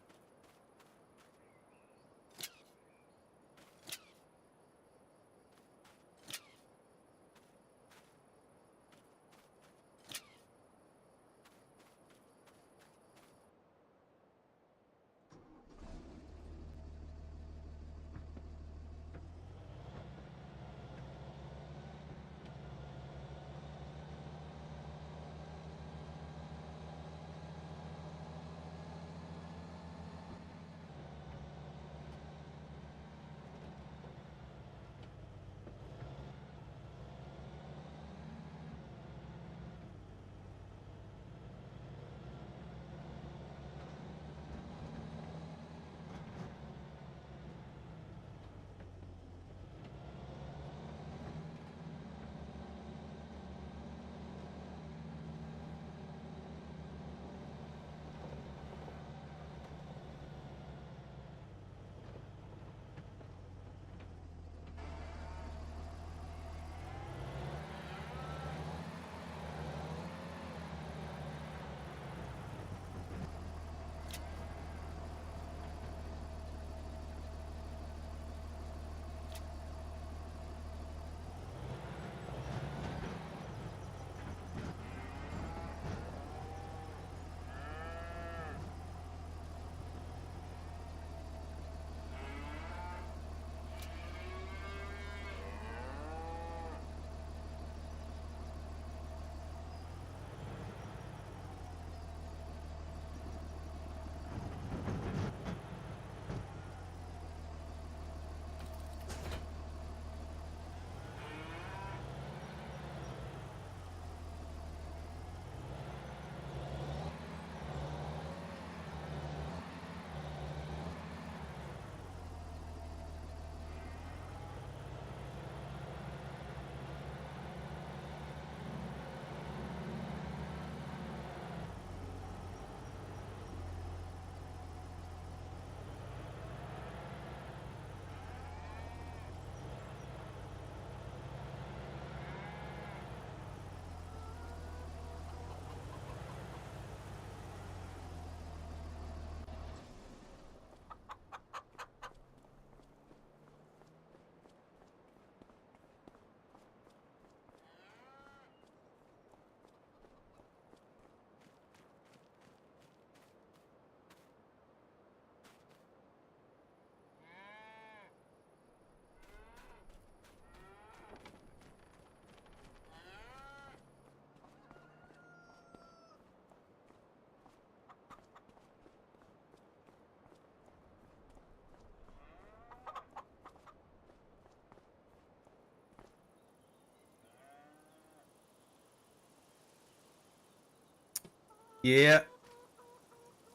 Yeah,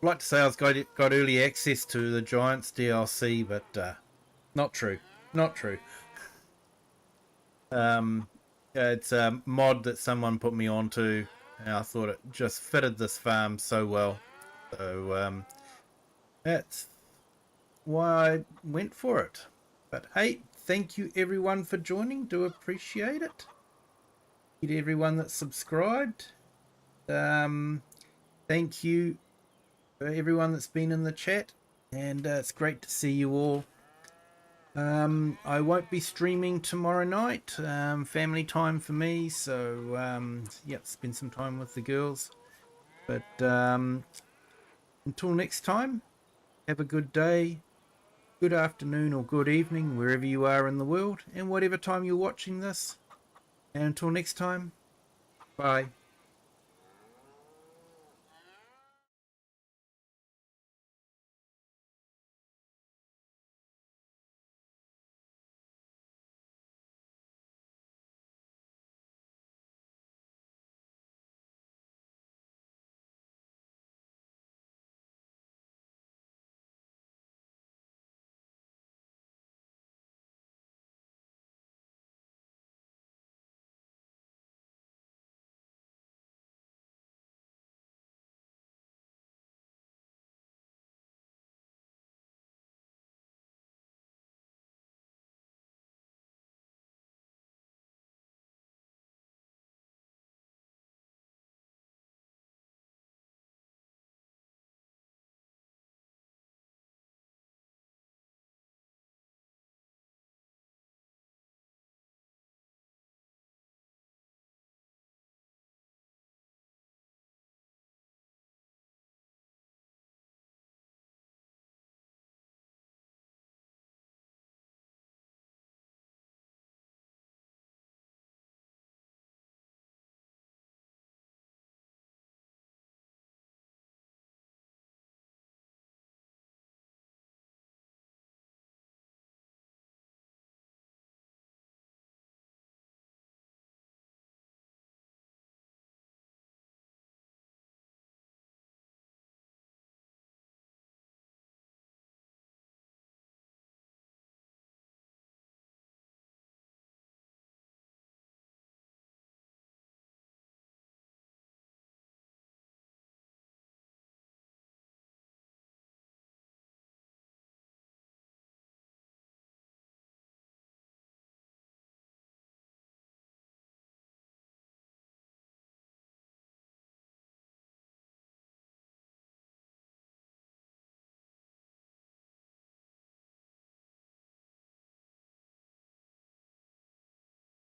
I'd like to say I've got early access to the Giants DLC, but not true. Not true. It's a mod that someone put me onto, and I thought it just fitted this farm so well. So that's why I went for it. But hey, thank you everyone for joining. Do appreciate it. Thank you to everyone that subscribed. Thank you for everyone that's been in the chat, and it's great to see you all. I won't be streaming tomorrow night. Family time for me, so yeah, spend some time with the girls. But until next time, have a good day, good afternoon, or good evening, wherever you are in the world, and whatever time you're watching this. And until next time, bye.